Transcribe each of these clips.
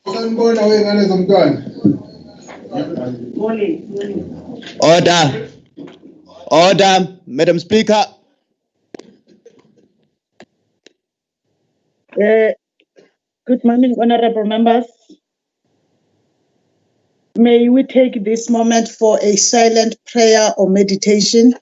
Sanibona wengane zomntwana. Order, Madam Speaker. Good morning, honorable members. May we take this moment for a silent prayer or meditation.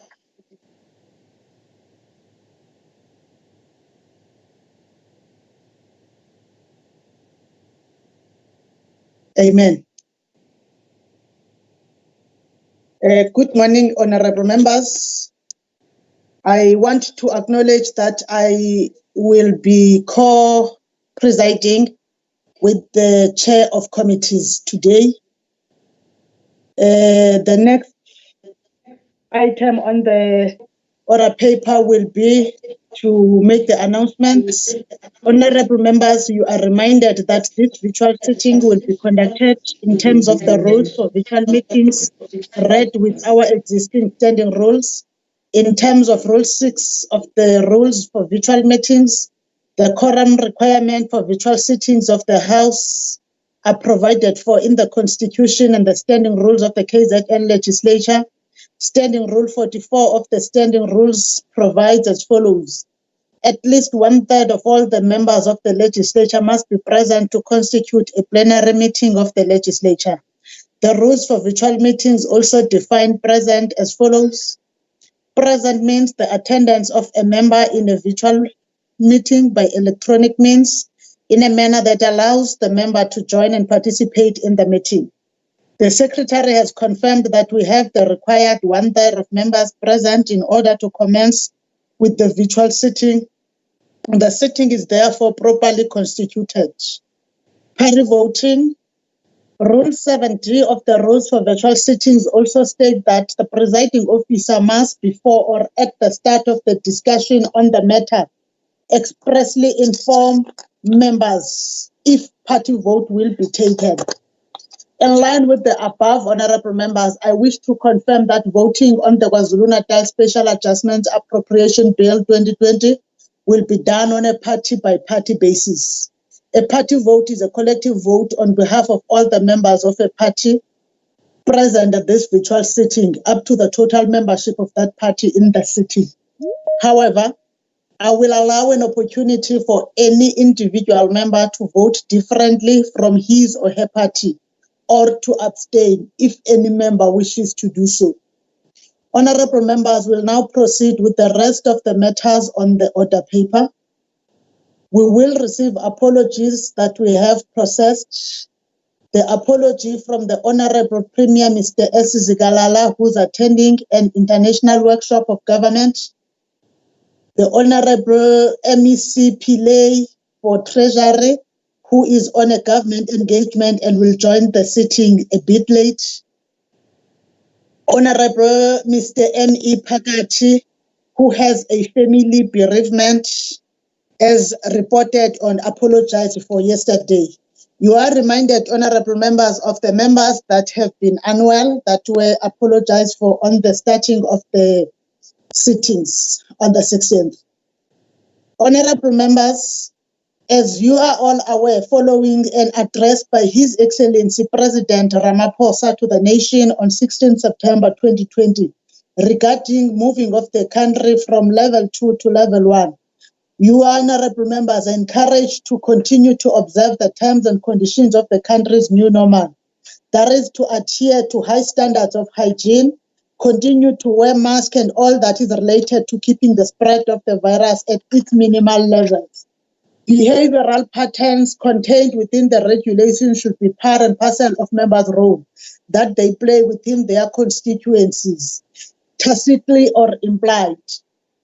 Amen. Good morning, honorable members. I want to acknowledge that I will be co-presiding with the chair of committees today. The next item on the order paper will be to make the announcements. Honorable members, you are reminded that this virtual sitting will be conducted in terms of the rules for virtual meetings read with our existing standing rules. In terms of Rule 6 of the rules for virtual meetings, the quorum requirement for virtual sittings of the House are provided for in the Constitution and the standing rules of the KZN legislature. Standing Rule 44 of the Standing Rules provides as follows. At least 1/3 of all the members of the legislature must be present to constitute a plenary meeting of the legislature. The rules for virtual meetings also define present as follows. Present means the attendance of a member in a virtual meeting by electronic means in a manner that allows the member to join and participate in the meeting. The Secretary has confirmed that we have the required 1/3 of members present in order to commence with the virtual sitting. The sitting is therefore properly constituted. Pari voting. Rule 7D of the rules for virtual sittings also state that the presiding officer must, before or at the start of the discussion on the matter, expressly inform members if party vote will be taken. In line with the above, honorable members, I wish to confirm that voting on the KwaZulu-Natal Special Adjustment Appropriation Bill 2020 will be done on a party-by-party basis. A party vote is a collective vote on behalf of all the members of a party present at this virtual sitting, up to the total membership of that party in the city. However, I will allow an opportunity for any individual member to vote differently from his or her party, or to abstain if any member wishes to do so. Honorable members will now proceed with the rest of the matters on the order paper. We will receive apologies that we have processed. The apology from the Honorable Premier Mr. S. Zigalala, who's attending an international workshop of government. The Honorable MEC Pillay for Treasury, who is on a government engagement and will join the sitting a bit late. Honorable Mr. M.E. Pakati, who has a family bereavement, as reported on, apologized for yesterday. You are reminded, honorable members, of the members that have been unwell that were apologized for on the starting of the sittings on the 16th. Honorable members, as you are all aware, following an address by His Excellency President Ramaphosa to the nation on 16 September 2020 regarding moving of the country from level 2 to level 1, you, honorable members, are encouraged to continue to observe the terms and conditions of the country's new normal. That is to adhere to high standards of hygiene, continue to wear masks and all that is related to keeping the spread of the virus at its minimal levels. Behavioral patterns contained within the regulations should be part and parcel of members' role that they play within their constituencies, tacitly or implied.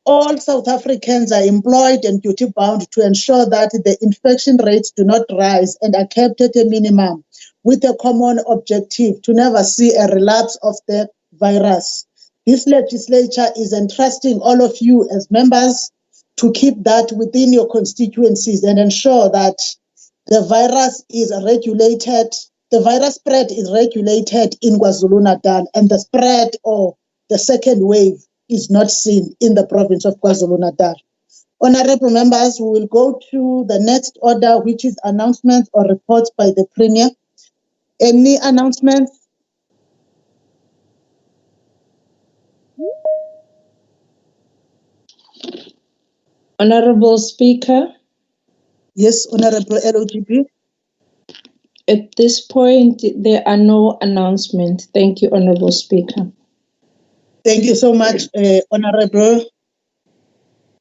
All South Africans are employed and duty-bound to ensure that the infection rates do not rise and are kept at a minimum, with a common objective to never see a relapse of the virus. This legislature is entrusting all of you as members to keep that within your constituencies and ensure that the virus is regulated, the virus spread is regulated in KwaZulu-Natal, and the spread or the second wave is not seen in the province of KwaZulu-Natal. Honorable members, we will go to the next order, which is announcements or reports by the Premier. Any announcements? Honorable Speaker, Yes, Honorable LOGP. at this point, there are no announcements. Thank you, Honorable Speaker. Thank you so much, Honorable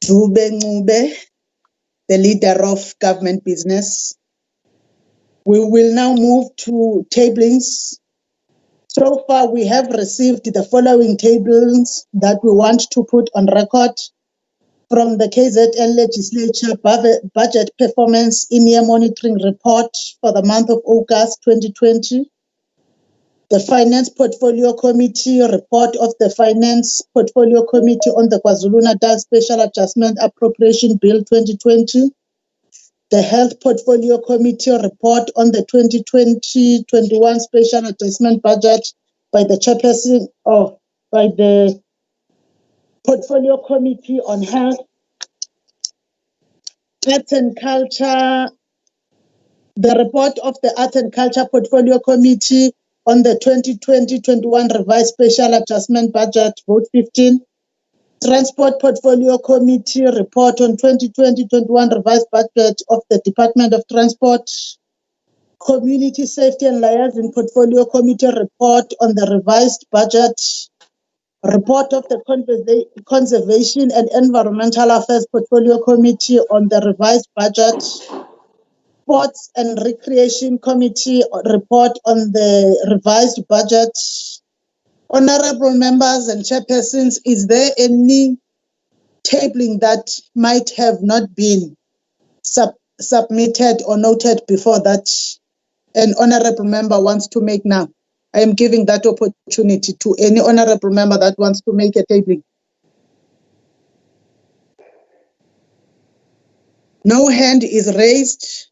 Dube Ncube, the leader of government business. We will now move to tablings. So far, we have received the following tablings that we want to put on record from the KZN Legislature Budget Performance In-Year Monitoring Report for the month of August 2020. The Finance Portfolio Committee report of the Finance Portfolio Committee on the KwaZulu-Natal Special Adjustment Appropriation Bill 2020. The Health Portfolio Committee report on the 2020-21 Special Adjustment Budget by the Chairperson or by the Portfolio Committee on Health, Arts and Culture, the report of the Arts and Culture Portfolio Committee on the 2020-21 Revised Special Adjustment Budget, Vote 15. Transport Portfolio Committee report on 2020-21 Revised Budget of the Department of Transport. Community Safety and Liaison Portfolio Committee report on the revised budget. Report of the Conservation and Environmental Affairs Portfolio Committee on the revised budget. Sports and Recreation Committee report on the revised budget. Honorable members and chairpersons, is there any tabling that might have not been submitted or noted before that an honorable member wants to make now? I am giving that opportunity to any honorable member that wants to make a tabling. No hand is raised.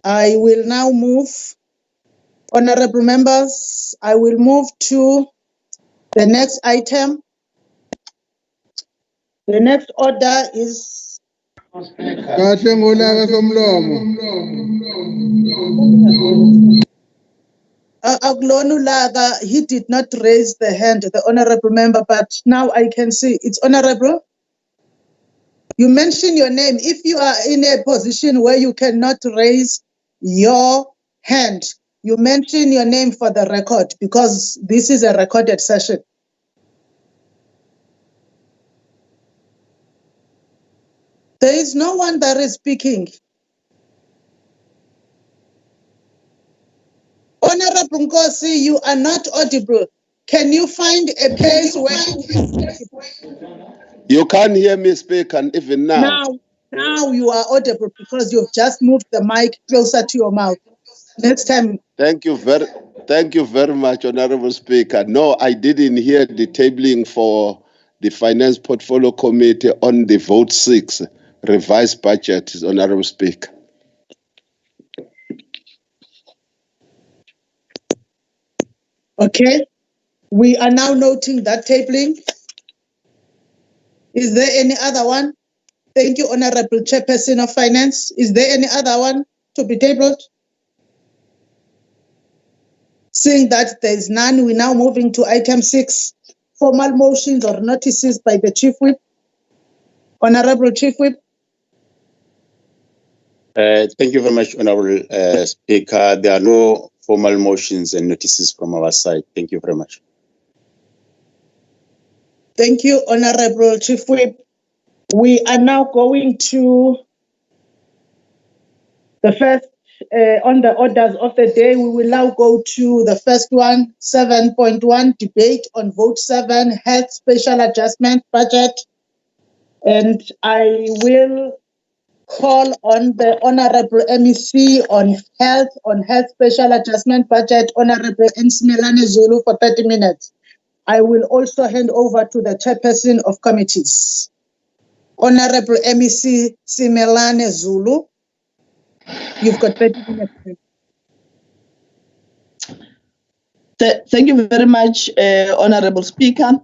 I will now move, honorable members, I will move to the next item. The next order is Kahle ngolaka somlomo. Aglonulaga. He did not raise the hand, the honorable member, but now I can see it's honorable. You mention your name. If you are in a position where you cannot raise your hand, you mention your name for the record because this is a recorded session. There is no one that is speaking. Honorable Nkosi, you are not audible. Can you find a place where You can't hear me speak, and even now. Now you are audible because you've just moved the mic closer to your mouth. Next time. Thank you very much, Honorable Speaker. No, I didn't hear the tabling for the Finance Portfolio Committee on the Vote 6 revised budget, Honorable Speaker. Okay. We are now noting that tabling. Is there any other one? Thank you, Honorable Chairperson of Finance. Is there any other one to be tabled? Seeing that there is none, we're now moving to item 6, formal motions or notices by the Chief Whip. Honorable Chief Whip. Thank you very much, Honorable Speaker. There are no formal motions and notices from our side. Thank you very much. Thank you, Honorable Chief Whip. We are now going to the first, on the orders of the day. We will now go to the first one, 7.1, debate on Vote 7, Health Special Adjustment Budget. And I will call on the Honorable MEC on Health Special Adjustment Budget, Honorable Nsimelane Zulu, for 30 minutes. I will also hand over to the Chairperson of Committees. Honorable MEC Nsimelane Zulu, you've got 30 minutes. Thank you very much, Honorable Speaker.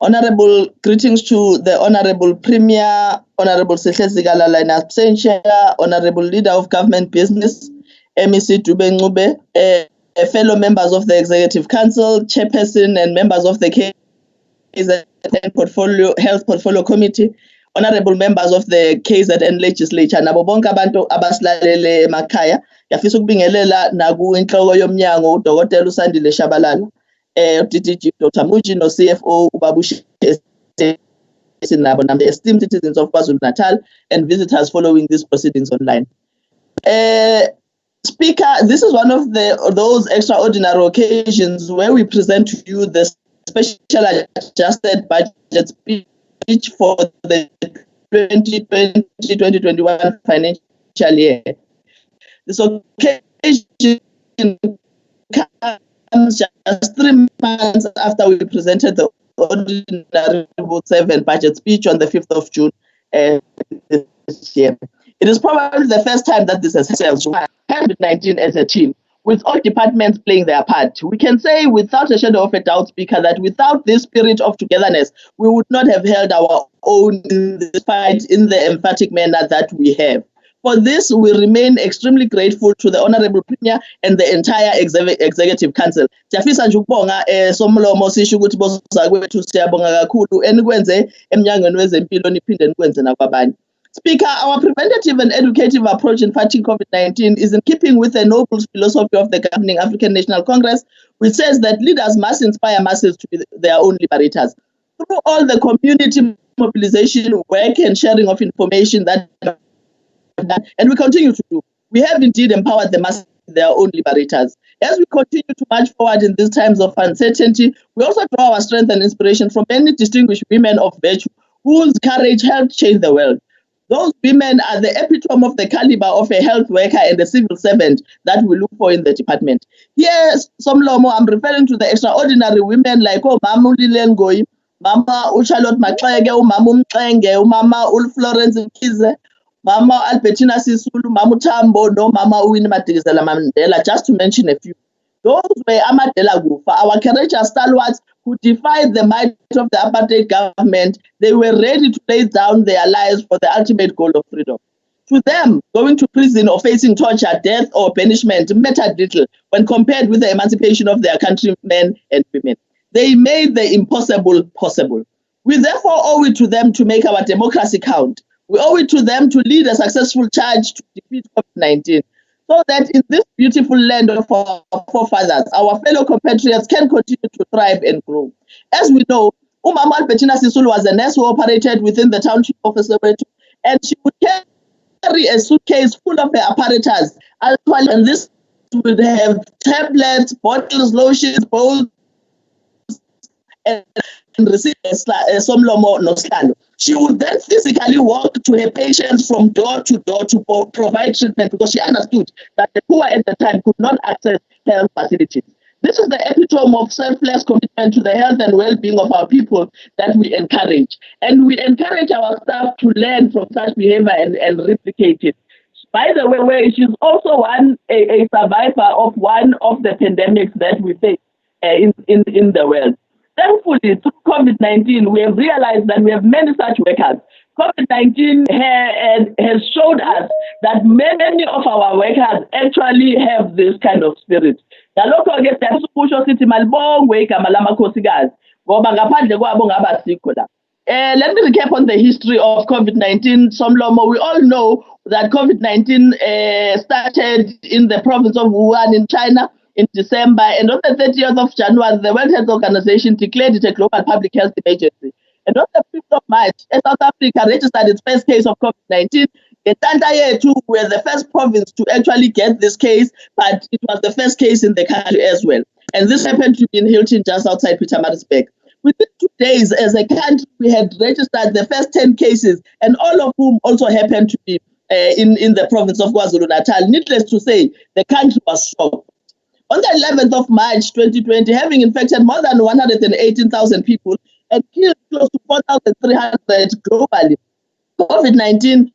Honorable greetings to the Honorable Premier, Honorable Sehlezi Galala in absentia, Honorable Leader of Government Business, MEC Dube Ncube, fellow members of the Executive Council, Chairperson and members of the KZN Health Portfolio Committee, Honorable members of the KZN Legislature, nabo bonke abantu abasilalele emakhaya, yafisa ukubingelela naku inhloko yomnyango uDokotela uSandile Shabalala. DDG Dr. Muji no CFO Ubabushi and the esteemed citizens of KwaZulu-Natal and visitors following these proceedings online. Speaker, this is one of those extraordinary occasions where we present to you the special adjusted budget speech for the 2020-2021 financial year. This occasion comes just 3 months after we presented the ordinary Vote 7 budget speech on the 5th of June this year. It is probably the first time that this has happened, COVID-19 as a team, with all departments playing their part. We can say without a shadow of a doubt, Speaker, that without this spirit of togetherness, we would not have held our own in this fight in the emphatic manner that we have. For this, we remain extremely grateful to the Honorable Premier and the entire Executive Council. Siyafisa nje ukubonga somlomo sisho ukuthi bozakwethu siyabonga kakhulu enikwenze emnyangweni wezempilo niphinde nikwenze nakwabanye. Speaker, our preventative and educative approach in fighting COVID-19 is in keeping with the noble philosophy of the governing African National Congress, which says that leaders must inspire masses to be their own liberators. Through all the community mobilization work and sharing of information that and we continue to do, we have indeed empowered the masses to be their own liberators. As we continue to march forward in these times of uncertainty, we also draw our strength and inspiration from many distinguished women of virtue whose courage helped change the world. Those women are the epitome of the caliber of a health worker and a civil servant that we look for in the department. Yes, Somlomo, I'm referring to the extraordinary women like Mama Lilengoi, Mama Charlotte Maxege, Mama Mxenge, Mama Florence Kize, Mama Albertina Sisulu, Mama Tambo, no Mama Winnie Madikizela Mandela, just to mention a few. Those were Amadela Gufa, our courageous stalwarts who defied the might of the apartheid government. They were ready to lay down their lives for the ultimate goal of freedom. To them, going to prison or facing torture, death, or punishment mattered little when compared with the emancipation of their countrymen and women. They made the impossible possible. We therefore owe it to them to make our democracy count. We owe it to them to lead a successful charge to defeat COVID-19, so that in this beautiful land of our forefathers, our fellow compatriots can continue to thrive and grow. As we know, Umama Albertina Sisulu was a nurse who operated within the township of Soweto, and she would carry a suitcase full of her apparatus, and this would have tablets, bottles, lotions, bowls, and receive somlomo noslano. She would then physically walk to her patients from door to door to provide treatment because she understood that the poor at the time could not access health facilities. This is the epitome of selfless commitment to the health and well-being of our people that we encourage. And we encourage our staff to learn from such behavior and replicate it. By the way, she's also a survivor of one of the pandemics that we face in the world. Thankfully, through COVID-19, we have realized that we have many such workers. COVID-19 has showed us that many of our workers actually have this kind of spirit. Let me recap on the history of COVID-19. Somlomo, we all know that COVID-19 started in the province of Wuhan in China in December, and on the 30th of January, the World Health Organization declared it a global public health emergency. And on the 5th of March, South Africa registered its first case of COVID-19. Etantaye too were the first province to actually get this case, but it was the first case in the country as well. And this happened to be in Hilton, just outside Pietermaritzburg. Within 2 days, as a country, we had registered the first 10 cases, and all of whom also happened to be in the province of KwaZulu-Natal. Needless to say, the country was shocked. On the 11th of March 2020, having infected more than 118,000 people and killed close to 4,300 globally, COVID-19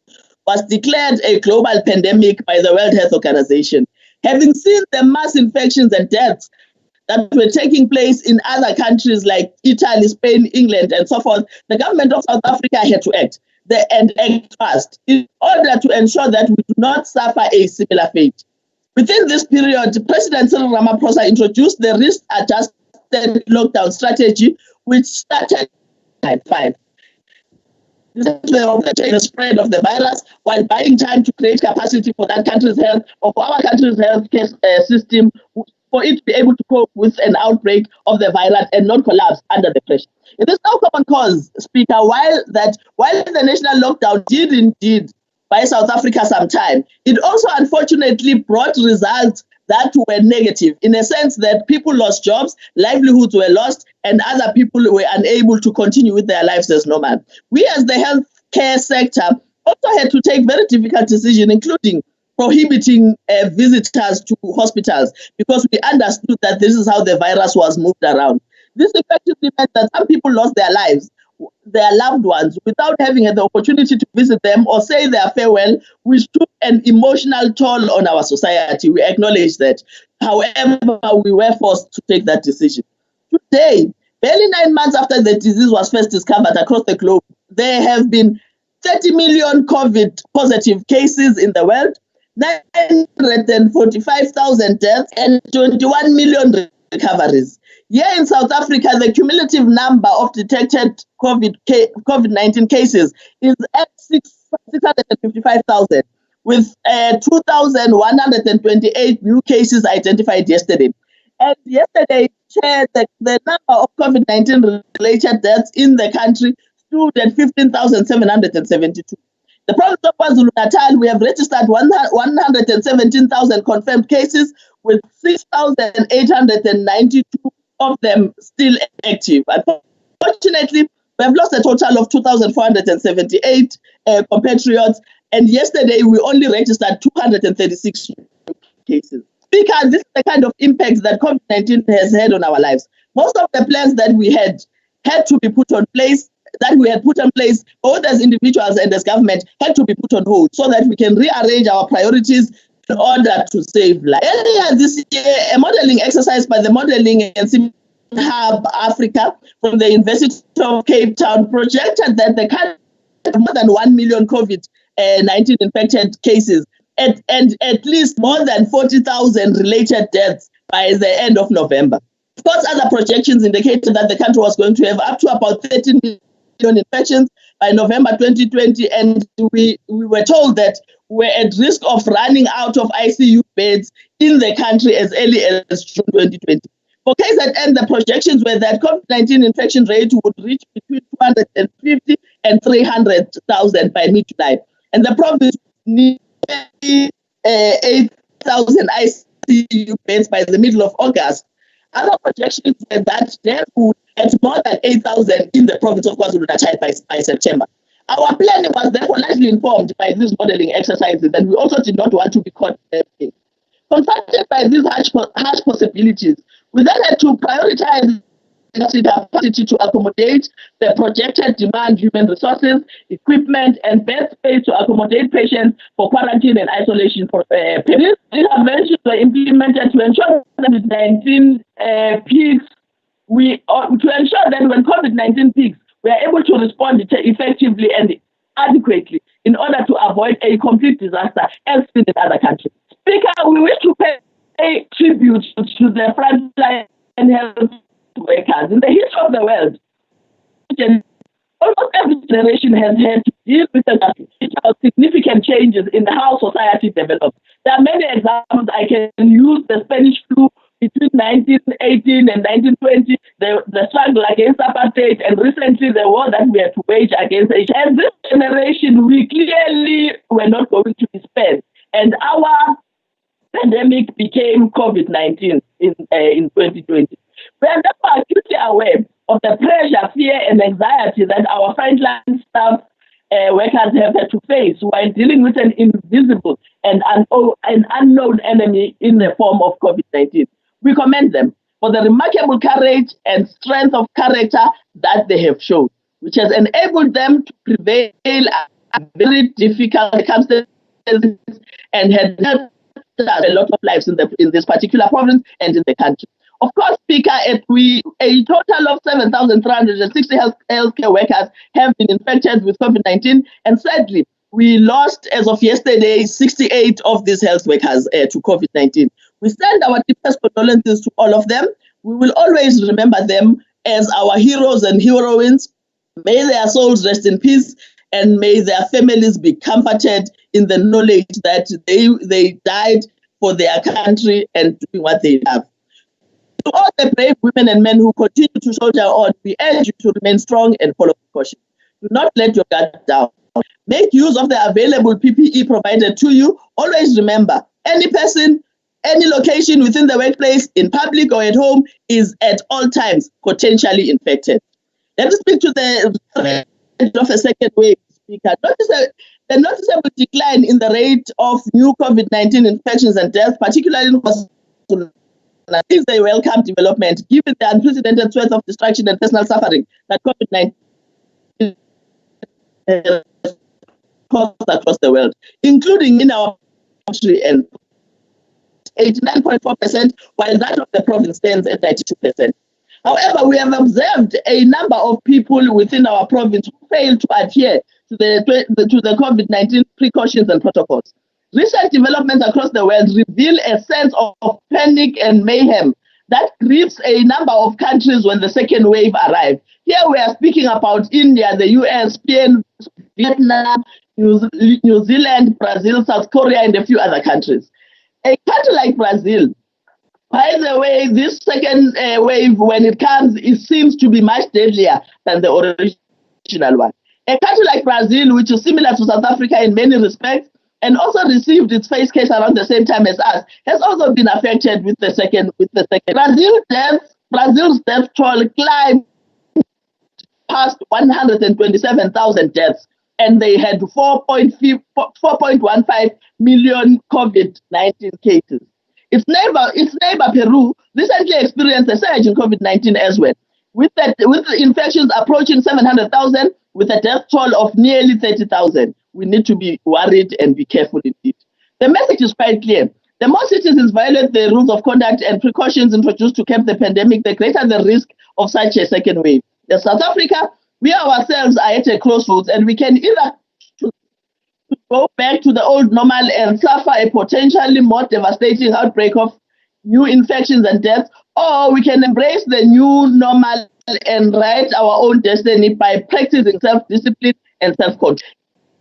was declared a global pandemic by the World Health Organization. Having seen the mass infections and deaths that were taking place in other countries like Italy, Spain, England, and so forth, the government of South Africa had to act and act fast in order to ensure that we do not suffer a similar fate. Within this period, President Cyril Ramaphosa introduced the risk-adjusted lockdown strategy, which started at 5. The spread of the virus while buying time to create capacity for that country's health or for our country's healthcare system for it to be able to cope with an outbreak of the virus and not collapse under the pressure. It is now common cause, Speaker, while the national lockdown did indeed buy South Africa some time, it also unfortunately brought results that were negative, in a sense that people lost jobs, livelihoods were lost, and other people were unable to continue with their lives as normal. We as the healthcare sector also had to take very difficult decisions, including prohibiting visitors to hospitals, because we understood that this is how the virus was moved around. This effectively meant that some people lost their lives, their loved ones, without having had the opportunity to visit them or say their farewell, which took an emotional toll on our society. We acknowledge that. However, we were forced to take that decision. Today, barely 9 months after the disease was first discovered across the globe, there have been 30 million COVID positive cases in the world, 945,000 deaths, and 21 million recoveries. Here in South Africa, the cumulative number of detected COVID-19 cases is at 655,000, with 2,128 new cases identified yesterday. And yesterday, the number of COVID-19 related deaths in the country stood at 15,772. The province of KwaZulu-Natal, we have registered 117,000 confirmed cases, with 6,892 of them still active. Unfortunately, we have lost a total of 2,478 compatriots, and yesterday we only registered 236 cases. Speaker, this is the kind of impact that COVID-19 has had on our lives. Most of the plans that we had to be put on place, both as individuals and as government, had to be put on hold so that we can rearrange our priorities in order to save lives. Earlier this year, a modeling exercise by the Modeling and Simulation Hub Africa from the University of Cape Town projected that the country has more than 1 million COVID-19 infected cases and at least more than 40,000 related deaths by the end of November. Of course, other projections indicated that the country was going to have up to about 13 million infections by November 2020, and we were told that we're at risk of running out of ICU beds in the country as early as June 2020. For KZN, the projections were that COVID-19 infection rate would reach between 250 and 300,000 by mid-July, and the province needs 8,000 ICU beds by the middle of August. Other projections were that there would be more than 8,000 in the province of KwaZulu-Natal by September. Our planning was therefore largely informed by these modeling exercises, and we also did not want to be caught in. Confronted by these harsh possibilities, we then had to prioritize the capacity to accommodate the projected demand, human resources, equipment, and bed space to accommodate patients for quarantine and isolation for periods. These interventions were implemented to ensure that COVID-19 peaks. To ensure that when COVID-19 peaks, we are able to respond effectively and adequately in order to avoid a complete disaster as in other countries. Speaker, we wish to pay tribute to the frontline health workers. In the history of the world, almost every generation has had to deal with significant changes in how society develops. There are many examples I can use: the Spanish flu between 1918 and 1920, the struggle against apartheid, and recently the war that we had to wage against HIV. And this generation, we clearly were not going to be spared. And our pandemic became COVID-19 in 2020. We are therefore acutely aware of the pressure, fear, and anxiety that our frontline staff workers have had to face while dealing with an invisible and unknown enemy in the form of COVID-19. We commend them for the remarkable courage and strength of character that they have shown, which has enabled them to prevail at very difficult circumstances and had helped a lot of lives in this particular province and in the country. Of course, Speaker, a total of 7,360 healthcare workers have been infected with COVID-19, and sadly, we lost, as of yesterday, 68 of these health workers to COVID-19. We send our deepest condolences to all of them. We will always remember them as our heroes and heroines. May their souls rest in peace, and may their families be comforted in the knowledge that they died for their country and doing what they love. To all the brave women and men who continue to soldier on, we urge you to remain strong and follow precaution. Do not let your guard down. Make use of the available PPE provided to you. Always remember, any person, any location within the workplace, in public or at home, is at all times potentially infected. Let me speak to the of a second wave, Speaker. The noticeable decline in the rate of new COVID-19 infections and deaths, particularly in KwaZulu-Natal, is a welcome development given the unprecedented threat of destruction and personal suffering that COVID-19 caused across the world, including in our country, and 89.4%, while that of the province stands at 92%. However, we have observed a number of people within our province who fail to adhere to the COVID-19 precautions and protocols. Recent developments across the world reveal a sense of panic and mayhem that grips a number of countries when the second wave arrived. Here we are speaking about India, the US, Spain, Vietnam, New Zealand, Brazil, South Korea, and a few other countries. A country like Brazil, by the way, this second wave, when it comes, it seems to be much deadlier than the original one. A country like Brazil, which is similar to South Africa in many respects, and also received its first case around the same time as us, has also been affected with the second. Brazil's death toll climbed past 127,000 deaths, and they had 4.15 million COVID-19 cases. Its neighbor Peru recently experienced a surge in COVID-19 as well, with the infections approaching 700,000, with a death toll of nearly 30,000. We need to be worried and be careful indeed. The message is quite clear. The more citizens violate the rules of conduct and precautions introduced to curb the pandemic, the greater the risk of such a second wave. In South Africa, we ourselves are at a crossroads, and we can either go back to the old normal and suffer a potentially more devastating outbreak of new infections and deaths, or we can embrace the new normal and write our own destiny by practicing self-discipline and self-control.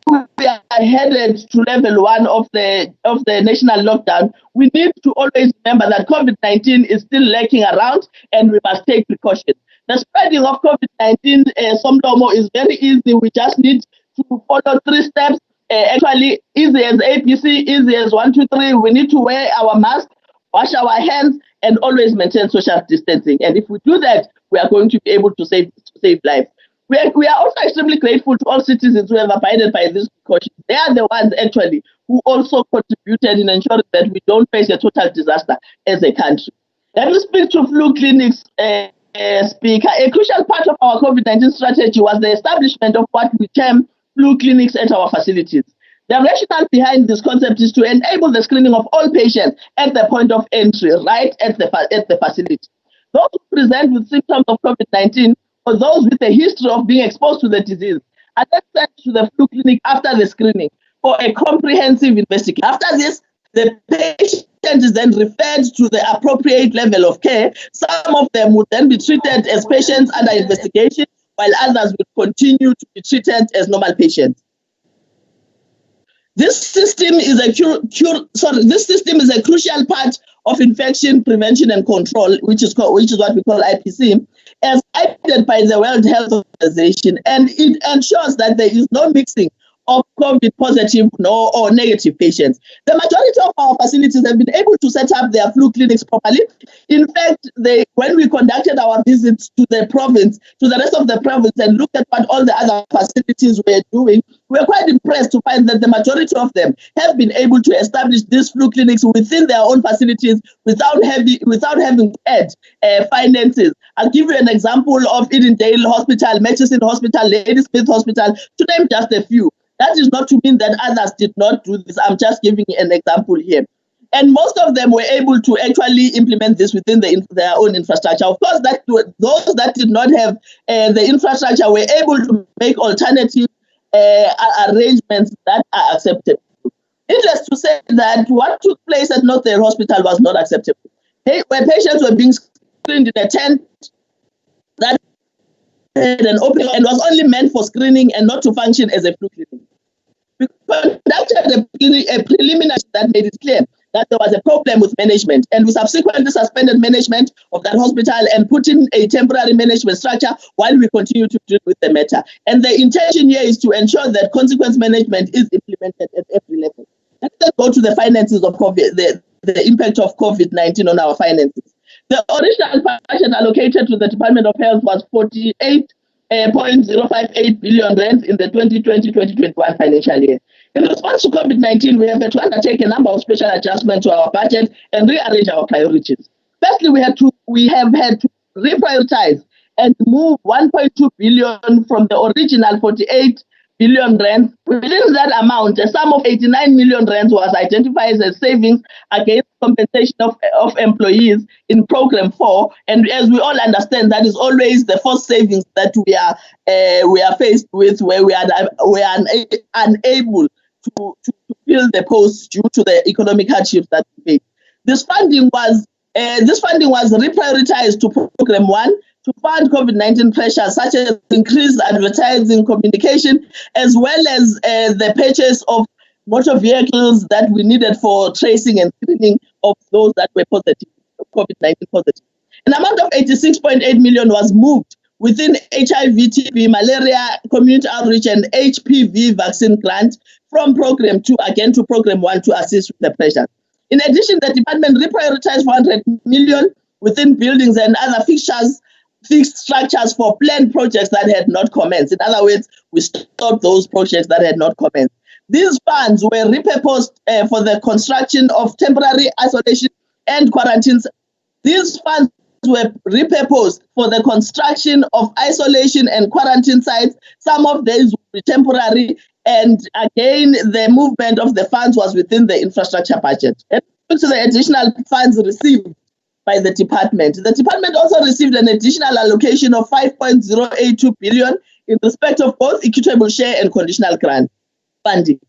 We are headed to level 1 of the national lockdown. We need to always remember that COVID-19 is still lurking around, and we must take precautions. The spreading of COVID-19, Somlomo, is very easy. We just need to follow 3 steps. Actually, easy as ABC, easy as 1, 2, 3. We need to wear our mask, wash our hands, and always maintain social distancing. And if we do that, we are going to be able to save lives. We are also extremely grateful to all citizens who have abided by these precautions. They are the ones actually who also contributed in ensuring that we don't face a total disaster as a country. Let me speak to flu clinics, Speaker. A crucial part of our COVID-19 strategy was the establishment of what we term flu clinics at our facilities. The rationale behind this concept is to enable the screening of all patients at the point of entry, right at the facility. Those who present with symptoms of COVID-19 or those with a history of being exposed to the disease are then sent to the flu clinic after the screening for a comprehensive investigation. After this, the patient is then referred to the appropriate level of care. Some of them would then be treated as patients under investigation, while others will continue to be treated as normal patients. This system is a crucial part of infection prevention and control, which is what we call IPC, as guided by the World Health Organization, and it ensures that there is no mixing of COVID positive or negative patients. The majority of our facilities have been able to set up their flu clinics properly. In fact, when we conducted our visits to the province, to the rest of the province, and looked at what all the other facilities were doing, we were quite impressed to find that the majority of them have been able to establish these flu clinics within their own facilities without having to add finances. I'll give you an example of Edendale Hospital, Murchison Hospital, Ladysmith Hospital, to name just a few. That is not to mean that others did not do this. I'm just giving an example here. And most of them were able to actually implement this within their own infrastructure. Of course, those that did not have the infrastructure were able to make alternative arrangements that are acceptable. Needless to say that what took place at Northdale Hospital was not acceptable. Where patients were being screened in a tent that had an open and was only meant for screening and not to function as a flu clinic. We conducted a preliminary that made it clear that there was a problem with management, and we subsequently suspended management of that hospital and put in a temporary management structure while we continue to deal with the matter. And the intention here is to ensure that consequence management is implemented at every level. Let's go to the finances of COVID, the impact of COVID-19 on our finances. The original budget allocated to the Department of Health was 48.058 billion rand in the 2020-2021 financial year. In response to COVID-19, we have had to undertake a number of special adjustments to our budget and rearrange our priorities. Firstly, we have had to reprioritize and move 1.2 billion from the original 48 billion rand. Within that amount, a sum of 89 million rand was identified as savings against compensation of employees in Program 4. And as we all understand, that is always the first savings that we are faced with, where we are unable to fill the posts due to the economic hardship that we face. This funding was reprioritized to Program 1 to fund COVID-19 pressures such as increased advertising communication, as well as the purchase of motor vehicles that we needed for tracing and screening of those that were positive, COVID-19 positive. An amount of 86.8 million was moved within HIV, TB, malaria, community outreach, and HPV vaccine grant from Program 2 again to Program 1 to assist with the pressure. In addition, the department reprioritized 400 million within buildings and other fixed structures for planned projects that had not commenced. In other words, we stopped those projects that had not commenced. These funds were repurposed for the construction of temporary isolation and quarantines. These funds were repurposed for the construction of isolation and quarantine sites. Some of these will be temporary, and again, the movement of the funds was within the infrastructure budget. And to the additional funds received by the department. The department also received an additional allocation of 5.082 billion in respect of both equitable share and conditional grant funding.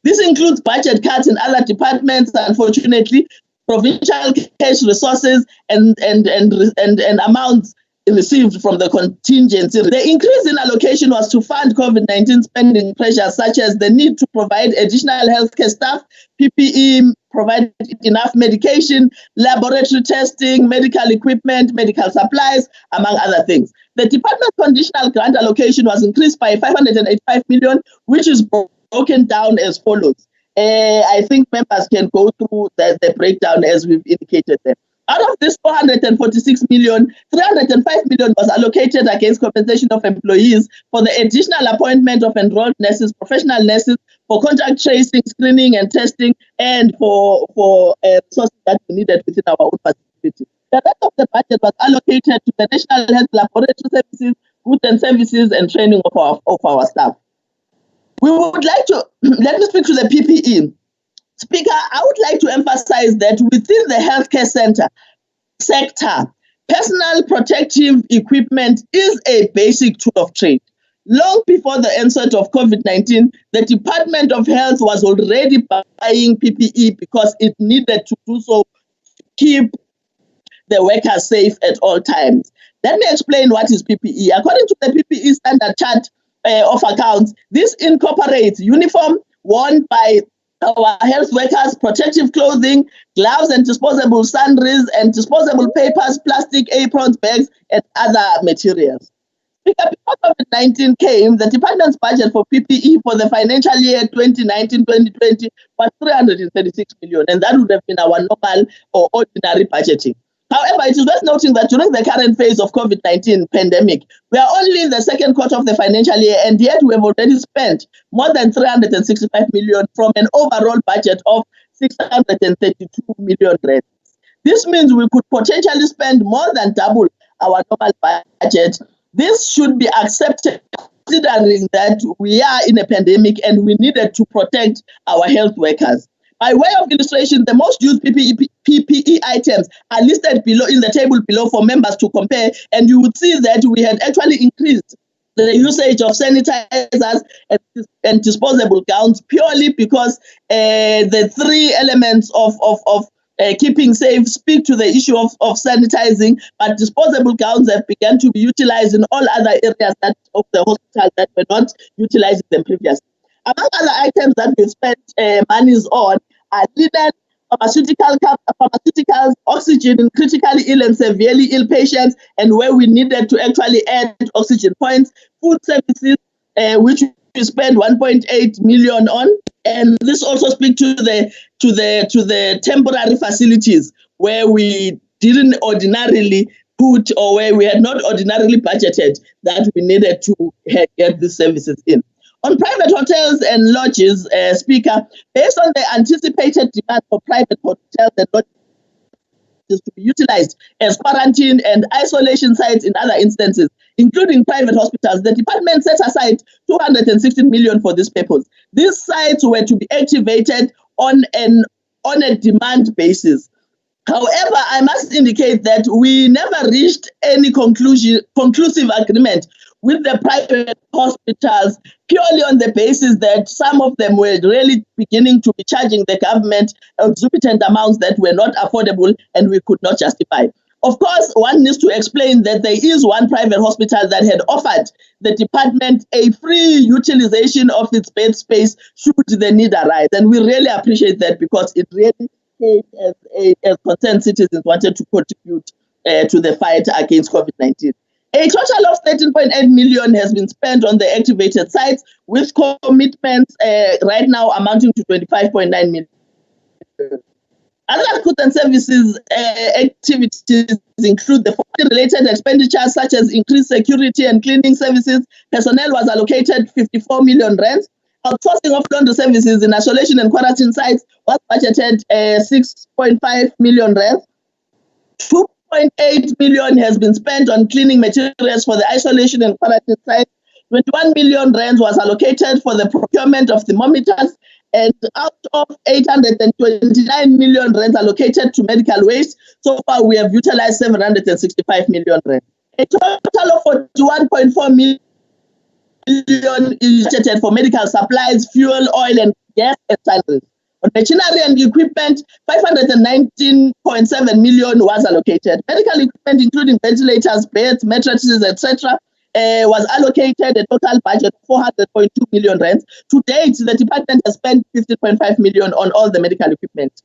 This includes budget cuts in other departments, unfortunately, provincial cash resources and amounts received from the contingency. The increase in allocation was to fund COVID-19 spending pressures, such as the need to provide additional healthcare staff, PPE, provide enough medication, laboratory testing, medical equipment, medical supplies, among other things. The department's conditional grant allocation was increased by 585 million, which is broken down as follows. I think members can go through the breakdown as we've indicated there. Out of this 446 million, 305 million was allocated against compensation of employees for the additional appointment of enrolled nurses, professional nurses, for contact tracing, screening and testing, and for resources that we needed within our own facilities. The rest of the budget was allocated to the National Health Laboratory Services, goods and services, and training of our staff. We would like to, let me speak to the PPE. Speaker, I would like to emphasize that within the healthcare sector, personal protective equipment is a basic tool of trade. Long before the onset of COVID-19, the Department of Health was already buying PPE because it needed to do so to keep the workers safe at all times. Let me explain what is PPE. According to the PPE standard chart of accounts, this incorporates uniform worn by our health workers, protective clothing, gloves and disposable sundries, and disposable papers, plastic aprons, bags, and other materials. Before COVID-19 came, the department's budget for PPE for the financial year 2019-2020 was 336 million, and that would have been our normal or ordinary budgeting. However, it is worth noting that during the current phase of COVID-19 pandemic, we are only in the second quarter of the financial year, and yet we have already spent more than 365 million from an overall budget of 632 million rand. This means we could potentially spend more than double our normal budget. This should be accepted, considering that we are in a pandemic and we needed to protect our health workers. By way of illustration, the most used PPE items are listed below in the table below for members to compare, and you would see that we had actually increased the usage of sanitizers and disposable gowns purely because the three elements of keeping safe speak to the issue of sanitizing, but disposable gowns have begun to be utilized in all other areas of the hospital that were not utilizing them previously. Among other items that we've spent monies on are linen, pharmaceuticals, oxygen in critically ill and severely ill patients, and where we needed to actually add oxygen points, food services, which we spent 1.8 million on, and this also speaks to the temporary facilities where we didn't ordinarily put, or where we had not ordinarily budgeted that we needed to get these services in. On private hotels and lodges, Speaker, based on the anticipated demand for private hotels and lodges to be utilized as quarantine and isolation sites in other instances, including private hospitals, the department set aside 216 million for this purpose. These sites were to be activated on a demand basis. However, I must indicate that we never reached any conclusive agreement with the private hospitals purely on the basis that some of them were really beginning to be charging the government exorbitant amounts that were not affordable and we could not justify. Of course, one needs to explain that there is one private hospital that had offered the department a free utilization of its bed space should the need arise. And we really appreciate that because it really came as concerned citizens wanted to contribute to the fight against COVID-19. A total of 13.8 million has been spent on the activated sites, with commitments right now amounting to 25.9 million. Other goods and services activities include the related expenditures such as increased security and cleaning services. Personnel was allocated 54 million rands. Outsourcing of laundry services in isolation and quarantine sites was budgeted 6.5 million rands. 2.8 million has been spent on cleaning materials for the isolation and quarantine sites. 21 million rands was allocated for the procurement of thermometers, and out of 829 million rands allocated to medical waste, so far we have utilized 765 million rands. A total of 41.4 million is budgeted for medical supplies, fuel, oil, and gas, and salaries. On machinery and equipment, 519.7 million was allocated. Medical equipment, including ventilators, beds, mattresses, etc., was allocated a total budget of 400.2 million rands. To date, the department has spent 50.5 million on all the medical equipment.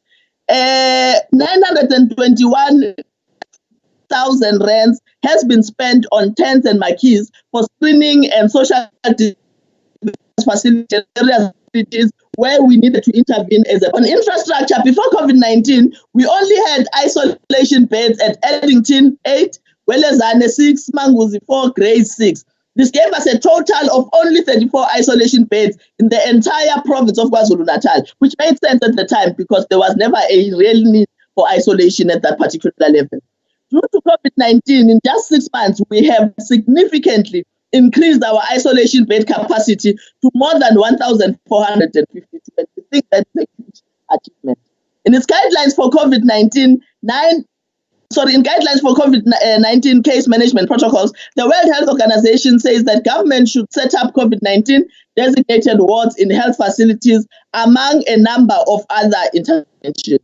921,000 rands has been spent on tents and marquees for screening and social facilities where we needed to intervene on infrastructure. Before COVID-19, we only had isolation beds at Eddington 8, Welezane 6, Manguzi 4, Grade 6. This gave us a total of only 34 isolation beds in the entire province of KwaZulu-Natal, which made sense at the time because there was never a real need for isolation at that particular level. Due to COVID-19, in just 6 months, we have significantly increased our isolation bed capacity to more than 1,452. And we think that's a huge achievement. In its guidelines for COVID-19, case management protocols, the World Health Organization says that government should set up COVID-19 designated wards in health facilities among a number of other interventions.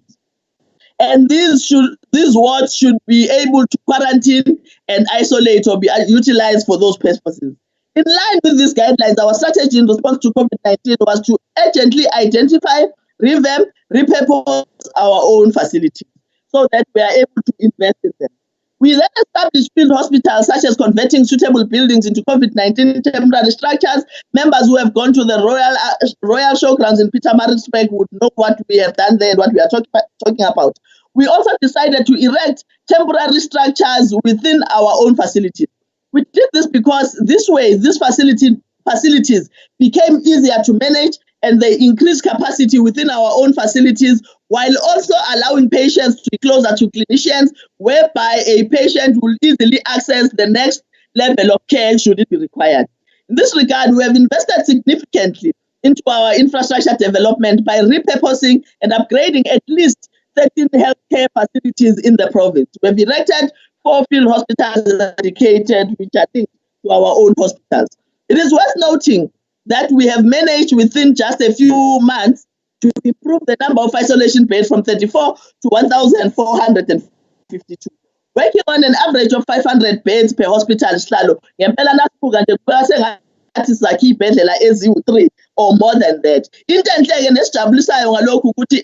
And these wards should be able to quarantine and isolate or be utilized for those purposes. In line with these guidelines, our strategy in response to COVID-19 was to urgently identify, revamp, repurpose our own facilities so that we are able to invest in them. We then established field hospitals, such as converting suitable buildings into COVID-19 temporary structures. Members who have gone to the Royal Showgrounds in Pietermaritzburg would know what we have done there and what we are talking about. We also decided to erect temporary structures within our own facilities. We did this because this way, these facilities became easier to manage and they increased capacity within our own facilities, while also allowing patients to be closer to clinicians, whereby a patient will easily access the next level of care should it be required. In this regard, we have invested significantly into our infrastructure development by repurposing and upgrading at least 13 healthcare facilities in the province. We've erected 4 field hospitals dedicated, which are linked to our own hospitals. It is worth noting that we have managed within just a few months to improve the number of isolation beds from 34 to 1,452. Working on an average of 500 beds per hospital, ngempela nasibuka nje ngathi sakhe ibhedlela eziwu-3 or more than that. Into enhle-ke nesijabulisayo ngalokhu ukuthi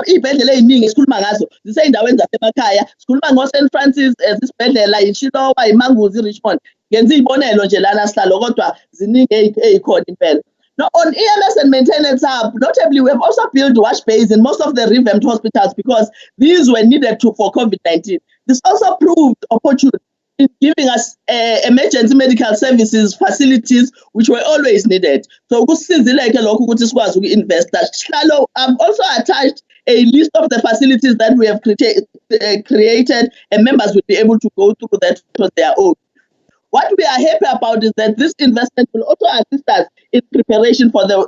ibhedlela eziningi sikhuluma ngazo zisey'ndaweni zasemakhaya. Sikhuluma ngo-St. Francis, isibhedlela iShilowa, iManguzi, iRichmond. Ngenza iy'bonelo nje lana sihlalo kodwa ziningi ey'khona impela. Now, on EMS and maintenance hub, notably, we have also built wash bays in most of the revamped hospitals because these were needed for COVID-19. This also proved opportune in giving us emergency medical services facilities, which were always needed. So, invest. I've also attached a list of the facilities that we have created, and members will be able to go through that on their own. What we are happy about is that this investment will also assist us in preparation for the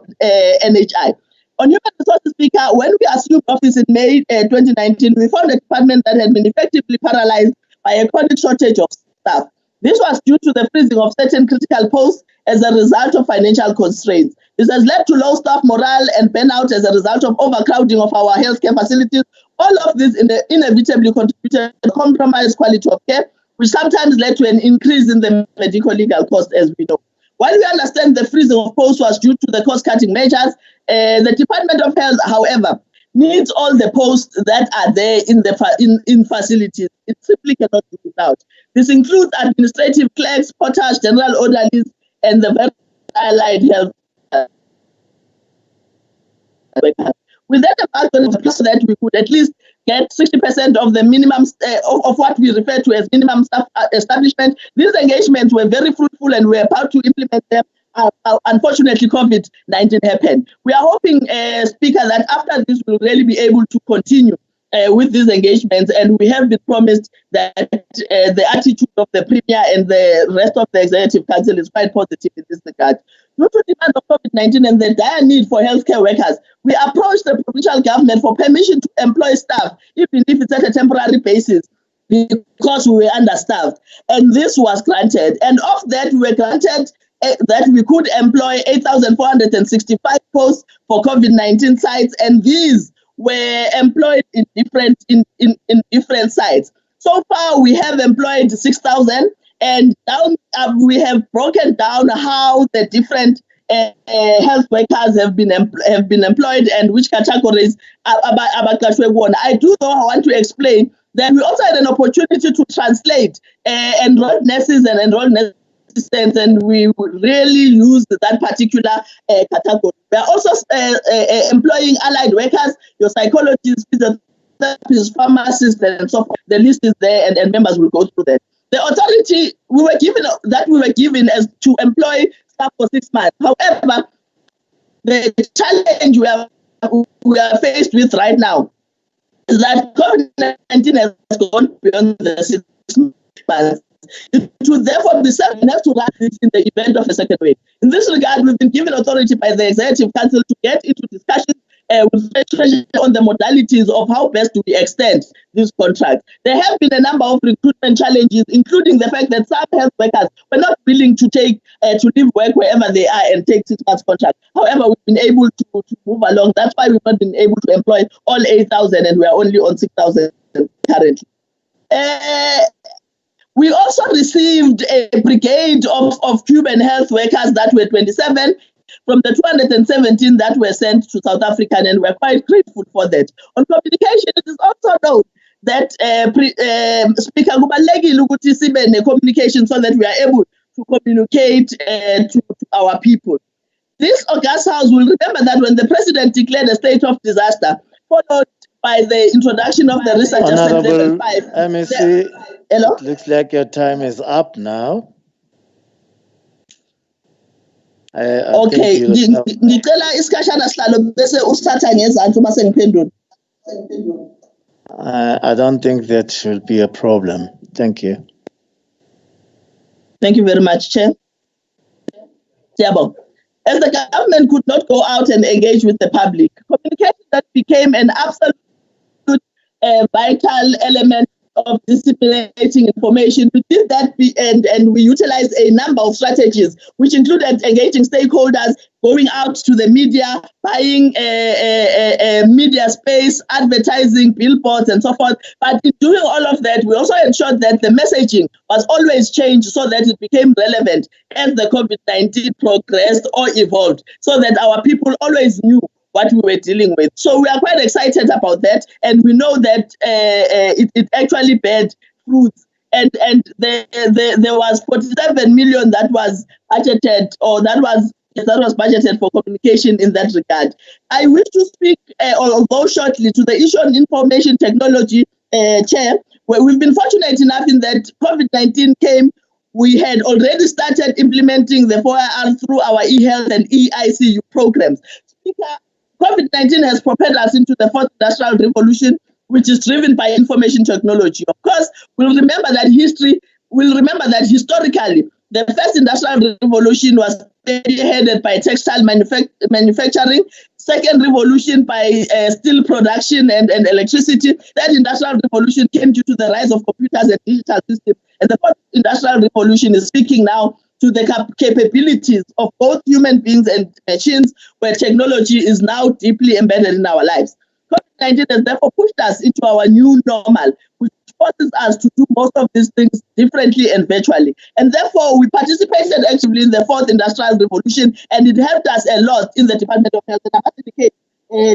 NHI. On human resources, Speaker, when we assumed office in May 2019, we found a department that had been effectively paralyzed by a chronic shortage of staff. This was due to the freezing of certain critical posts as a result of financial constraints. This has led to low staff morale and burnout as a result of overcrowding of our healthcare facilities. All of this inevitably contributed to compromised quality of care, which sometimes led to an increase in the medical legal cost, as we know. While we understand the freezing of posts was due to the cost-cutting measures, the Department of Health, however, needs all the posts that are there in facilities. It simply cannot do without. This includes administrative clerks, porters, general orderlies, and the very allied health workers. With that that we could at least get 60% of the minimum of what we refer to as minimum staff establishment. These engagements were very fruitful and we are about to implement them. Unfortunately, COVID-19 happened. We are hoping, Speaker, that after this we'll really be able to continue with these engagements, and we have been promised that the attitude of the Premier and the rest of the Executive Council is quite positive in this regard. Due to the demand of COVID-19 and the dire need for healthcare workers, we approached the provincial government for permission to employ staff, even if it's at a temporary basis, because we were understaffed. And this was granted. And of that, we were granted that we could employ 8,465 posts for COVID-19 sites, and these were employed in different sites. So far, we have employed 6,000, and we have broken down how the different health workers have been employed and which categories. I do though I want to explain that we also had an opportunity to translate enrolled nurses and enrolled nurse assistants, and we would really use that particular category. We are also employing allied workers, your psychologists, physiotherapists, pharmacists, and so forth. The list is there, and members will go through that. The authority we were given as to employ staff for 6 months. However, the challenge we are faced with right now is that COVID-19 has gone beyond the 6 months. It would therefore be certain enough to run this in the event of a second wave. In this regard, we've been given authority by the Executive Council to get into discussions with Treasury on the modalities of how best do we extend this contract. There have been a number of recruitment challenges, including the fact that some health workers were not willing to leave work wherever they are and take 6 months contract. However, we've been able to move along. That's why we've not been able to employ all 8,000, and we're only on 6,000 currently. We also received a brigade of Cuban health workers that were 27 from the 217 that were sent to South Africa, and we're quite grateful for that. On communication, it is also known that Speaker kubalulekile ukuthi sibe ne-communication so that we are able to communicate to our people. This August House will remember that when the President declared a state of disaster, followed by the introduction of the risk adjustment level 5. MEC, hello? It looks like your time is up now. Okay, ngicela isikhashana sihlalo bese usithatha ngezandla uma sengiphendula. I don't think that should be a problem. Thank you. Thank you very much, Chair. Siyabonga. as the government could not go out and engage with the public. Communication that became an absolute vital element of disseminating information. We did that and we utilized a number of strategies, which included engaging stakeholders, going out to the media, buying media space, advertising, billboards, and so forth. But in doing all of that, we also ensured that the messaging was always changed so that it became relevant as the COVID-19 progressed or evolved, so that our people always knew what we were dealing with. So we are quite excited about that, and we know that it actually bared fruits. And there was 47 million that was budgeted, or that was budgeted for communication in that regard. I wish to speak, or go shortly to the issue on information technology, Chair, where we've been fortunate enough in that COVID-19 came. We had already started implementing the 4IR through our eHealth and eICU programs. Speaker, COVID-19 has propelled us into the fourth industrial revolution, which is driven by information technology. Of course, we'll remember that historically, the first industrial revolution was headed by textile manufacturing, second revolution by steel production and electricity. That industrial revolution came due to the rise of computers and digital systems. And the fourth industrial revolution is speaking now to the capabilities of both human beings and machines, where technology is now deeply embedded in our lives. COVID-19 has therefore pushed us into our new normal, which forces us to do most of these things differently and virtually. And therefore, we participated actively in the fourth industrial revolution, and it helped us a lot in the Department of Health. And I must indicate,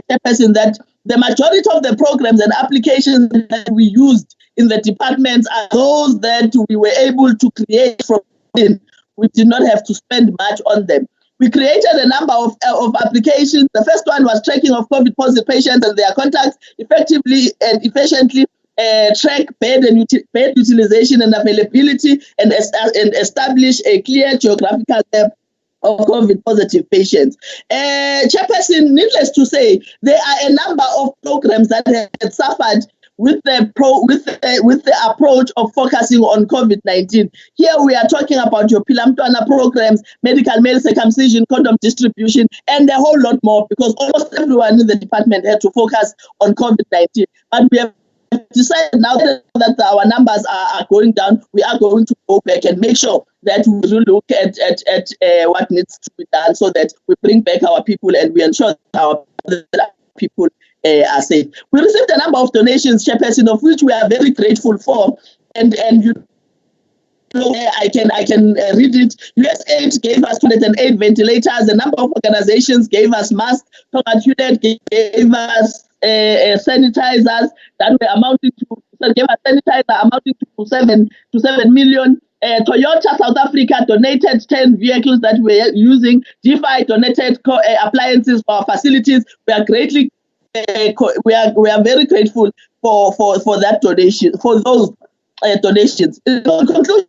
Chairperson, that the majority of the programs and applications that we used in the departments are those that we were able to create from within. We did not have to spend much on them. We created a number of applications. The first one was tracking of COVID-positive patients and their contacts, effectively and efficiently track bed utilization and availability, and establish a clear geographical map of COVID-positive patients. Chairperson, needless to say, there are a number of programs that have suffered with the approach of focusing on COVID-19. Here we are talking about your Pilamtwana programs, medical male circumcision, condom distribution, and a whole lot more, because almost everyone in the department had to focus on COVID-19. But we have decided now that our numbers are going down, we are going to go back and make sure that we look at what needs to be done, so that we bring back our people and we ensure that our people are safe. We received a number of donations, Chairperson, of which we are very grateful for, and you know, I can read it. USAID gave us 208 ventilators. A number of organizations gave us masks. Tongat gave us sanitizers that were amounting to 7 million. Toyota South Africa donated 10 vehicles that we're using. GFI donated appliances for our facilities. We are greatly we are very grateful for that donation, for those donations. In conclusion,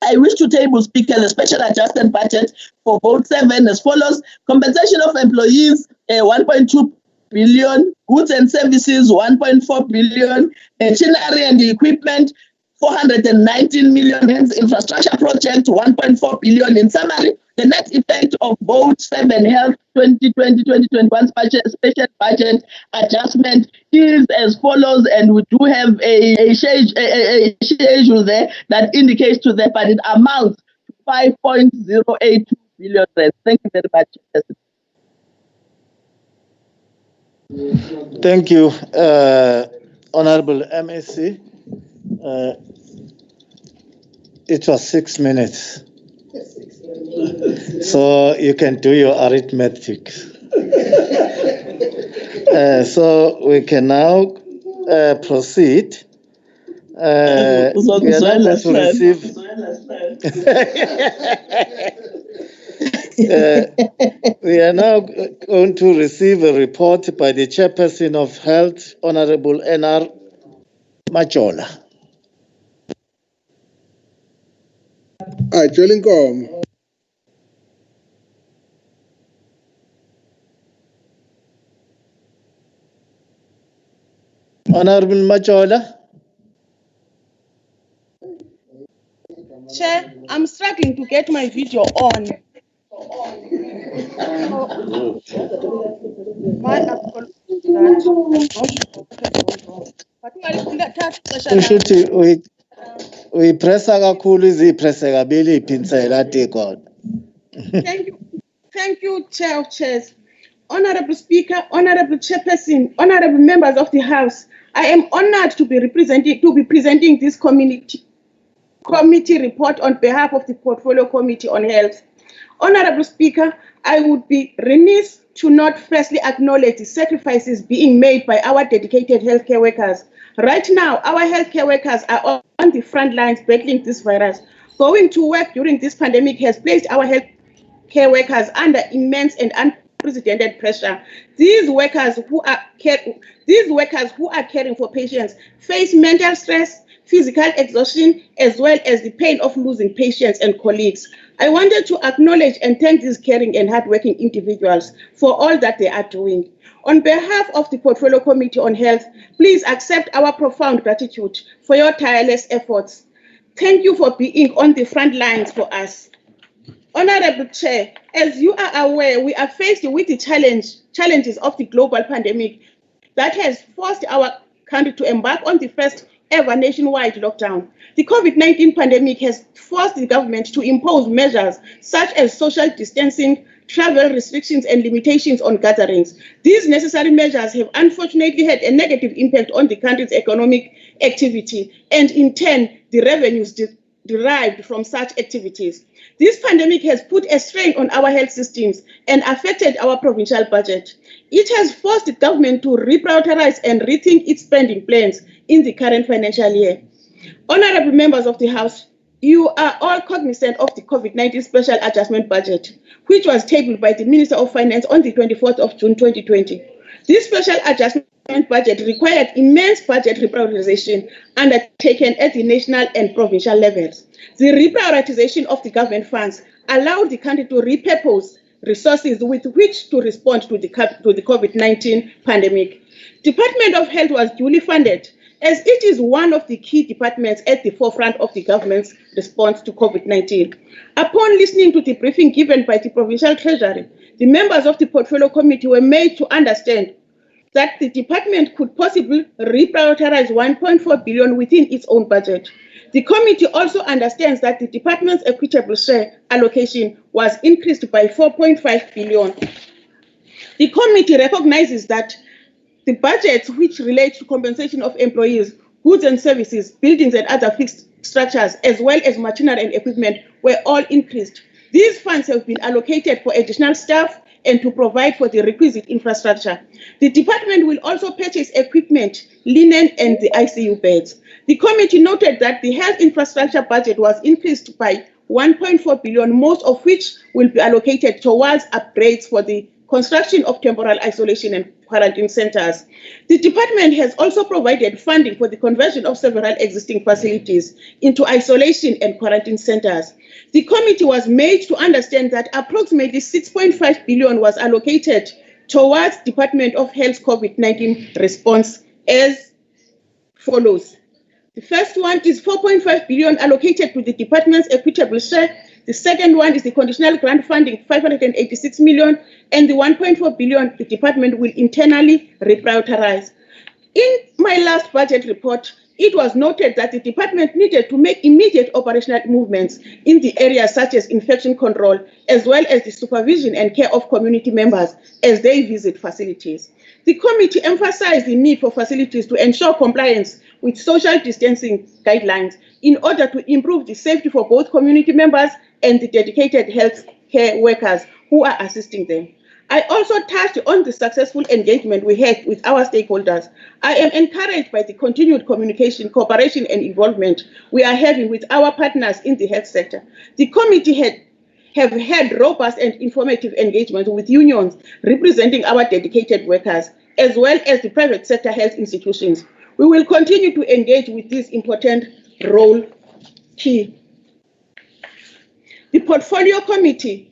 I wish to table, Speaker, the special adjusted budget for Vote 7 as follows: compensation of employees, 1.2 billion; goods and services, 1.4 billion; machinery and equipment, 419 million; infrastructure project, 1.4 billion. In summary, the net effect of Vote 7 Health 2020-2021 special budget adjustment is as follows, and we do have a schedule there that indicates to that, but it amounts to 5.082 billion. Thank you very much. Thank you, Honorable MSc. It was 6 minutes. So you can do your arithmetic. So we can now proceed. We are now going to receive. We are now going to receive a report by the Chairperson of Health, Honorable N.R. Majola. Jolinkom. Honorable Majola. Chair, I'm struggling to get my video on. My apologies that the motion has gone wrong. But ngalesi xesha Ushuthi uyipressa kakhulu izipresse kabili iphinsela tikona. Thank you, Chair of Chairs. Honorable Speaker, Honorable Chairperson, Honorable members of the House, I am honored to be presenting this committee report on behalf of the Portfolio Committee on Health. Honorable Speaker, I would be remiss to not firstly acknowledge the sacrifices being made by our dedicated healthcare workers. Right now, our healthcare workers are on the front lines battling this virus. Going to work during this pandemic has placed our healthcare workers under immense and unprecedented pressure. These workers who are caring for patients face mental stress, physical exhaustion, as well as the pain of losing patients and colleagues. I wanted to acknowledge and thank these caring and hardworking individuals for all that they are doing. On behalf of the Portfolio Committee on Health, please accept our profound gratitude for your tireless efforts. Thank you for being on the front lines for us. Honorable Chair, as you are aware, we are faced with the challenges of the global pandemic that has forced our country to embark on the first ever nationwide lockdown. The COVID-19 pandemic has forced the government to impose measures such as social distancing, travel restrictions, and limitations on gatherings. These necessary measures have unfortunately had a negative impact on the country's economic activity and, in turn, the revenues derived from such activities. This pandemic has put a strain on our health systems and affected our provincial budget. It has forced the government to reprioritize and rethink its spending plans in the current financial year. Honorable members of the House, you are all cognizant of the COVID-19 Special Adjustment Budget, which was tabled by the Minister of Finance on the 24th of June 2020. This Special Adjustment Budget required immense budget reprioritization undertaken at the national and provincial levels. The reprioritization of the government funds allowed the country to repurpose resources with which to respond to the COVID-19 pandemic. Department of Health was duly funded, as it is one of the key departments at the forefront of the government's response to COVID-19. Upon listening to the briefing given by the Provincial Treasury, the members of the Portfolio Committee were made to understand that the department could possibly reprioritize 1.4 billion within its own budget. The committee also understands that the department's equitable share allocation was increased by 4.5 billion. The committee recognizes that the budgets which relate to compensation of employees, goods and services, buildings and other fixed structures, as well as machinery and equipment, were all increased. These funds have been allocated for additional staff and to provide for the requisite infrastructure. The department will also purchase equipment, linen, and the ICU beds. The committee noted that the health infrastructure budget was increased by 1.4 billion, most of which will be allocated towards upgrades for the construction of temporal isolation and quarantine centers. The department has also provided funding for the conversion of several existing facilities into isolation and quarantine centers. The committee was made to understand that approximately 6.5 billion was allocated towards Department of Health COVID-19 response as follows. The first one is 4.5 billion allocated to the department's equitable share. The second one is the conditional grant funding, 586 million, and the 1.4 billion the department will internally reprioritize. In my last budget report, it was noted that the department needed to make immediate operational movements in the areas such as infection control, as well as the supervision and care of community members as they visit facilities. The committee emphasized the need for facilities to ensure compliance with social distancing guidelines in order to improve the safety for both community members and the dedicated health care workers who are assisting them. I also touched on the successful engagement we had with our stakeholders. I am encouraged by the continued communication, cooperation, and involvement we are having with our partners in the health sector. The committee have had robust and informative engagement with unions representing our dedicated workers, as well as the private sector health institutions. We will continue to engage with this important role key. The Portfolio Committee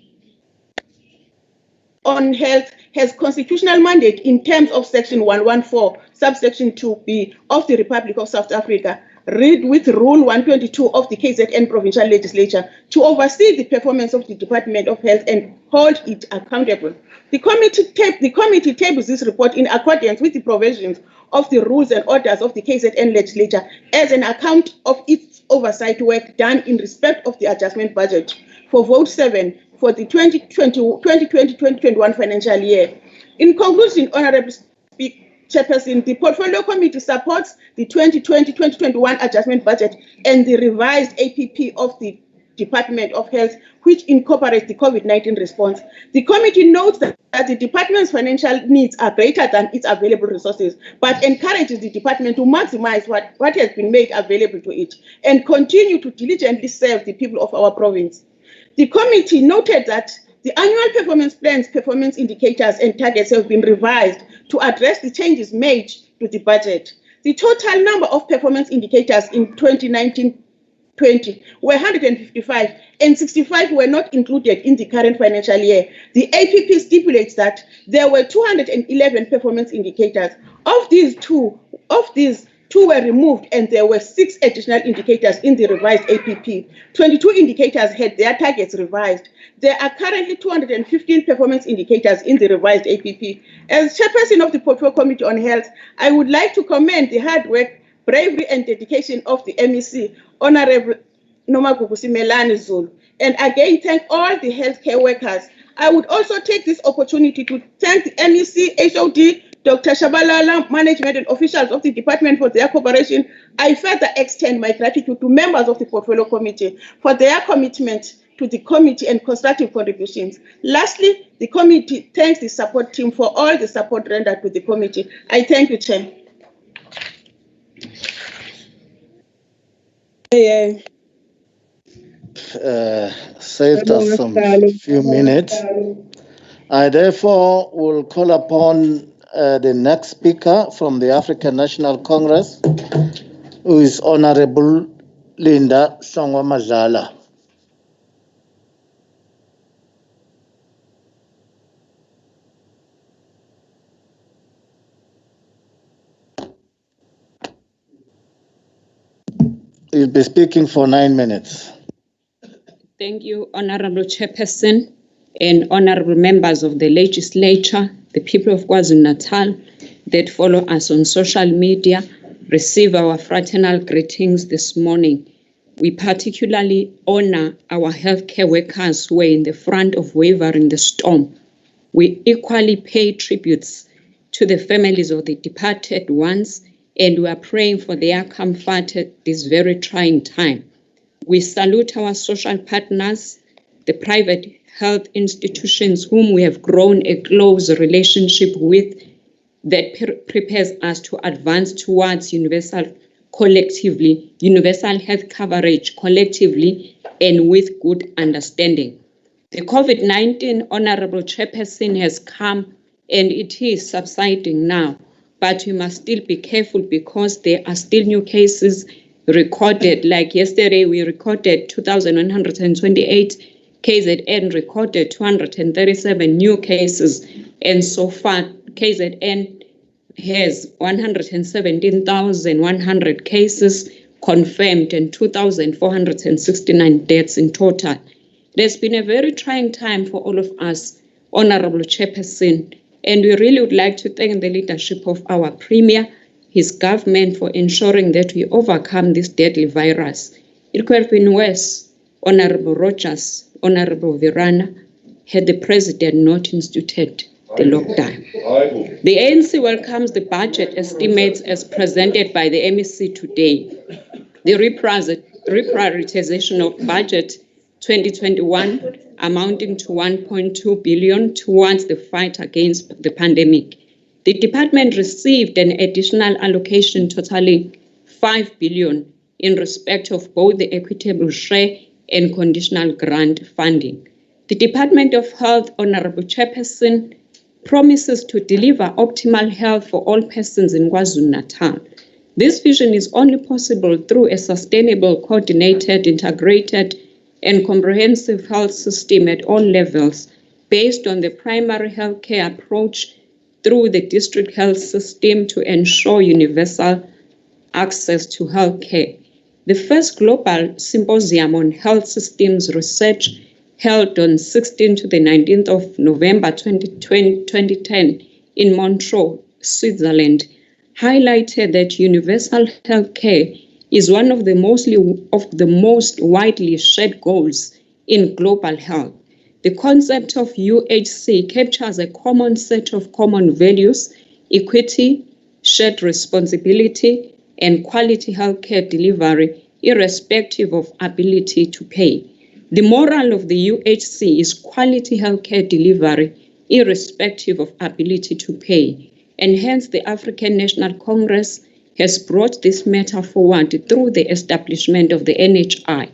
on Health has constitutional mandate in terms of Section 114, subsection 2B of the Republic of South Africa. read with Rule 122 of the KZN Provincial Legislature to oversee the performance of the Department of Health and hold it accountable. The committee tables this report in accordance with the provisions of the rules and orders of the KZN Legislature as an account of its oversight work done in respect of the adjustment budget for Vote 7 for the 2020-2021 financial year. In conclusion, Honorable Chairperson, the Portfolio Committee supports the 2020-2021 adjustment budget and the revised APP of the Department of Health, which incorporates the COVID-19 response. The committee notes that the department's financial needs are greater than its available resources, but encourages the department to maximize what has been made available to it and continue to diligently serve the people of our province. The committee noted that the annual performance plans, performance indicators, and targets have been revised to address the changes made to the budget. The total number of performance indicators in 2019-20 were 155, and 65 were not included in the current financial year. The APP stipulates that there were 211 performance indicators. Of these, two were removed, and there were 6 additional indicators in the revised APP. 22 indicators had their targets revised. There are currently 215 performance indicators in the revised APP. As chairperson of the Portfolio Committee on Health, I would like to commend the hard work, bravery, and dedication of the MEC, Honorable Nomagugusimelane Zulu, and again thank all the healthcare workers. I would also take this opportunity to thank the MEC, HOD, Dr. Shabalala, management, and officials of the department for their cooperation. I further extend my gratitude to members of the Portfolio Committee for their commitment to the committee and constructive contributions. Lastly, the committee thanks the support team for all the support rendered to the committee. I thank you, Chair. Saved us some few minutes. I therefore will call upon the next speaker from the African National Congress, who is Honorable Linda Songwa-Mazala. You'll be speaking for 9 minutes. Thank you, Honorable Chairperson and honorable members of the legislature, the people of KwaZulu-Natal that follow us on social media, receive our fraternal greetings this morning. We particularly honor our healthcare workers who were in the front of weathering the storm. We equally pay tributes to the families of the departed ones, and we are praying for their comfort at this very trying time. We salute our social partners, the private health institutions whom we have grown a close relationship with that prepares us to advance towards universal health coverage collectively and with good understanding. The COVID-19, Honorable Chairperson, has come and it is subsiding now, but we must still be careful because there are still new cases recorded. Like yesterday, we recorded 2,128, KZN recorded 237 new cases, and so far KZN has 117,100 cases confirmed and 2,469 deaths in total. It has been a very trying time for all of us, Honorable Chairperson, and we really would like to thank the leadership of our Premier, his government, for ensuring that we overcome this deadly virus. It could have been worse, Honorable Rogers, Honorable Virana, had the President not instituted the lockdown. The ANC welcomes the budget estimates as presented by the MEC today. The reprioritization of budget 2021 amounting to 1.2 billion towards the fight against the pandemic. The department received an additional allocation totaling 5 billion in respect of both the equitable share and conditional grant funding. The Department of Health, Honorable Chairperson, promises to deliver optimal health for all persons in KwaZulu-Natal. This vision is only possible through a sustainable, coordinated, integrated, and comprehensive health system at all levels, based on the primary healthcare approach through the district health system to ensure universal access to healthcare. The first global symposium on health systems research held on 16th to the 19th of November 2010 in Montreux, Switzerland, highlighted that universal healthcare is one of the most widely shared goals in global health. The concept of UHC captures a common set of common values, equity, shared responsibility, and quality healthcare delivery, irrespective of ability to pay. The moral of the UHC is quality healthcare delivery, irrespective of ability to pay, and hence the African National Congress has brought this matter forward through the establishment of the NHI.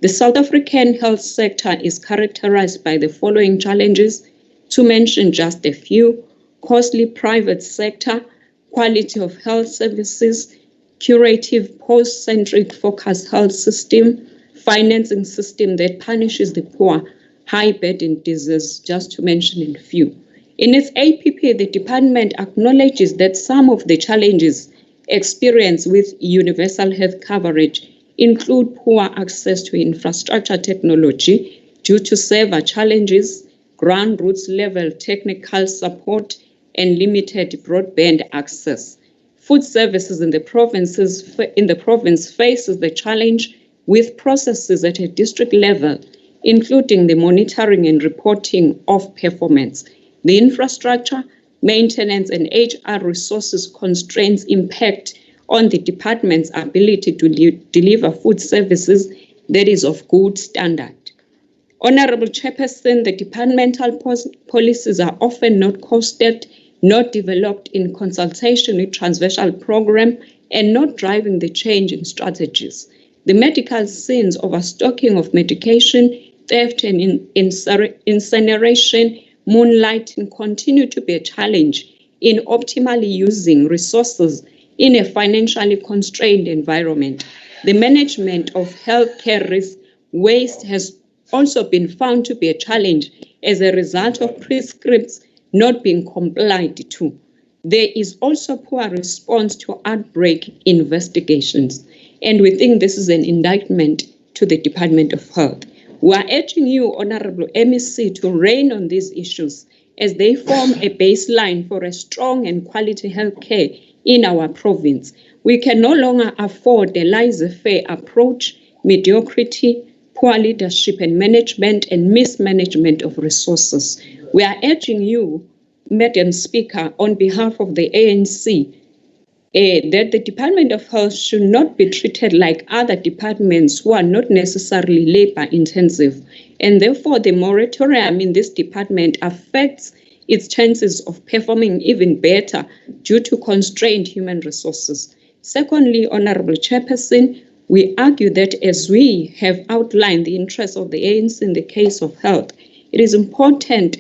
The South African health sector is characterized by the following challenges, to mention just a few: costly private sector, quality of health services, curative post-centric focused health system, financing system that punishes the poor, high burden disease, just to mention a few. In its APP, the department acknowledges that some of the challenges experienced with universal health coverage include poor access to infrastructure technology due to server challenges, grassroots level technical support, and limited broadband access. Food services in the province faces the challenge with processes at a district level, including the monitoring and reporting of performance. The infrastructure, maintenance, and HR resources constraints impact on the department's ability to deliver food services that is of good standard. Honorable Chairperson, the departmental policies are often not costed, not developed in consultation with transversal program, and not driving the change in strategies. The medical scenes, overstocking of medication, theft and incineration, moonlighting continue to be a challenge in optimally using resources in a financially constrained environment. The management of healthcare risk waste has also been found to be a challenge as a result of prescripts not being complied to. There is also poor response to outbreak investigations, and we think this is an indictment to the Department of Health. We are urging you, Honorable MEC, to rein on these issues as they form a baseline for a strong and quality health care in our province. We can no longer afford a laissez-faire approach, mediocrity, poor leadership and management, and mismanagement of resources. We are urging you, Madam Speaker, on behalf of the ANC, that the Department of Health should not be treated like other departments who are not necessarily labor-intensive. And therefore, the moratorium in this department affects its chances of performing even better due to constrained human resources. Secondly, Honorable Chairperson, we argue that as we have outlined the interests of the ANC in the case of health, it is important,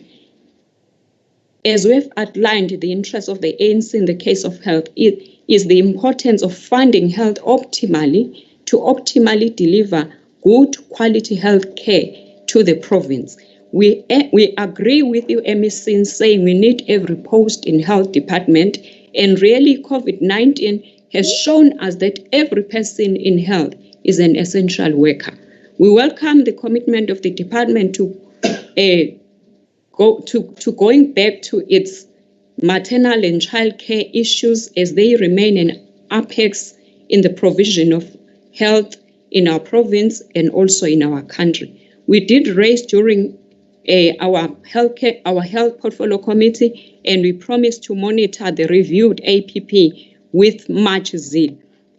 as we have outlined the interests of the ANC in the case of health, it is the importance of funding health optimally to optimally deliver good quality health care to the province. We agree with you, MEC, in saying we need every post in health department, and really COVID-19 has shown us that every person in health is an essential worker. We welcome the commitment of the department to going back to its maternal and child care issues as they remain an apex in the provision of health in our province and also in our country. We did raise during our health portfolio committee, and we promise to monitor the reviewed APP with much zeal.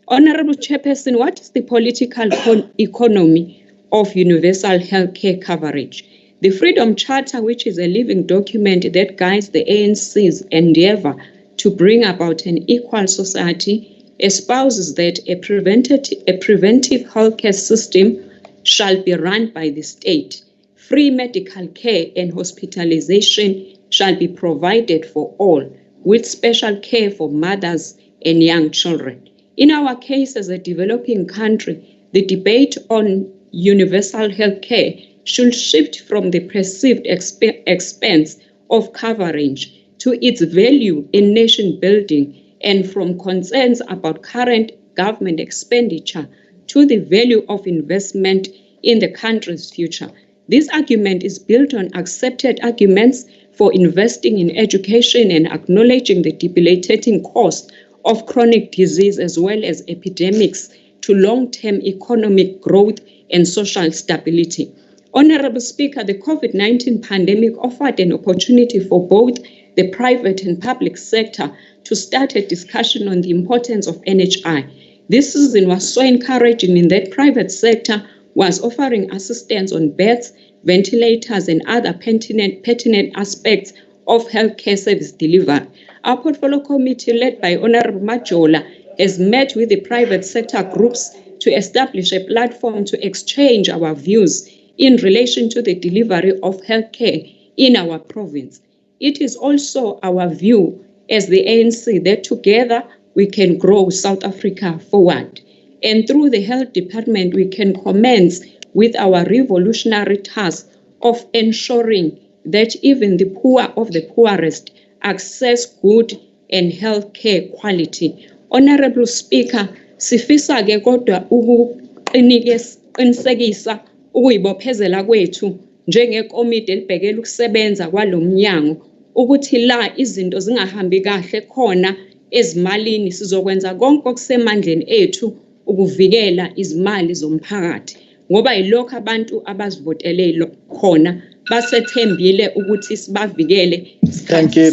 Honorable Chairperson, what is the political economy of universal healthcare coverage? The Freedom Charter, which is a living document that guides the ANC's endeavor to bring about an equal society, espouses that a preventive healthcare system shall be run by the state. Free medical care and hospitalization shall be provided for all, with special care for mothers and young children. In our case, as a developing country, the debate on universal health care should shift from the perceived expense of coverage to its value in nation building, and from concerns about current government expenditure to the value of investment in the country's future. This argument is built on accepted arguments for investing in education and acknowledging the debilitating cost of chronic disease as well as epidemics to long-term economic growth and social stability. Honorable Speaker, the COVID-19 pandemic offered an opportunity for both the private and public sector to start a discussion on the importance of NHI. This season was so encouraging in that private sector was offering assistance on beds, ventilators, and other pertinent aspects of healthcare service delivery. Our portfolio committee, led by Honorable Majola, has met with the private sector groups to establish a platform to exchange our views in relation to the delivery of healthcare in our province. It is also our view as the ANC that together we can grow South Africa forward. And through the Health Department, we can commence with our revolutionary task of ensuring that even the poor of the poorest access good and healthcare quality. Honorable Speaker, sifisa ke kodwa ukuqinisekisa ukuyibophezela kwethu njengekomiti elibhekela ukusebenza kwalomnyango ukuthi la izinto zingahambi kahle khona ezimalini sizokwenza konke okusemandleni ethu ukuvikela izimali zomphakathi ngoba yilokho abantu abazivotele khona basethembile ukuthi sibavikele. Thank you.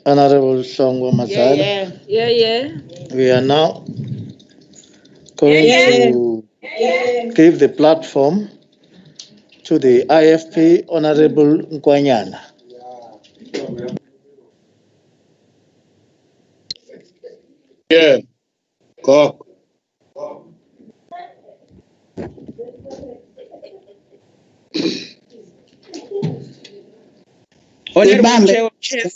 Honorable Shongo Mazala. Yeah. We are now going to give the platform to the IFP, Honorable Nkwanyana. Yeah. Go. Honorable Chair of Chairs,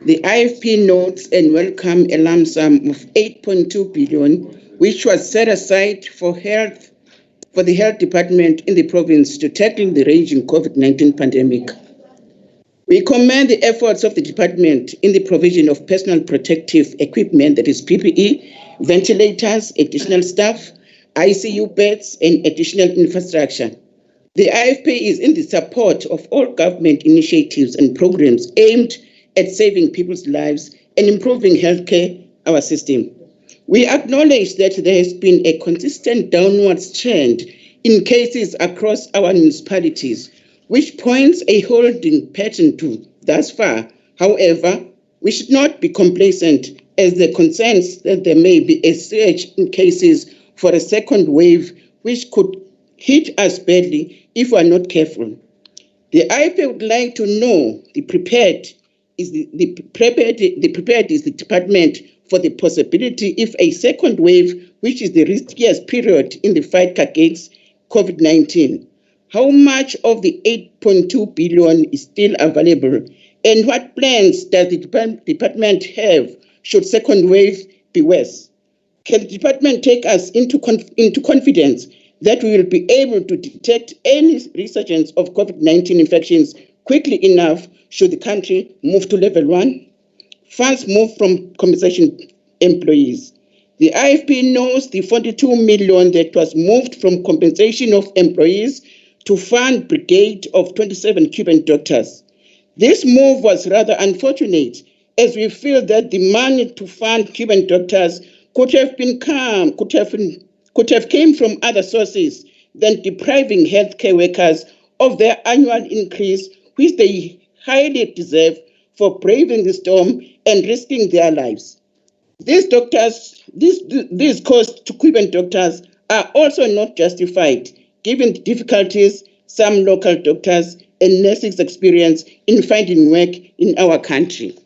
the IFP notes and welcome a lump sum of 8.2 billion, which was set aside for the Health Department in the province to tackle the raging COVID-19 pandemic. We commend the efforts of the department in the provision of personal protective equipment, that is PPE, ventilators, additional staff, ICU beds, and additional infrastructure. The IFP is in the support of all government initiatives and programs aimed at saving people's lives and improving healthcare, our system. We acknowledge that there has been a consistent downwards trend in cases across our municipalities, which points a holding pattern to thus far. However, we should not be complacent as there concerns that there may be a surge in cases for a second wave, which could hit us badly if we are not careful. The IFP would like to know the prepared is the department for the possibility if a second wave, which is the riskiest period in the fight against COVID-19. How much of the 8.2 billion is still available, and what plans does the department have should second wave be worse? Can the department take us into confidence that we will be able to detect any resurgence of COVID-19 infections quickly enough should the country move to level 1? Funds move from compensation employees. The IFP knows the 42 million that was moved from compensation of employees to fund brigade of 27 Cuban doctors. This move was rather unfortunate, as we feel that the money to fund Cuban doctors could have came from other sources than depriving healthcare workers of their annual increase, which they highly deserve for braving the storm and risking their lives. These costs to Cuban doctors are also not justified, given the difficulties some local doctors and nurses experience in finding work in our country.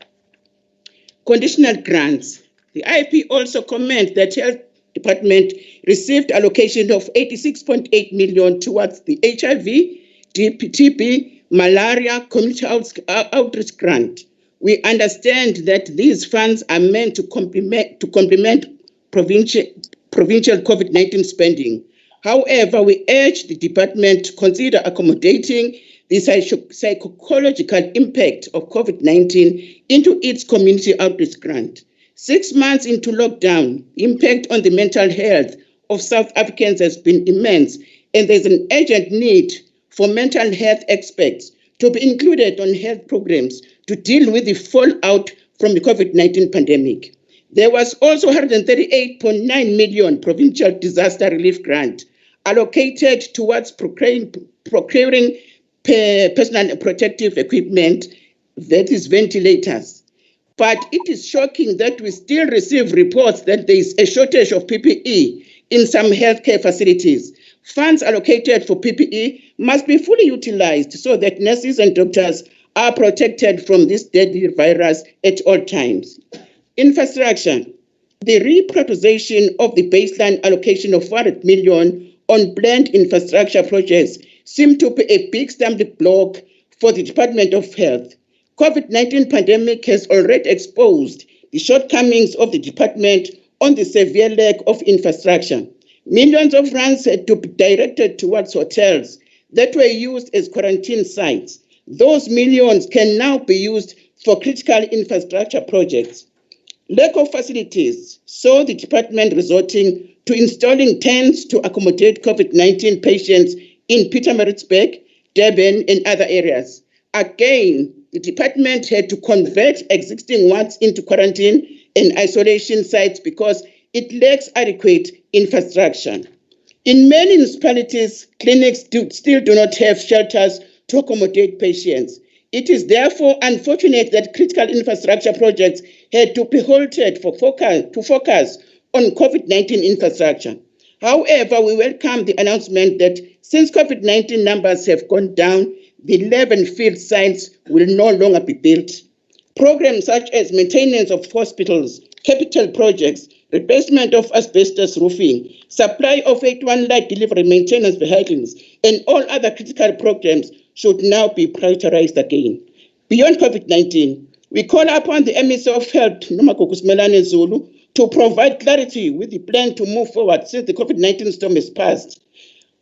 Conditional grants. The IFP also comments that Health Department received allocation of 86.8 million towards the HIV, TB, malaria community outreach grant. We understand that these funds are meant to complement provincial COVID-19 spending. However, we urge the department to consider accommodating the psychological impact of COVID-19 into its community outreach grant. 6 months into lockdown, impact on the mental health of South Africans has been immense, and there's an urgent need for mental health experts to be included on health programs to deal with the fallout from the COVID-19 pandemic. There was also 138.9 million provincial disaster relief grant allocated towards procuring personal protective equipment, that is ventilators. But it is shocking that we still receive reports that there is a shortage of PPE in some healthcare facilities. Funds allocated for PPE must be fully utilized so that nurses and doctors are protected from this deadly virus at all times. Infrastructure. The reprioritization of the baseline allocation of 400 million on planned infrastructure projects seem to be a big stumbling block for the Department of Health. COVID-19 pandemic has already exposed the shortcomings of the department on the severe lack of infrastructure. Millions of rands had to be directed towards hotels that were used as quarantine sites. Those millions can now be used for critical infrastructure projects. Lack of facilities saw the department resorting to installing tents to accommodate COVID-19 patients in Pietermaritzburg, Durban, and other areas. Again, the department had to convert existing wards into quarantine and isolation sites because it lacks adequate infrastructure. In many municipalities, clinics still do not have shelters to accommodate patients. It is therefore unfortunate that critical infrastructure projects had to be halted to focus on COVID-19 infrastructure. However, we welcome the announcement that since COVID-19 numbers have gone down, the 11 field sites will no longer be built. Programs such as maintenance of hospitals, capital projects, replacement of asbestos roofing, supply of 81 light delivery maintenance vehicles, and all other critical programs should now be prioritized again. Beyond COVID-19, we call upon the Minister of Health, Nomagugu Zulu, to provide clarity with the plan to move forward since the COVID-19 storm is past.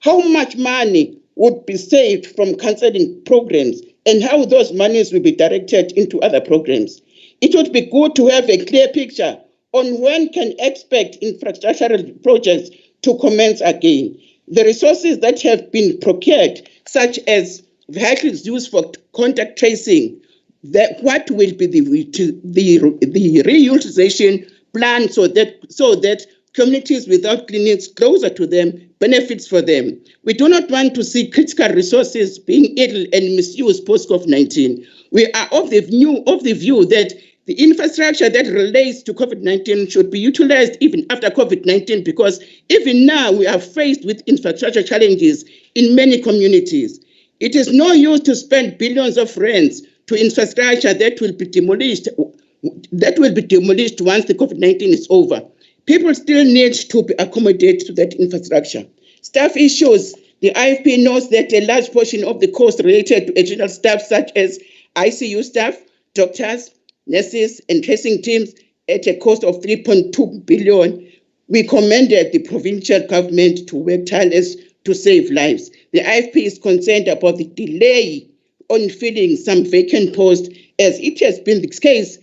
How much money would be saved from cancelling programs and how those monies will be directed into other programs? It would be good to have a clear picture on when can expect infrastructural projects to commence again. The resources that have been procured, such as vehicles used for contact tracing, what will be the reutilization plan so that communities without clinics closer to them benefits for them. We do not want to see critical resources being idle and misused post-COVID-19. We are of the view that the infrastructure that relates to COVID-19 should be utilized even after COVID-19 because even now we are faced with infrastructure challenges in many communities. It is no use to spend billions of rands to infrastructure that will be demolished once the COVID-19 is over. People still need to be accommodated to that infrastructure. Staff issues. The IFP notes that a large portion of the cost related to additional staff such as ICU staff, doctors, nurses, and tracing teams at a cost of 3.2 billion. We commended the provincial government to work tireless to save lives. The IFP is concerned about the delay on filling some vacant posts, as it has been the case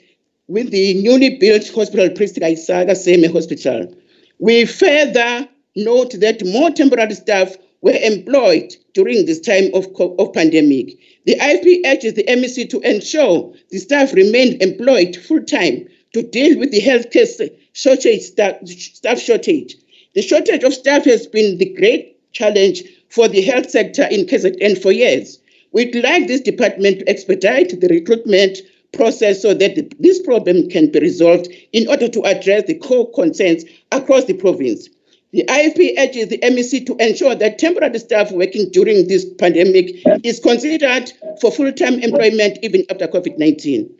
with the newly built hospital, Prestige Saga Seme Hospital. We further note that more temporary staff were employed during this time of pandemic. The IFP urges the MEC to ensure the staff remain employed full-time to deal with the healthcare staff shortage. The shortage of staff has been the great challenge for the health sector in KZN for years. We'd like this department to expedite the recruitment process so that this problem can be resolved in order to address the core concerns across the province. The IFP urges the MEC to ensure that temporary staff working during this pandemic is considered for full-time employment even after COVID-19.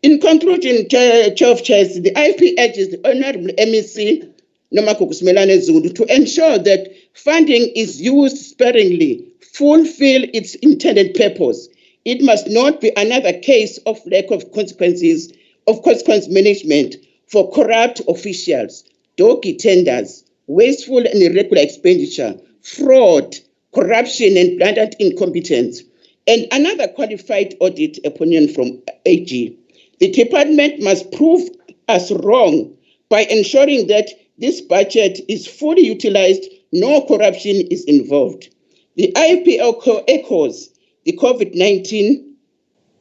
In conclusion, Chair of Chairs, the IFP urges the Honorable MEC Nomagugu Zulu to ensure that funding is used sparingly, fulfill its intended purpose. It must not be another case of lack of consequence management for corrupt officials, doggy tenders, wasteful and irregular expenditure, fraud, corruption, and blatant incompetence. And another qualified audit opinion from AG. The department must prove us wrong by ensuring that this budget is fully utilized, no corruption is involved. The IPO echoes the COVID-19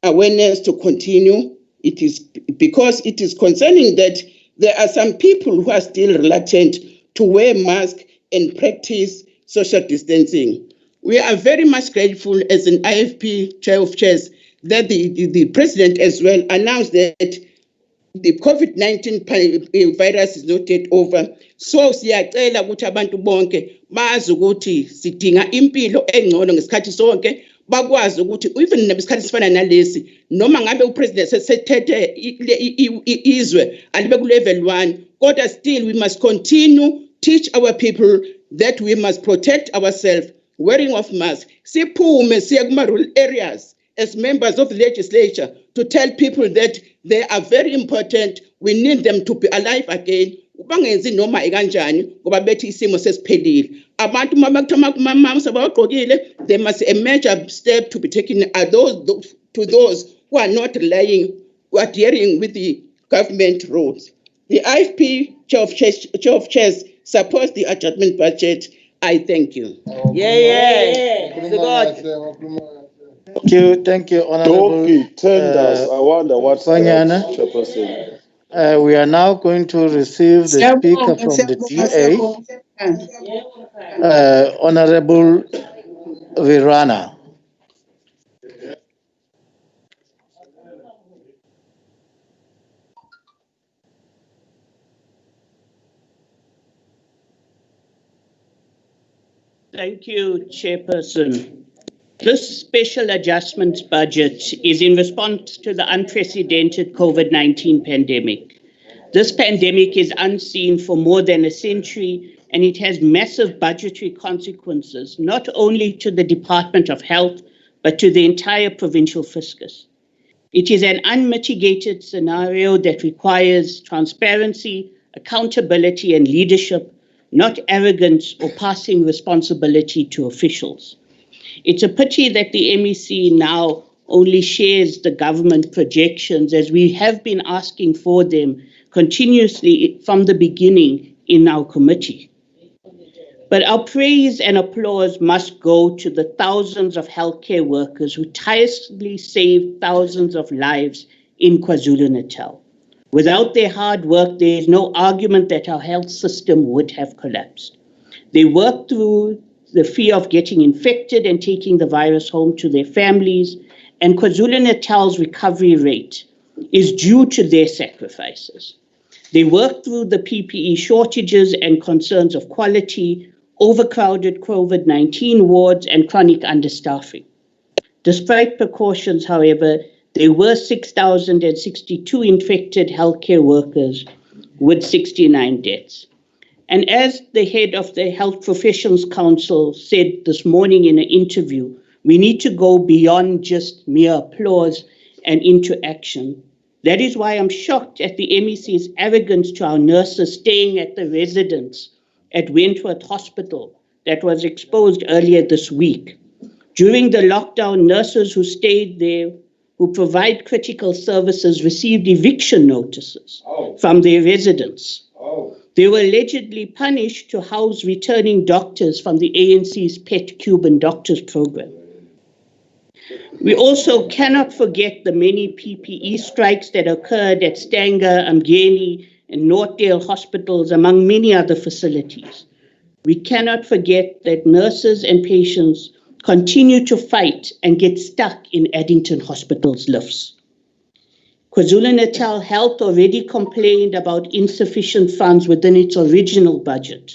awareness to continue. It is because it is concerning that there are some people who are still reluctant to wear masks and practice social distancing. We are very much grateful as an IFP Chair of Chairs that the President as well announced that the COVID-19 virus is not yet over. So siyacela ukuthi abantu bonke bazi ukuthi sidinga impilo engcono ngesikhathi sonke, bakwazi ukuthi even nesikhathi sifana nalesi noma ngabe upresident sethethe izwe alibe ku level 1, kodwa still we must continue teach our people that we must protect ourselves, wearing of masks. Siphume siye kuma rural areas as members of the legislature to tell people that they are very important. We need them to be alive again. Ubangenzi noma ikanjani ngoba bethi isimo sesiphelile. Abantu mama sabaqokile, there must a major step to be taken to those who are not who are adhering with the government rules. The IFP Chair of Chairs supports the adjustment budget. I thank you. Thank you, Honorable. Tenders. I wonder what Kwanyana. Chairperson. We are now going to receive the speaker from the DA, Honorable Virana. Thank you, Chairperson. This special adjustments budget is in response to the unprecedented COVID-19 pandemic. This pandemic is unseen for more than a century, and it has massive budgetary consequences, not only to the Department of Health, but to the entire provincial fiscus. It is an unmitigated scenario that requires transparency, accountability, and leadership, not arrogance or passing responsibility to officials. It's a pity that the MEC now only shares the government projections, as we have been asking for them continuously from the beginning in our committee. But our praise and applause must go to the thousands of healthcare workers who tirelessly saved thousands of lives in KwaZulu-Natal. Without their hard work, there is no argument that our health system would have collapsed. They worked through the fear of getting infected and taking the virus home to their families, and KwaZulu-Natal's recovery rate is due to their sacrifices. They worked through the PPE shortages and concerns of quality, overcrowded COVID-19 wards, and chronic understaffing. Despite precautions, however, there were 6,062 infected healthcare workers with 69 deaths. And as the head of the Health Professions Council said this morning in an interview, we need to go beyond just mere applause and into action. That is why I'm shocked at the MEC's arrogance to our nurses staying at the residence at Wentworth Hospital that was exposed earlier this week. During the lockdown, nurses who stayed there, who provide critical services, received eviction notices from their residents. They were allegedly punished to house returning doctors from the ANC's Pet Cuban Doctors Program. We also cannot forget the many PPE strikes that occurred at Stanger, Mgeni, and Northdale hospitals, among many other facilities. We cannot forget that nurses and patients continue to fight and get stuck in Addington Hospital's lifts. KwaZulu-Natal Health already complained about insufficient funds within its original budget.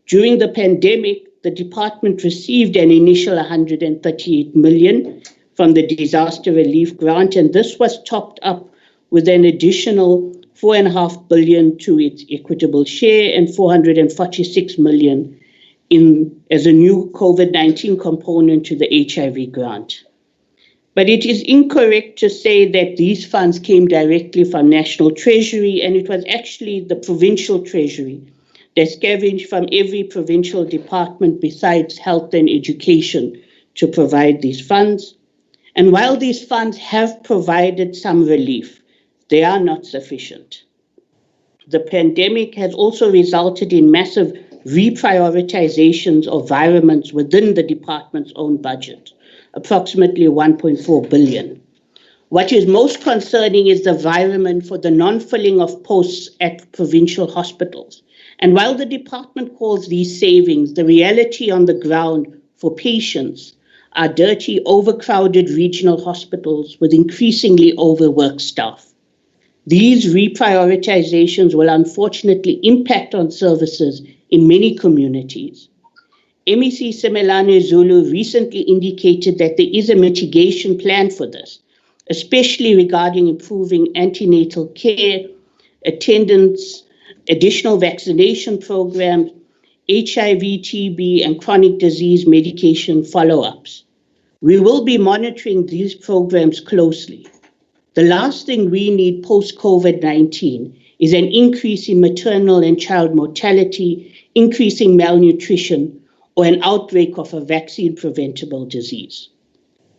During the pandemic, the department received an initial 138 million from the disaster relief grant, and this was topped up with an additional 4.5 billion to its equitable share and 446 million as a new COVID-19 component to the HIV grant. But it is incorrect to say that these funds came directly from National Treasury, and it was actually the provincial treasury that scavenged from every provincial department besides health and education to provide these funds. And while these funds have provided some relief, they are not sufficient. the pandemic has also resulted in massive reprioritizations of environments within the department's own budget, approximately 1.4 billion. What is most concerning is the environment for the non-filling of posts at provincial hospitals. And while the department calls these savings, the reality on the ground for patients are dirty, overcrowded regional hospitals with increasingly overworked staff. These reprioritizations will unfortunately impact on services in many communities. MEC Simelane Zulu recently indicated that there is a mitigation plan for this, especially regarding improving antenatal care, attendance, additional vaccination programs, HIV, TB, and chronic disease medication follow-ups. We will be monitoring these programs closely. The last thing we need post-COVID-19 is an increase in maternal and child mortality, increasing malnutrition, or an outbreak of a vaccine-preventable disease.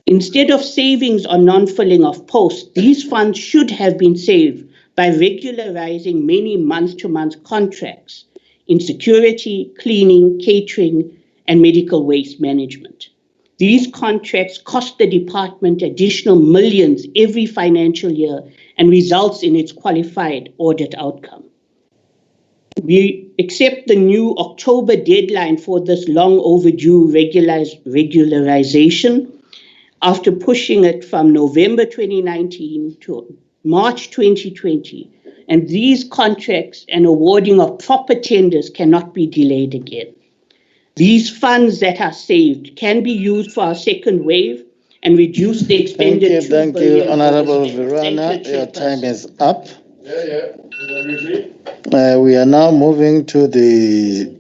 Instead of savings on non-filling of posts, these funds should have been saved by regularizing many month-to-month contracts in security, cleaning, catering, and medical waste management. These contracts cost the department additional millions every financial year and results in its qualified audit outcome. We accept the new October deadline for this long overdue regularization after pushing it from November 2019 to March 2020. And these contracts and awarding of proper tenders cannot be delayed again. These funds that are saved can be used for our second wave and reduce the expenditure. Thank you, Honorable Verana. Your time is up. We are now moving to the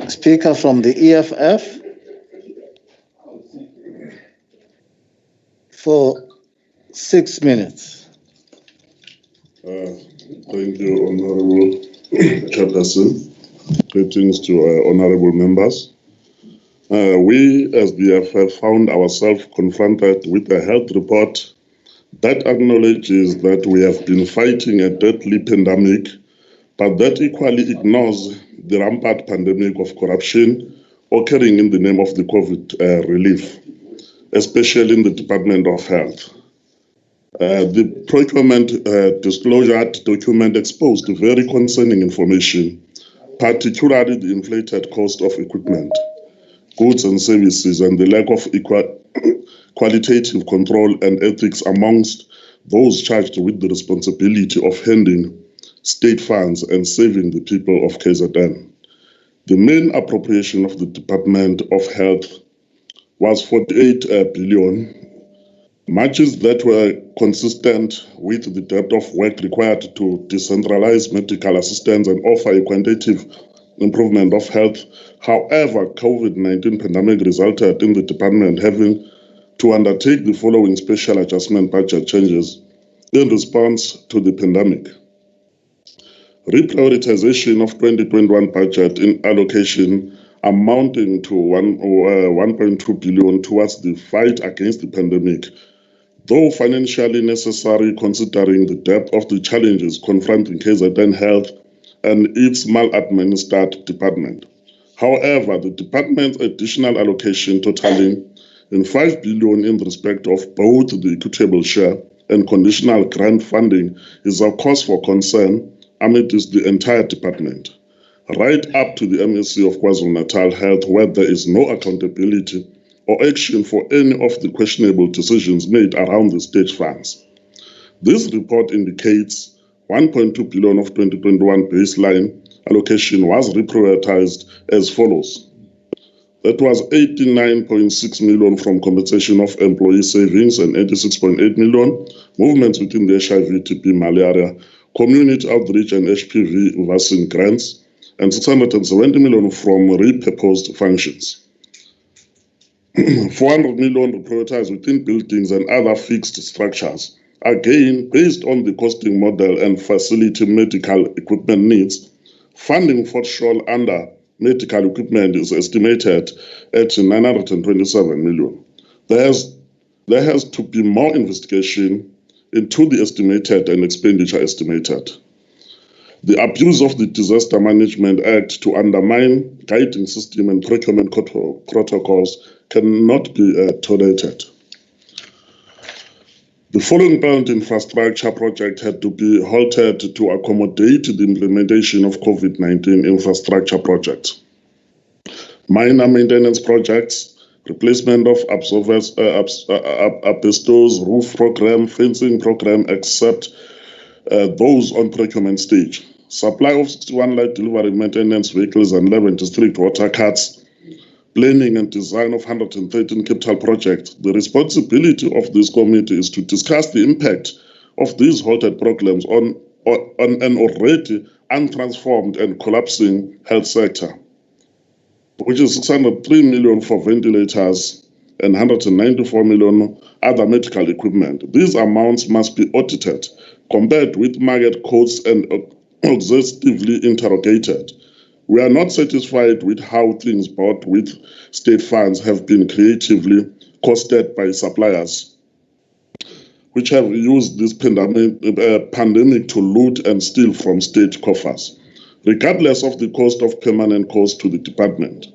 speaker from the EFF for 6 minutes. Thank you, Honorable Chairperson. Greetings to honorable members. We as the EFF found ourselves confronted with a health report that acknowledges that we have been fighting a deadly pandemic, but that equally ignores the rampant pandemic of corruption occurring in the name of the COVID relief, especially in the Department of Health. The procurement disclosure document exposed very concerning information, particularly the inflated cost of equipment, goods and services, and the lack of qualitative control and ethics amongst those charged with the responsibility of handling state funds and saving the people of KZN. The main appropriation of the Department of Health was 48 billion, matches that were consistent with the depth of work required to decentralize medical assistance and offer a quantitative improvement of health. However, COVID-19 pandemic resulted in the department having to undertake the following special adjustment budget changes in response to the pandemic. Reprioritization of 2021 budget in allocation amounting to 1.2 billion towards the fight against the pandemic, though financially necessary considering the depth of the challenges confronting KZN Health and its maladministered department. However, the department's additional allocation totaling in 5 billion in respect of both the equitable share and conditional grant funding is a cause for concern amidst the entire department, right up to the MSc of KwaZulu-Natal Health, where there is no accountability or action for any of the questionable decisions made around the state funds. This report indicates 1.2 billion of 2021 baseline allocation was reprioritized as follows. That was 89.6 million from compensation of employee savings and 86.8 million movements within the HIV, TB, malaria, community outreach and HPV vaccine grants, and 670 million from repurposed functions. 400 million prioritized within buildings and other fixed structures. Again, based on the costing model and facility medical equipment needs, funding for Shawl under medical equipment is estimated at 927 million. There has to be more investigation into the estimated and expenditure estimated. The abuse of the Disaster Management Act to undermine guiding system and procurement protocols cannot be tolerated. The following planned infrastructure project had to be halted to accommodate the implementation of COVID-19 infrastructure projects. Minor maintenance projects, replacement of asbestos, roof program, fencing program, except those on procurement stage. Supply of 61 light delivery maintenance vehicles and 11 district water carts. Planning and design of 113 capital projects. The responsibility of this committee is to discuss the impact of these halted programs on an already untransformed and collapsing health sector, which is 603 million for ventilators and 194 million other medical equipment. These amounts must be audited, compared with market costs and exhaustively interrogated. We are not satisfied with how things bought with state funds have been creatively costed by suppliers, which have used this pandemic to loot and steal from state coffers, regardless of the cost of permanent cost to the department.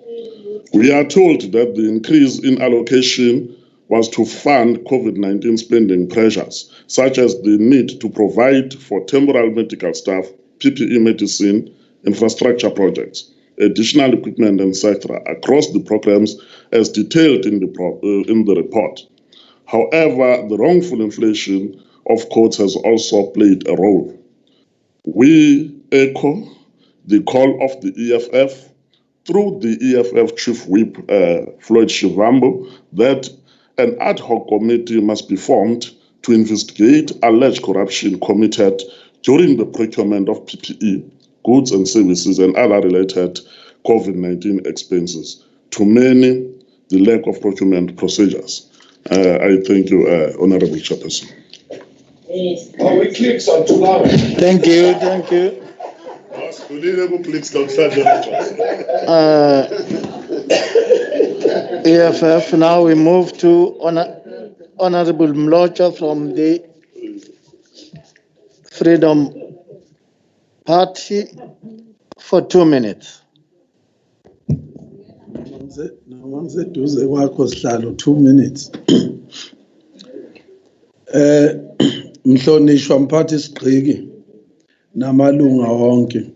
We are told that the increase in allocation was to fund COVID-19 spending pressures, such as the need to provide for temporary medical staff, PPE medicine, infrastructure projects, additional equipment, etc., across the programs as detailed in the report. However, the wrongful inflation of costs has also played a role. We echo the call of the EFF through the EFF Chief Whip Floyd Shivambu that an ad hoc committee must be formed to investigate alleged corruption committed during the procurement of PPE, goods and services, and other related COVID-19 expenses. To many, the lack of procurement procedures. I thank you, Honorable Chairperson. Thank you, thank you. EFF, now we move to Honorable Mlocha from the Freedom Party for 2 minutes. Namanze kwakho sihlalo 2 minutes. Mhlonishwa mphathi sigqiki namalunga wonke.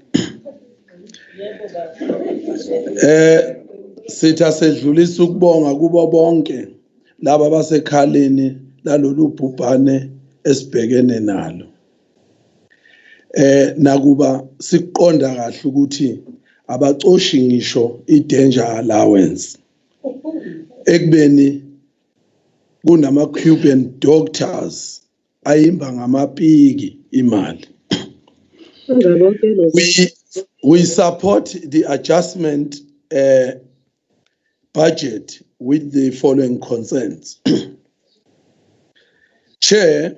Sitha sedlulisa ukubonga kubo bonke laba basekhaleni lalolu bhubhane esibhekene nalo. Nakuba siqonda kahle ukuthi abacoshi ngisho i-danger allowance ekubeni kunama Cuban doctors ayimba ngamapiki imali. We support the adjustment budget with the following concerns. Chair,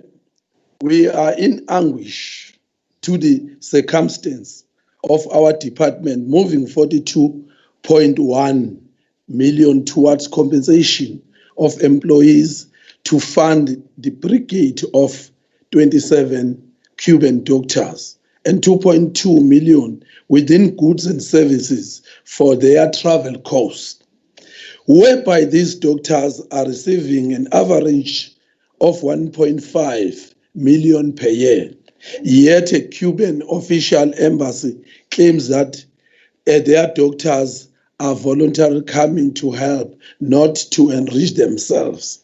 we are in anguish to the circumstance of our department moving 42.1 million towards compensation of employees to fund the brigade of 27 Cuban doctors and 2.2 million within goods and services for their travel costs, whereby these doctors are receiving an average of 1.5 million per year. Yet a Cuban official embassy claims that their doctors are voluntarily coming to help, not to enrich themselves.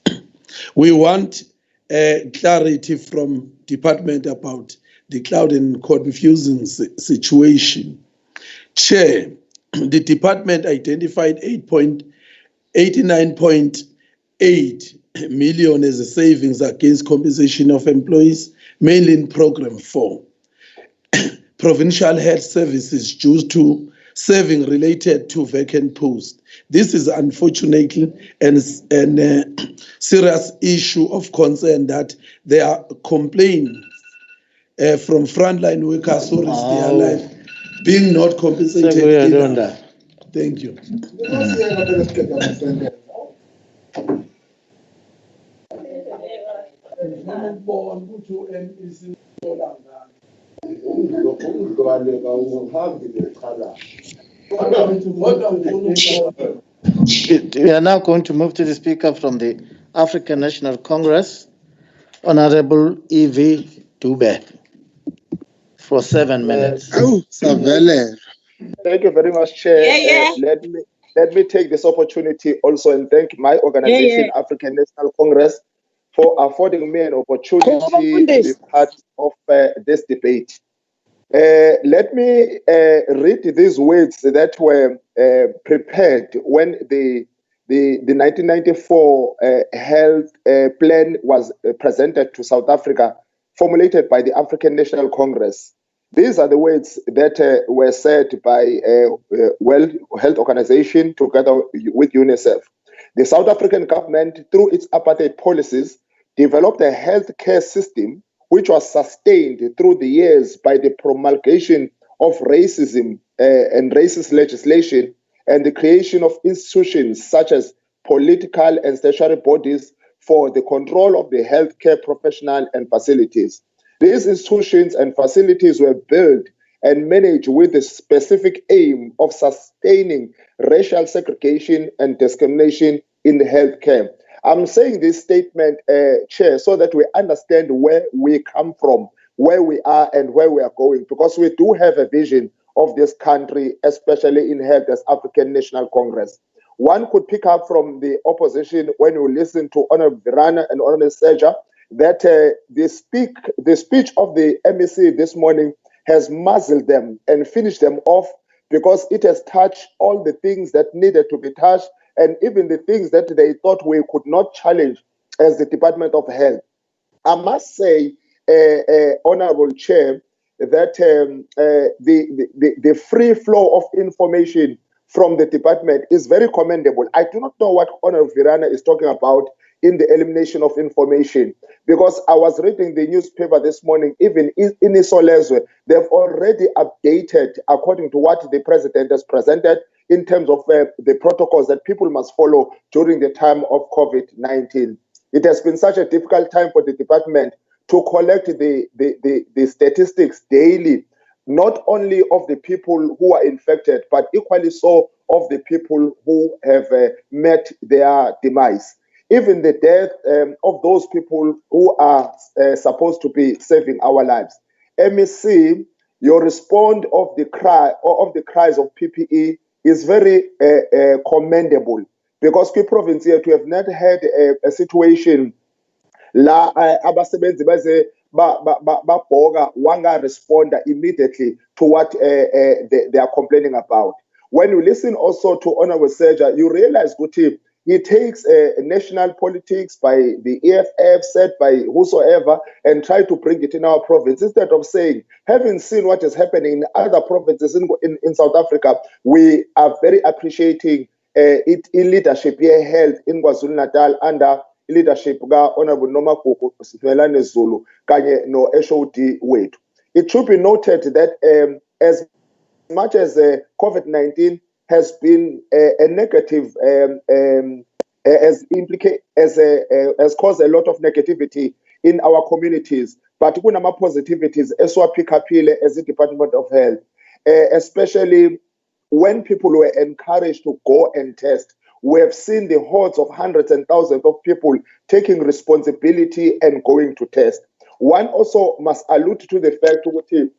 We want clarity from department about the cloud and confusing situation. Chair, the department identified 89.8 million as a savings against compensation of employees, mainly in Program 4. Provincial health services due to saving related to vacant posts. This is unfortunately a serious issue of concern that there are complaints from frontline workers who risk their life being not compensated enough. Thank you. We are now going to move to the Speaker from the African National Congress, Honorable E.V. Dube, for 7 minutes. Thank you very much, Chair. Let me take this opportunity also and thank my organization, African National Congress, for affording me an opportunity to be part of this debate. Let me read these words that were prepared when the 1994 health plan was presented to South Africa, formulated by the African National Congress. These are the words that were said by World Health Organization together with UNICEF. The South African government, through its apartheid policies, developed a health care system which was sustained through the years by the promulgation of racism and racist legislation and the creation of institutions such as political and statutory bodies for the control of the healthcare professional and facilities. These institutions and facilities were built and managed with the specific aim of sustaining racial segregation and discrimination in the healthcare. I'm saying this statement, Chair, so that we understand where we come from, where we are, and where we are going, because we do have a vision of this country, especially in health as African National Congress. One could pick up from the opposition when you listen to Honorable Virana and Honorable Seja that the speech of the MEC this morning has muzzled them and finished them off because it has touched all the things that needed to be touched and even the things that they thought we could not challenge as the Department of Health. I must say, Honorable Chair, that the free flow of information from the department is very commendable. I do not know what Honorable Virana is talking about in the elimination of information, because I was reading the newspaper this morning, even in Isolezwe, they've already updated according to what the president has presented in terms of the protocols that people must follow during the time of COVID-19. It has been such a difficult time for the department to collect the statistics daily, not only of the people who are infected, but equally so of the people who have met their demise. Even the death of those people who are supposed to be saving our lives. MEC, your response of the cries of PPE is very commendable, because province here to have not had a situation la abasebenzi beze babhoga wanga respond immediately to what they are complaining about. When you listen also to Honorable Seja, you realize Guti, he takes national politics by the EFF, set by whosoever, and try to bring it in our province, instead of saying, having seen what is happening in other provinces in South Africa, we are very appreciating it in leadership here held in KwaZulu-Natal under leadership ga Honorable Noma Kuku Simelane Zulu kanye no HOD wethu. It should be noted that as much as COVID-19 has been a negative, has caused a lot of negativity in our communities, but kunama positivities eswaphikhapile as the Department of Health, especially when people were encouraged to go and test. We have seen the hordes of hundreds and thousands of people taking responsibility and going to test. One also must allude to the fact that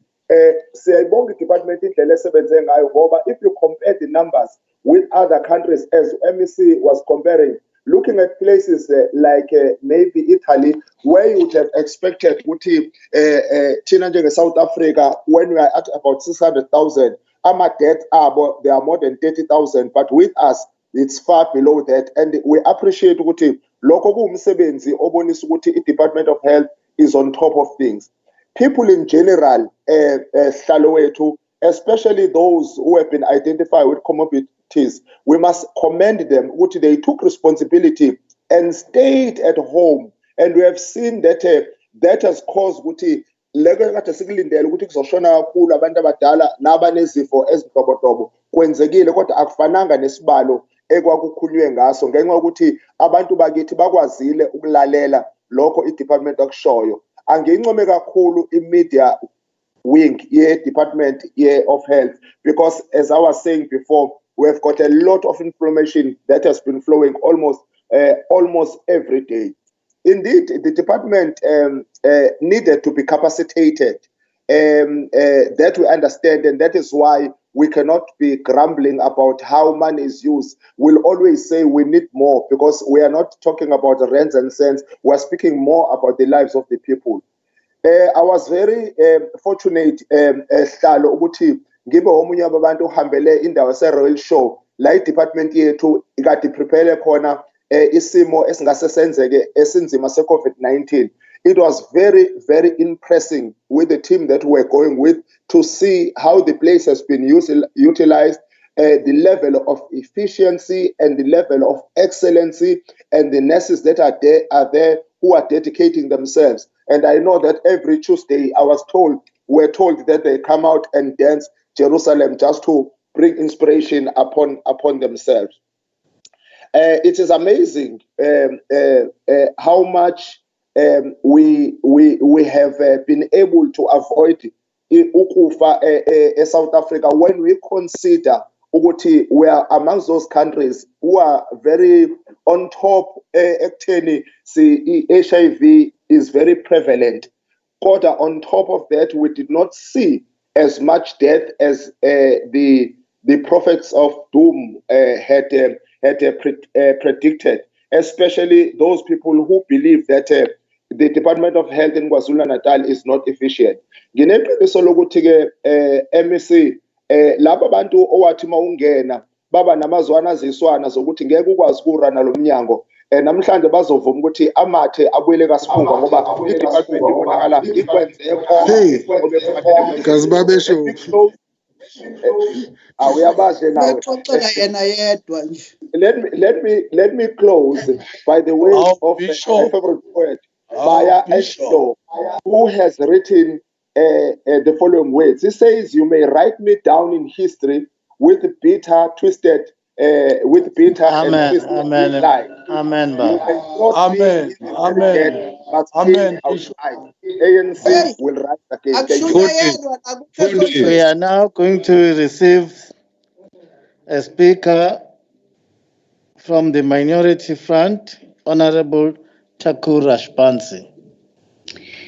if you compare the numbers with other countries, as MEC was comparing, looking at places like maybe Italy, where you would have expected South Africa, when we are at about 600,000, deaths there are more than 30,000, but with us, it's far below that. And we appreciate the Department of Health is on top of things. People in general, especially those who have been identified with comorbidities, we must commend them. They took responsibility and stayed at home. And we have seen that that has caused kwenzekile kodwa akufananga nesibalo ekwakukhulunywe ngaso ngenxa yokuthi abantu bakithi bakwazile ukulalela lokho iDepartment akushoyo. Angincome kakhulu imedia wing, Department of Health, because as I was saying before, we have got a lot of information that has been flowing almost every day. Indeed, the department needed to be capacitated. That we understand, and that is why we cannot be grumbling about how money is used. We'll always say we need more, because we are not talking about rands and cents. We're speaking more about the lives of the people. I was very fortunate Hlalo ukuthi ngibe omunye wabantu uhambele indawo se-Royal Show la i-department yethu ikade prepare khona isimo esingase senzeke esinzima se-COVID-19. It was very, very impressive with the team that we're going with to see how the place has been utilized, the level of efficiency and the level of excellency, and the nurses that are there who are dedicating themselves. And I know that every Tuesday we're told that they come out and dance Jerusalem just to bring inspiration upon themselves. It is amazing how much we have been able to avoid ukufa South Africa when we consider ukuthi we are amongst those countries who are very on top. HIV is very prevalent. But on top of that, we did not see as much death as the prophets of doom had predicted, especially those people who believe that the Department of Health in KwaZulu-Natal is not efficient. Ngineqiniso lokuthi ke MEC laba bantu owathi mawungena baba namazwana aziswana zokuthi ngeke ukwazi ukurana lo mnyango namhlanje bazovuma ukuthi amathe abuyele kaSifunga ngoba i-department ibonakala ikwenze konke Kazi babesho awuyabahle nawe baxoxela yena yedwa nje. Let me close by the words of my favorite poet, Baya Esho, who has written the following words. He says, "You may write me down in history with bitter, twisted, with bitter and twisted lies. Amen. Amen. Amen. Amen. ANC will rise again." We are now going to receive a speaker from the minority front, Honorable Takura Shpansi.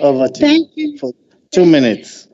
Over to you for 2 minutes.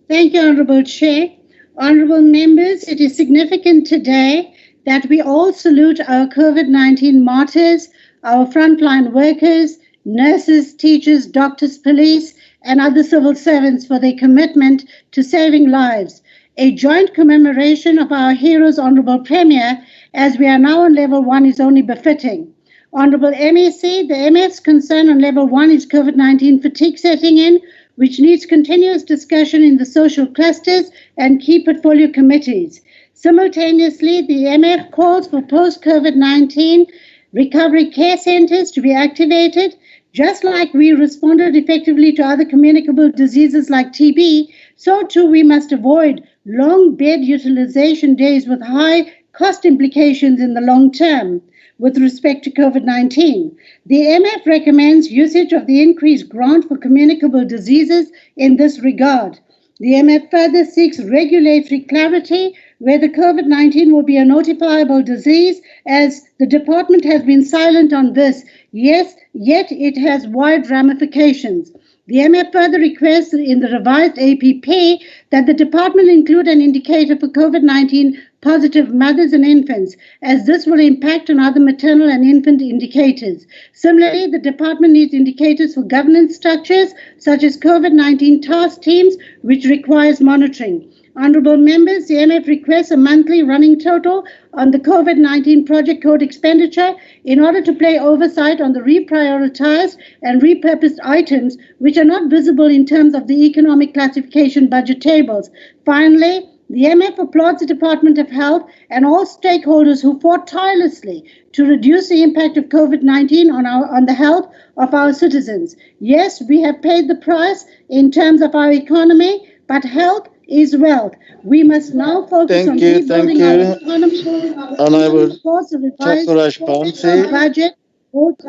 Thank you, Honorable Chair. Honorable members, it is significant today that we all salute our COVID-19 martyrs, our frontline workers, nurses, teachers, doctors, police, and other civil servants for their commitment to saving lives. A joint commemoration of our heroes, Honorable Premier, as we are now on level 1, is only befitting. Honorable MEC, the MF's concern on level 1 is COVID-19 fatigue setting in, which needs continuous discussion in the social clusters and key portfolio committees. Simultaneously, the MF calls for post-COVID-19 recovery care centres to be activated. Just like we responded effectively to other communicable diseases like TB, so too we must avoid long bed utilization days with high cost implications in the long term. With respect to COVID-19, the MF recommends usage of the increased grant for communicable diseases in this regard. The MF further seeks regulatory clarity whether COVID-19 will be a notifiable disease, as the department has been silent on this. Yes, yet it has wide ramifications. The MF further requests in the revised APP that the department include an indicator for COVID-19 positive mothers and infants, as this will impact on other maternal and infant indicators. Similarly, the department needs indicators for governance structures, such as COVID-19 task teams, which requires monitoring. Honourable members, the MF requests a monthly running total on the COVID-19 project code expenditure in order to play oversight on the reprioritized and repurposed items which are not visible in terms of the economic classification budget tables. Finally, the MF applauds the Department of Health and all stakeholders who fought tirelessly to reduce the impact of COVID-19 on the health of our citizens. Yes, we have paid the price in terms of our economy, but health is wealth. We must now focus on rebuilding our economy. Honorable Takura Shpansi, budget.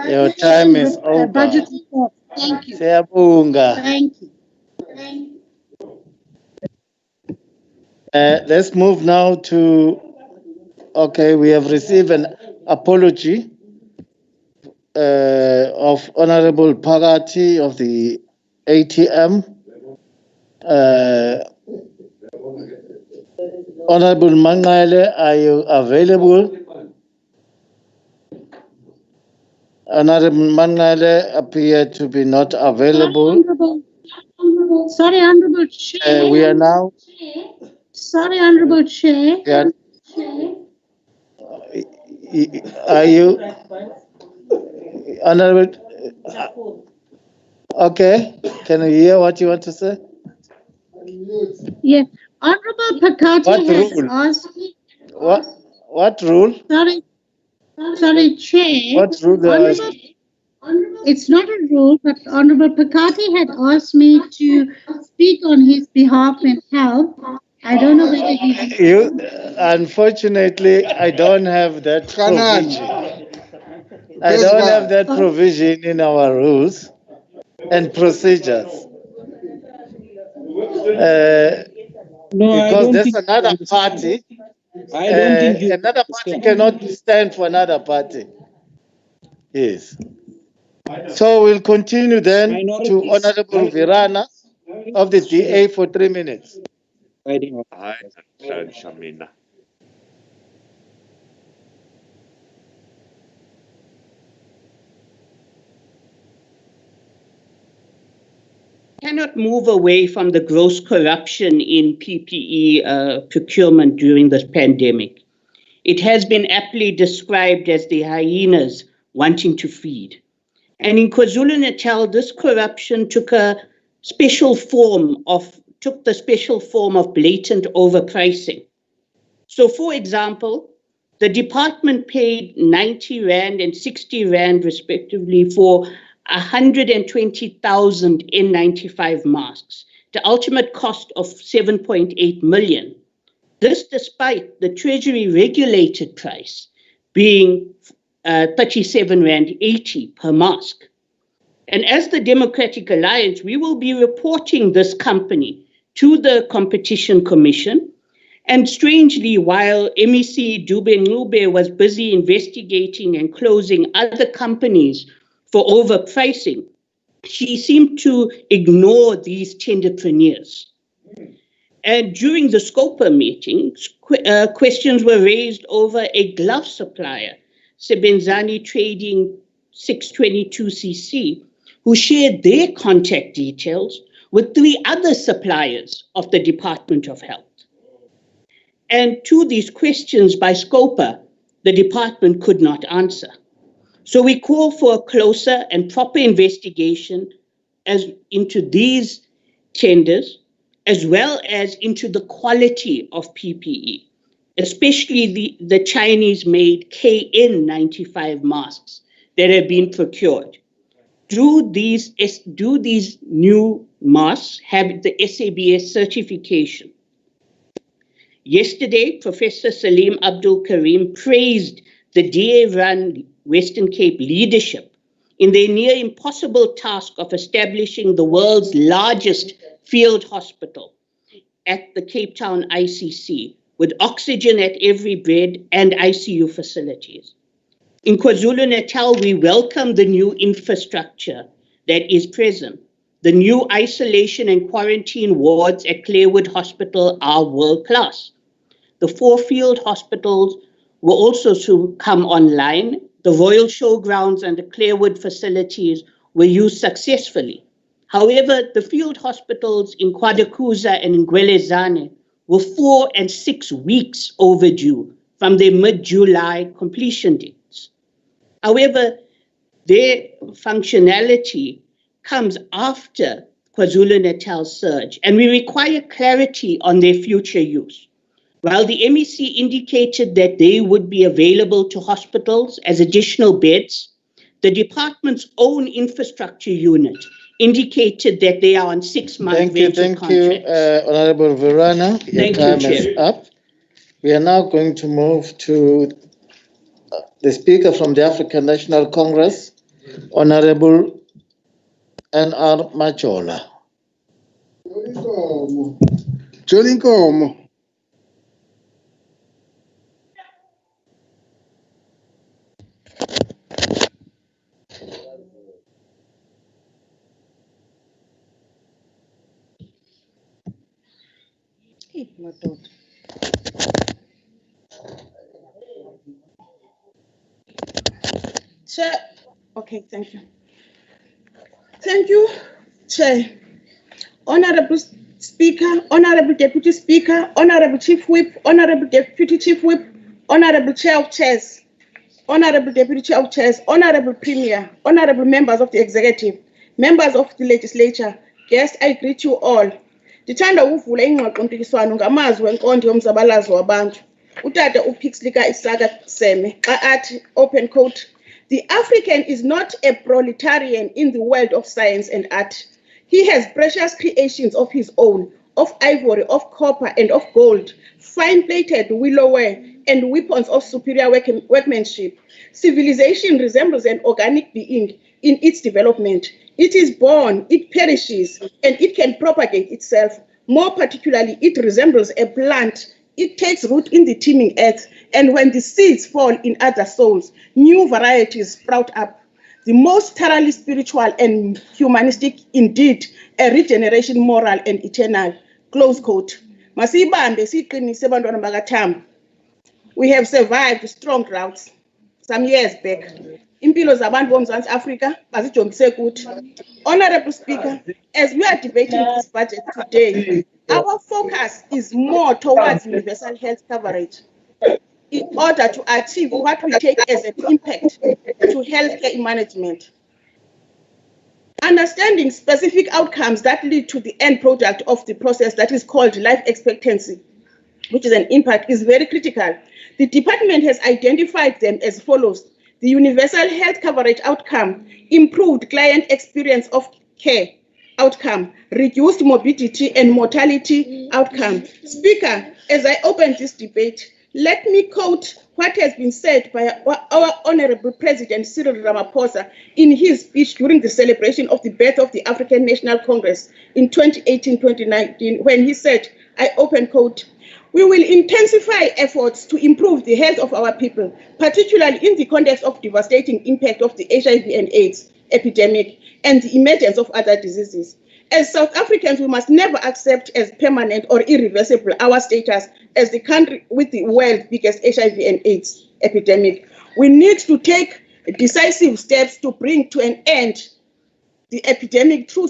Your time is over. Budget report. Thank you. Siyabonga. Thank you. Let's move now to, okay, we have received an apology of Honorable Pagati of the ATM. Honorable Mangale, are you available? Honorable Mangale appeared to be not available. Sorry, Honorable Chair. We are now. Sorry, Honorable Chair. Are you Honorable? Okay, can you hear what you want to say? Yes, Honorable Pakati has asked. What rule? Sorry, Chair. What rule? It's not a rule, but Honorable Pakati had asked me to speak on his behalf and help. I don't know whether he's... Unfortunately, I don't have that provision. I don't have that provision in our rules and procedures. Because there's another party. I don't think another party cannot stand for another party. Yes. So we'll continue then to Honorable Virana of the DA for 3 minutes. Cannot move away from the gross corruption in PPE procurement during this pandemic. It has been aptly described as the hyenas wanting to feed. And in KwaZulu-Natal, this corruption took the special form of blatant overpricing. So, for example, the department paid 90 Rand and 60 Rand respectively for 120,000 N95 masks, the ultimate cost of 7.8 million. This despite the Treasury regulated price being 37 Rand 80 per mask. And as the Democratic Alliance, we will be reporting this company to the Competition Commission. And strangely, while MEC Dube Ncube was busy investigating and closing other companies for overpricing, she seemed to ignore these tenderpreneurs. And during the SCOPA meeting, questions were raised over a glove supplier, Sebenzani Trading 622cc, who shared their contact details with 3 other suppliers of the Department of Health. And to these questions by SCOPA, the department could not answer. So we call for a closer and proper investigation into these tenders, as well as into the quality of PPE, especially the Chinese-made KN95 masks that have been procured. Do these new masks have the SABS certification? Yesterday, Professor Salim Abdul Karim praised the DA-run Western Cape leadership in their near impossible task of establishing the world's largest field hospital at the Cape Town ICC, with oxygen at every bed and ICU facilities. In KwaZulu-Natal, we welcome the new infrastructure that is present. The new isolation and quarantine wards at Clarewood Hospital are world-class. The 4 field hospitals were also to come online. The Royal Showgrounds and the Clarewood facilities were used successfully. However, the field hospitals in Kwadakuza and in Ngwelezane were 4 and 6 weeks overdue from their mid-July completion dates. However, their functionality comes after KwaZulu-Natal surge, and we require clarity on their future use. While the MEC indicated that they would be available to hospitals as additional beds, the department's own infrastructure unit indicated that they are on 6-month rental contracts. Thank you, Honorable Virana. Your time is up. We are now going to move to the Speaker from the African National Congress, Honorable N.R. Majola. Jolinkomo. Chair. Okay, thank you. Thank you, Chair. Honorable Speaker, Honorable Deputy Speaker, Honorable Chief Whip, Honorable Deputy Chief Whip, Honorable Chair of Chairs, Honorable Deputy Chair of Chairs, Honorable Premier, Honorable Members of the Executive, Members of the Legislature, guests, I greet you all. Ndithanda ukuvula ingxoxo-mpikiswano ngamazwi wenkondlo yomzabalazo wabantu. Utata uPixlika Isaka Seme xa athi, open quote, "The African is not a proletarian in the world of science and art. He has precious creations of his own, of ivory, of copper, and of gold, fine-plated willowware, and weapons of superior workmanship. Civilization resembles an organic being in its development. It is born, it perishes, and it can propagate itself. More particularly, it resembles a plant. It takes root in the teeming earth, and when the seeds fall in other souls, new varieties sprout up. The most thoroughly spiritual and humanistic, indeed, a regeneration moral and eternal." Close quote. Masibambe siqinise bantwana bakaThamba. We have survived strong droughts some years back. Impilo zabantu boMzantsi Afrika bazijongise kuthi. Honorable Speaker, as we are debating this budget today, our focus is more towards universal health coverage in order to achieve what we take as an impact to healthcare management. Understanding specific outcomes that lead to the end product of the process that is called life expectancy, which is an impact, is very critical. The department has identified them as follows: the universal health coverage outcome, improved client experience of care outcome, reduced morbidity and mortality outcome. Speaker, as I open this debate, let me quote what has been said by our Honorable President Cyril Ramaphosa in his speech during the celebration of the birth of the African National Congress in 2018-2019, when he said, I open quote, "We will intensify efforts to improve the health of our people, particularly in the context of devastating impact of the HIV and AIDS epidemic and the emergence of other diseases. As South Africans, we must never accept as permanent or irreversible our status as the country with the world's biggest HIV and AIDS epidemic. We need to take decisive steps to bring to an end the epidemic through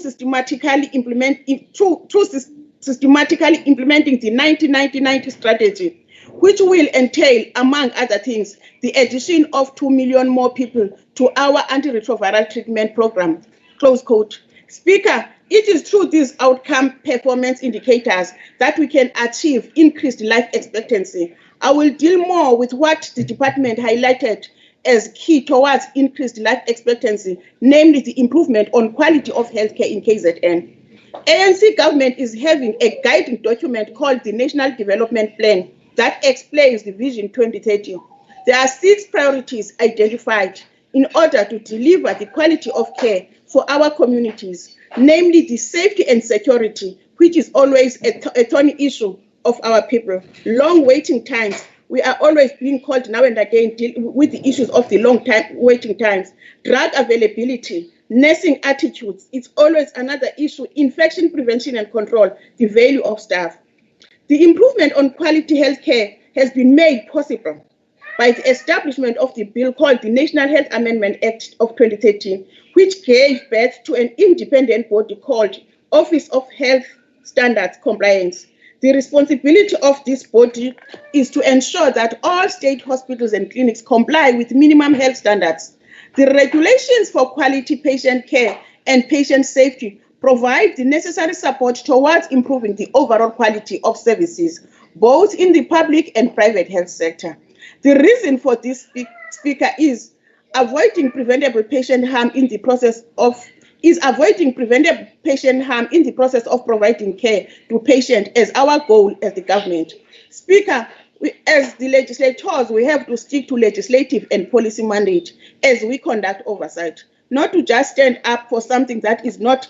systematically implementing the 1990 strategy, which will entail, among other things, the addition of 2 million more people to our antiretroviral treatment program." Close quote. Speaker, it is through these outcome performance indicators that we can achieve increased life expectancy. I will deal more with what the department highlighted as key towards increased life expectancy, namely the improvement on quality of healthcare in KZN. ANC government is having a guiding document called the National Development Plan that explains the Vision 2030. There are 6 priorities identified in order to deliver the quality of care for our communities, namely the safety and security, which is always a thorny issue of our people. Long waiting times. We are always being called now and again with the issues of the long waiting times. Drug availability, nursing attitudes, it's always another issue. Infection prevention and control, the value of staff. The improvement on quality healthcare has been made possible by the establishment of the bill called the National Health Amendment Act of 2013, which gave birth to an independent body called Office of Health Standards Compliance. The responsibility of this body is to ensure that all state hospitals and clinics comply with minimum health standards. The regulations for quality patient care and patient safety provide the necessary support towards improving the overall quality of services, both in the public and private health sector. The reason for this, Speaker, is avoiding preventable patient harm in the process of providing care to patients as our goal as the government. Speaker, as the legislators, we have to stick to legislative and policy mandate as we conduct oversight, not to just stand up for something that is not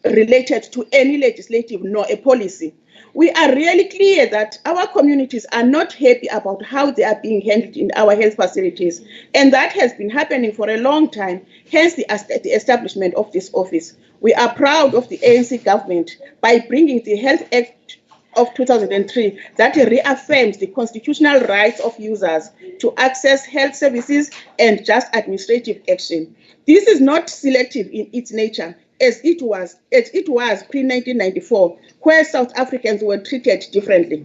related to any legislative nor a policy. We are really clear that our communities are not happy about how they are being handled in our health facilities, and that has been happening for a long time, hence the establishment of this office. We are proud of the ANC government by bringing the Health Act of 2003 that reaffirms the constitutional rights of users to access health services and just administrative action. This is not selective in its nature, as it was pre-1994, where South Africans were treated differently.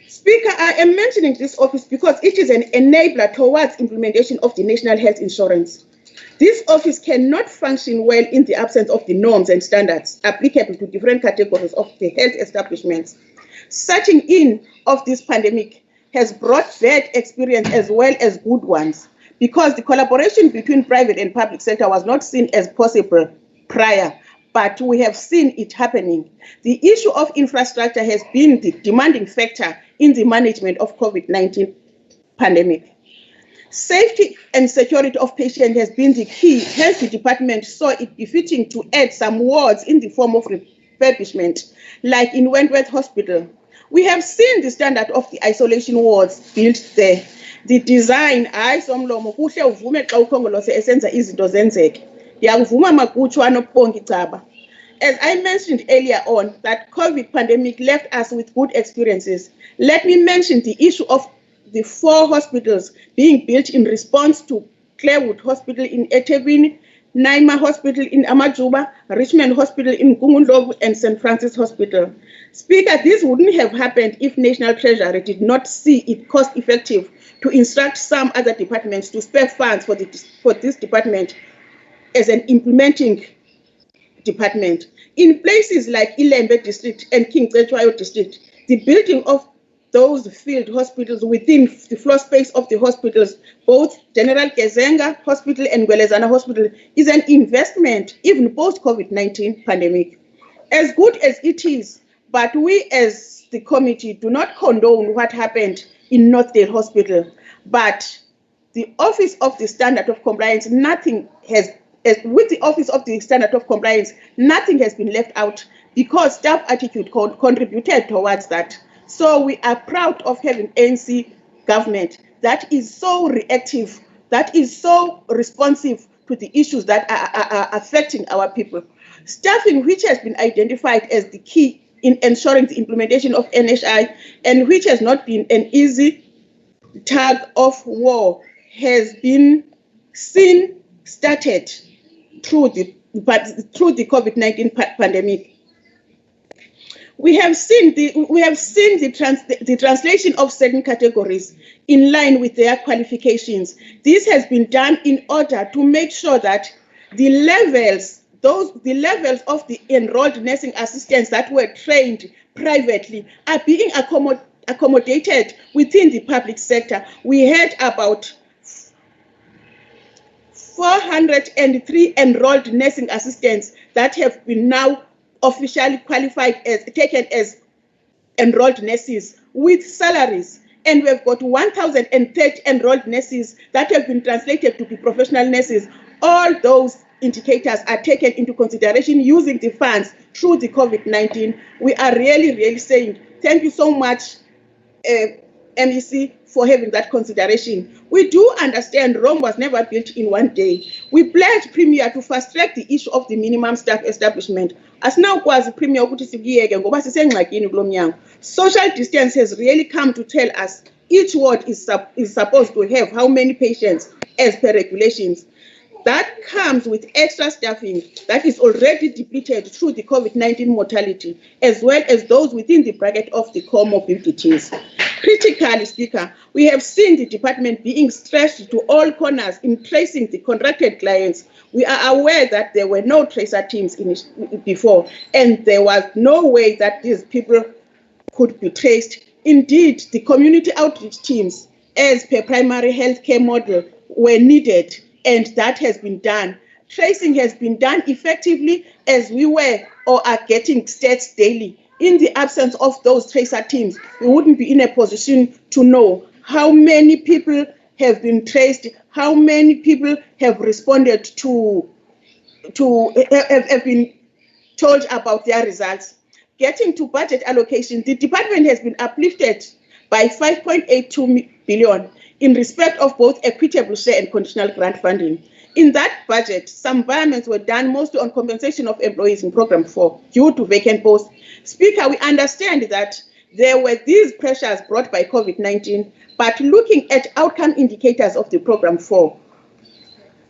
Speaker, I am mentioning this office because it is an enabler towards implementation of the National Health Insurance. This office cannot function well in the absence of the norms and standards applicable to different categories of the health establishments. Searching in of this pandemic has brought bad experience as well as good ones, because the collaboration between private and public sector was not seen as possible prior, but we have seen it happening. The issue of infrastructure has been the demanding factor in the management of COVID-19 pandemic. Safety and security of patients has been the key. Hence, the department saw it befitting to add some wards in the form of refurbishment, like in Wentworth Hospital. We have seen the standard of the isolation wards built there. The design, as I mentioned earlier on, that COVID pandemic left us with good experiences. Let me mention the issue of the 4 hospitals being built in response to Clarewood Hospital in eThekwini, Naima Hospital in Amajuba, Richmond Hospital in Gungundlovu, and St. Francis Hospital. Speaker, this wouldn't have happened if National Treasury did not see it cost effective to instruct some other departments to spare funds for this department as an implementing department. In places like Ilembe District and King Cetshwayo District, the building of those field hospitals within the floor space of the hospitals, both General Kezenga Hospital and Gwelezana Hospital, is an investment even post-COVID-19 pandemic. As good as it is, but we as the committee do not condone what happened in Northdale Hospital, but the Office of the Standard of Compliance, with the Office of the Standard of Compliance, nothing has been left out because staff attitude contributed towards that. So we are proud of having ANC government that is so reactive, that is so responsive to the issues that are affecting our people. Staffing, which has been identified as the key in ensuring the implementation of NHI, and which has not been an easy tug of war, has been started through the COVID-19 pandemic. We have seen the translation of certain categories in line with their qualifications. This has been done in order to make sure that the levels of the enrolled nursing assistants that were trained privately are being accommodated within the public sector. We had about 403 enrolled nursing assistants that have been now officially qualified as taken as enrolled nurses with salaries, and we've got 1,030 enrolled nurses that have been translated to be professional nurses. All those indicators are taken into consideration using the funds through the COVID-19. We are really saying thank you so much, MEC, for having that consideration. We do understand Rome was never built in one day. We pledge Premier to fast track the issue of the minimum staff establishment. As now was Premier social distance has really come to tell us each ward is supposed to have how many patients as per regulations. That comes with extra staffing that is already depleted through the COVID-19 mortality, as well as those within the bracket of the comorbidities. Critically, Speaker, we have seen the department being stretched to all corners in tracing the contracted clients. We are aware that there were no tracer teams before, and there was no way that these people could be traced. Indeed, the community outreach teams, as per primary healthcare model, were needed, and that has been done. Tracing has been done effectively, as we were or are getting stats daily. In the absence of those tracer teams, we wouldn't be in a position to know how many people have been traced, how many people have responded have been told about their results. getting to budget allocation, the department has been uplifted by 5.82 billion in respect of both equitable share and conditional grant funding. In that budget, some payments were done mostly on compensation of employees in Program 4 due to vacant posts. Speaker, we understand that there were these pressures brought by COVID-19, but looking at outcome indicators of the Program 4,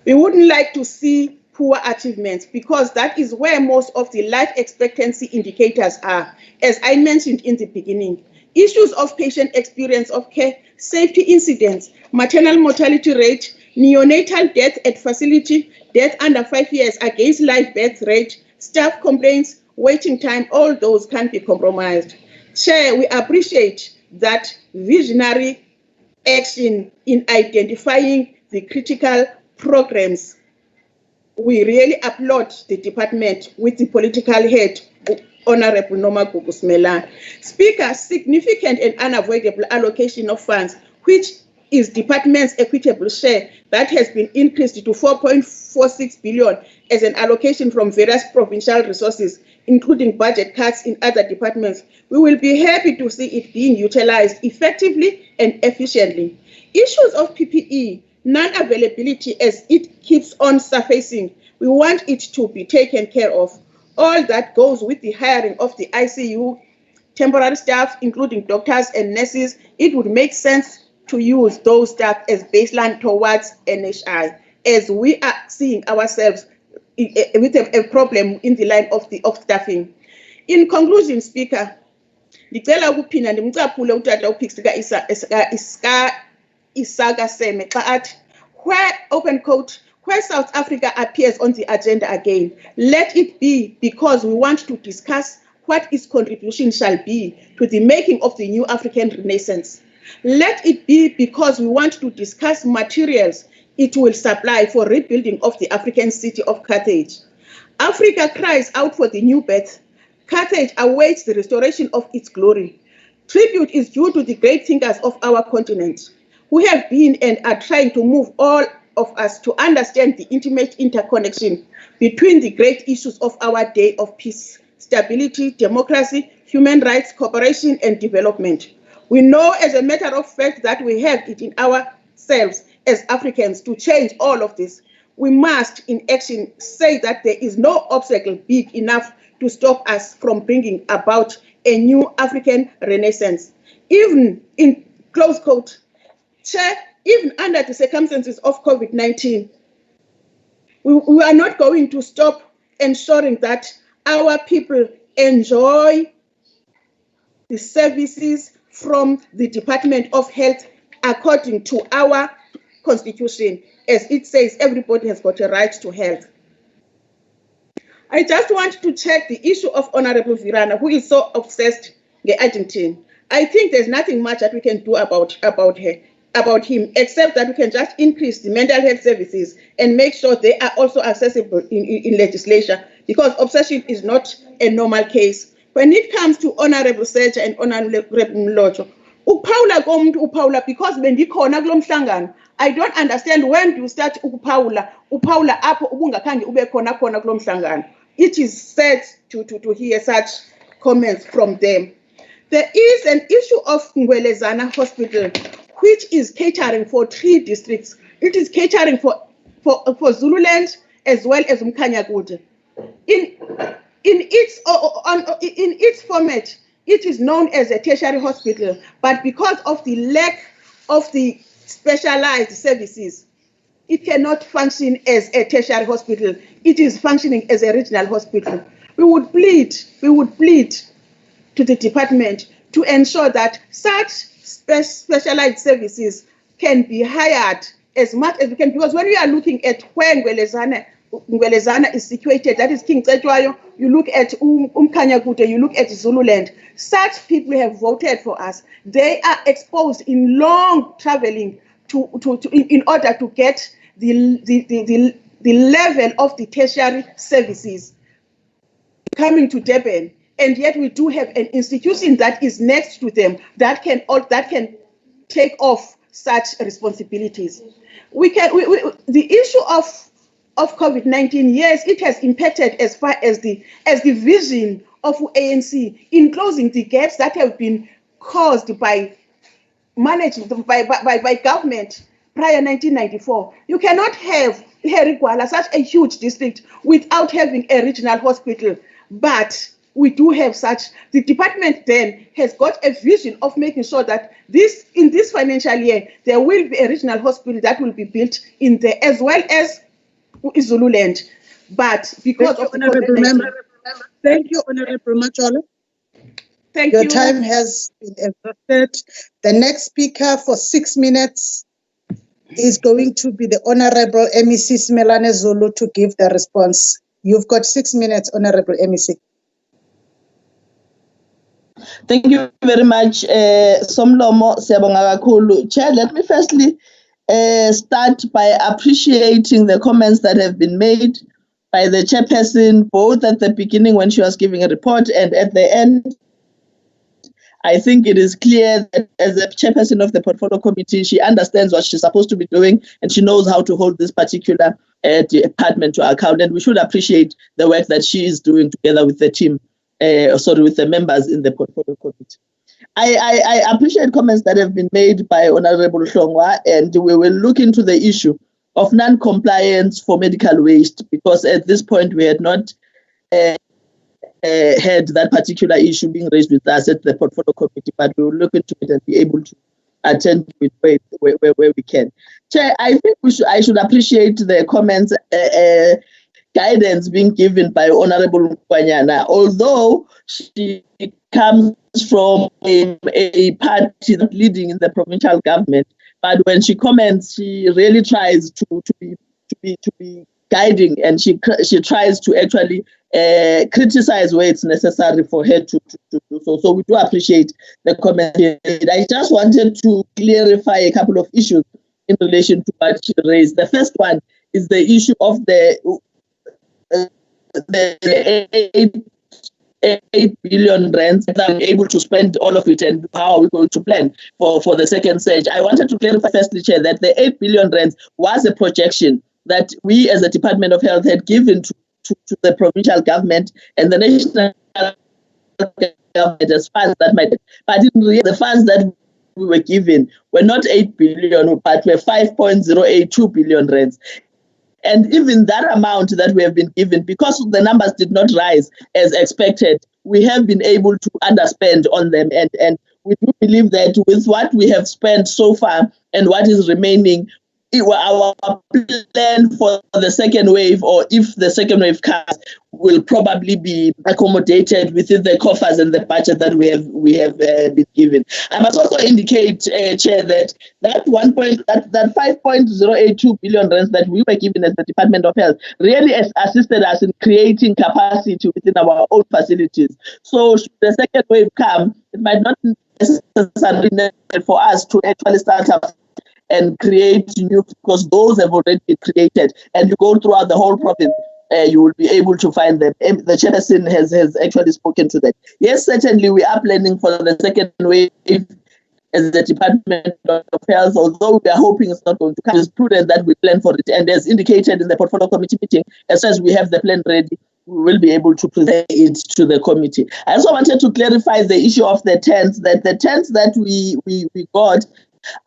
we wouldn't like to see poor achievements because that is where most of the life expectancy indicators are. As I mentioned in the beginning, issues of patient experience of care, safety incidents, maternal mortality rate, neonatal death at facility, death under 5 years against live birth rate, staff complaints, waiting time, all those can be compromised. Chair, we appreciate that visionary action in identifying the critical programs. We really applaud the department with the political head, Honorable Noma Gugusmela. Speaker, significant and unavoidable allocation of funds, which is department's equitable share, that has been increased to 4.46 billion as an allocation from various provincial resources, including budget cuts in other departments. We will be happy to see it being utilized effectively and efficiently. Issues of PPE, non-availability as it keeps on surfacing, we want it to be taken care of. All that goes with the hiring of the ICU, temporary staff, including doctors and nurses. It would make sense to use those staff as baseline towards NHI, as we are seeing ourselves with a problem in the line of staffing. In conclusion, Speaker, ndicela ukuphinda ndimcaphule utata uPixika Isaka Seme xa athi, where open quote, where South Africa appears on the agenda again, let it be because we want to discuss what its contribution shall be to the making of the new African Renaissance. Let it be because we want to discuss materials it will supply for rebuilding of the African city of Carthage. Africa cries out for the new birth. Carthage awaits the restoration of its glory. Tribute is due to the great thinkers of our continent, who have been and are trying to move all of us to understand the intimate interconnection between the great issues of our day of peace, stability, democracy, human rights, cooperation, and development. We know as a matter of fact that we have it in ourselves as Africans to change all of this. We must, in action, say that there is no obstacle big enough to stop us from bringing about a new African Renaissance. Even in close quote, Chair, even under the circumstances of COVID-19, we are not going to stop ensuring that our people enjoy the services from the Department of Health according to our Constitution. As it says, everybody has got a right to health. I just want to check the issue of Honorable Virana, who is so obsessed with Argentine. I think there's nothing much that we can do about him, except that we can just increase the mental health services and make sure they are also accessible in legislation, because obsession is not a normal case. When it comes to Honorable Seja and Honorable Mlocho, uPaula komuntu uPaula because bendikhona kulo mhlangano. I don't understand when do you start uPaula apho ubungakhange ube khona kulo mhlangano. It is sad to hear such comments from them. There is an issue of Ngwelezana Hospital, which is catering for 3 districts. It is catering for Zululand as well as Mkhanyakude. In its format, it is known as a tertiary hospital, but because of the lack of the specialized services, it cannot function as a tertiary hospital. It is functioning as a regional hospital. We would plead to the department to ensure that such specialized services can be hired as much as we can, because when we are looking at where Ngwelezana is situated, that is King Cetshwayo, you look at Mkhanyakude, you look at Zululand, such people have voted for us. They are exposed in long traveling in order to get the level of the tertiary services coming to Durban. And yet we do have an institution that is next to them that can take off such responsibilities. The issue of COVID-19, yes, it has impacted as far as the vision of ANC in closing the gaps that have been caused by management by government prior 1994. You cannot have Herigwala, such a huge district, without having a regional hospital. But we do have such. The department then has got a vision of making sure that in this financial year, there will be a regional hospital that will be built in there, as well as Zululand. But because of the COVID-19. Thank you, Honorable Macholo. Thank Your you. time has been exhausted. The next speaker for 6 minutes is going to be the Honorable MEC Simelane Zulu to give the response. You've got 6 minutes, Honorable MEC. Thank you very much, Somlomo Siyabonga kakhulu. Chair, let me firstly start by appreciating the comments that have been made by the chairperson, both at the beginning when she was giving a report and at the end. I think it is clear that as a chairperson of the portfolio committee, she understands what she's supposed to be doing and she knows how to hold this particular department to account. And we should appreciate the work that she is doing together with the team, with the members in the portfolio committee. I appreciate comments that have been made by Honorable Hlongwa, and we will look into the issue of non-compliance for medical waste, because at this point we had not had that particular issue being raised with us at the portfolio committee, but we will look into it and be able to attend to it where we can. Chair, I think I should appreciate the comments, guidance being given by Honorable Kwanyana, although she comes from a party that's leading in the provincial government, but when she comments, she really tries to be guiding, and she tries to actually criticize where it's necessary for her to do so. So we do appreciate the comment. I just wanted to clarify a couple of issues in relation to what she raised. The first one is the issue of the 8 billion rands that are able to spend all of it, and how are we going to plan for the second stage. I wanted to clarify firstly, Chair, that the 8 billion rands was a projection that we as the Department of Health had given to the provincial government and the national government as funds that might, but in reality, the funds that we were given were not 8 billion, but were 5.082 billion rands. And even that amount that we have been given, because the numbers did not rise as expected, we have been able to underspend on them. And we do believe that with what we have spent so far and what is remaining, our plan for the second wave, or if the second wave comes, will probably be accommodated within the coffers and the budget that we have been given. I must also indicate, Chair, that 5.082 billion rands that we were given as the Department of Health really has assisted us in creating capacity within our own facilities. So should the second wave come, it might not necessarily necessary for us to actually start up and create new, because those have already been created, and you go throughout the whole province, you will be able to find them. The chairperson has actually spoken to that. Yes, certainly we are planning for the second wave as the Department of Health, although we are hoping it's not going to come. It's prudent that we plan for it, and as indicated in the portfolio committee meeting, as soon as we have the plan ready, we will be able to present it to the committee. I also wanted to clarify the issue of the tents, that the tents that we got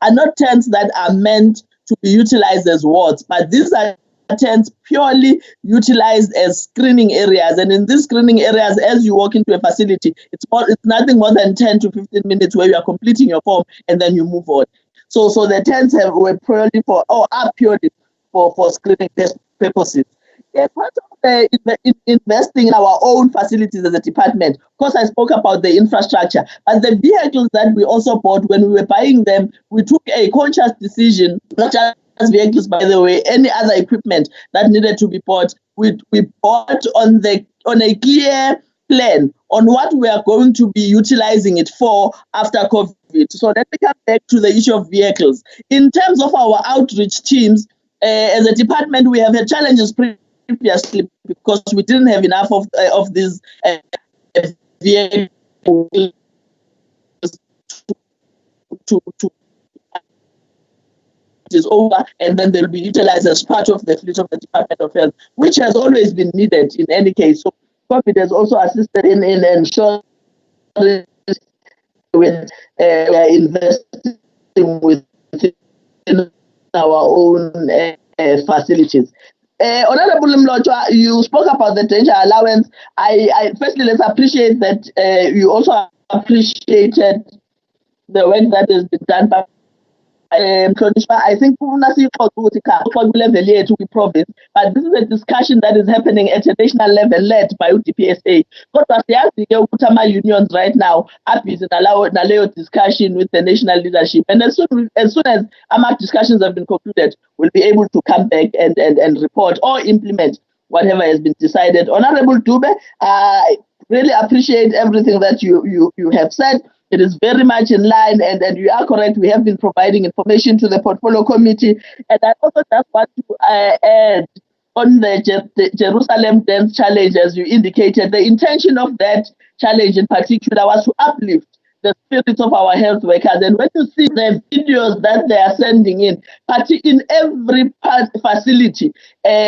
are not tents that are meant to be utilized as wards, but these are tents purely utilized as screening areas. And in these screening areas, as you walk into a facility, it's nothing more than 10 to 15 minutes where you are completing your form and then you move on. So the tents are purely for screening purposes. Part of investing in our own facilities as a department, of course, I spoke about the infrastructure, but the vehicles that we also bought, when we were buying them, we took a conscious decision, not just vehicles, by the way, any other equipment that needed to be bought, we bought on a clear plan on what we are going to be utilizing it for after COVID. So let me come back to the issue of vehicles. In terms of our outreach teams, as a department, we have had challenges previously because we didn't have enough of these vehicles to is over, and then they'll be utilized as part of the fleet of the Department of Health, which has always been needed in any case. So COVID has also assisted in ensuring with investing within our own facilities. Honorable Mlotshwa, you spoke about the danger allowance. I firstly, let's appreciate that you also appreciated the work that has been done by I think we province, but this is a discussion that is happening at a national level led by UDPSA. But unions right now are busy in discussion with the national leadership. And as soon as our discussions have been concluded, we'll be able to come back and report or implement whatever has been decided. Honorable Dube, I really appreciate everything that you have said. It is very much in line, and you are correct. We have been providing information to the portfolio committee. And I also just want to add on the Jerusalem Dance Challenge, as you indicated, the intention of that challenge in particular was to uplift the spirit of our health workers. And when you see the videos that they are sending in every facility,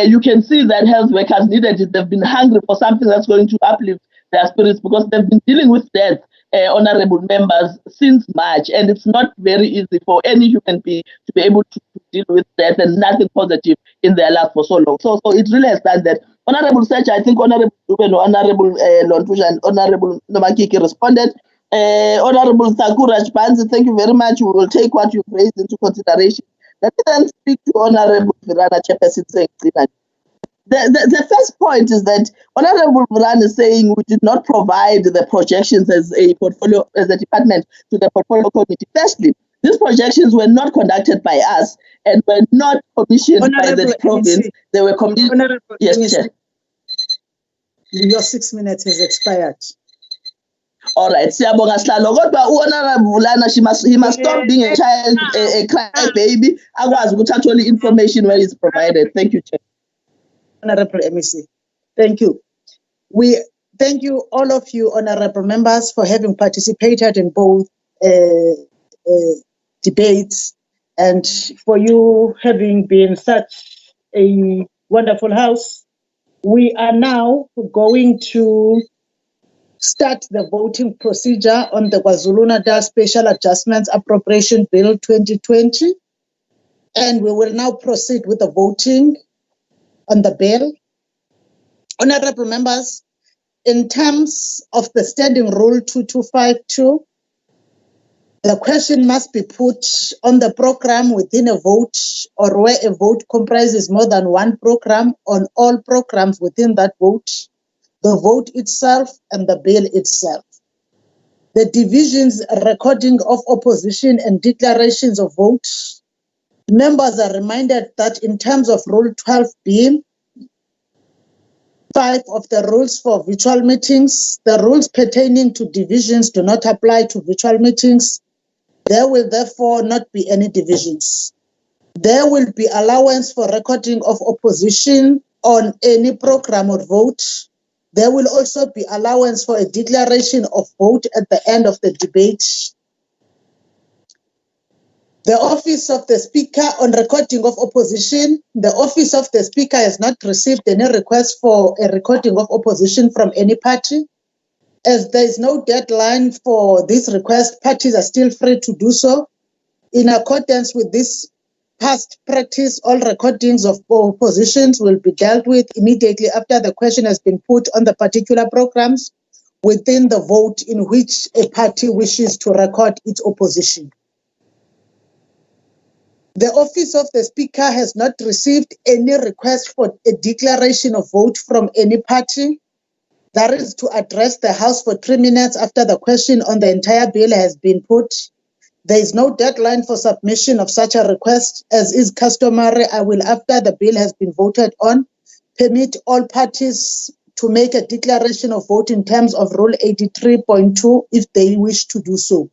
you can see that health workers needed it. They've been hungry for something that's going to uplift their spirits because they've been dealing with death. Honorable members, since March, and it's not very easy for any human being to be able to deal with death and nothing positive in their life for so long. So it really has done that. Honorable Search, I think Honorable Dube, Honorable Lontusha, and Honorable Nomakiki responded. Honorable Thakuraj Panzi, thank you very much. We will take what you've raised into consideration. Let me then speak to Honorable Virana Chairperson. The first point is that Honorable Virana is saying we did not provide the projections as a department to the portfolio committee. Firstly, these projections were not conducted by us and were not commissioned by the province. They were commissioned. Yes, Chair. Your 6 minutes has expired. All right. Honorable Virana, he must stop being a child, a cry baby. I was with actually information where it's provided. Thank you, Chair. Honorable MEC, thank you. We thank you, all of you, honorable members, for having participated in both debates and for you having been such a wonderful house. We are now going to start the voting procedure on the KwaZulu-Natal Special Adjustments Appropriation Bill 2020, and we will now proceed with the voting on the bill. Honorable members, in terms of the Standing Rule 2252, the question must be put on the program within a vote, or where a vote comprises more than one program, on all programs within that vote, the vote itself and the bill itself. The divisions, recording of opposition and declarations of votes. Members are reminded that in terms of Rule 12B, 5 of the rules for virtual meetings, the rules pertaining to divisions do not apply to virtual meetings. There will therefore not be any divisions. There will be allowance for recording of opposition on any program or vote. There will also be allowance for a declaration of vote at the end of the debate. The Office of the Speaker on recording of opposition. The Office of the Speaker has not received any request for a recording of opposition from any party. As there is no deadline for this request, parties are still free to do so. In accordance with this past practice, all recordings of oppositions will be dealt with immediately after the question has been put on the particular programs within the vote in which a party wishes to record its opposition. The Office of the Speaker has not received any request for a declaration of vote from any party. That is to address the House for 3 minutes after the question on the entire bill has been put. There is no deadline for submission of such a request. As is customary, I will, after the bill has been voted on, permit all parties to make a declaration of vote in terms of Rule 83.2 if they wish to do so,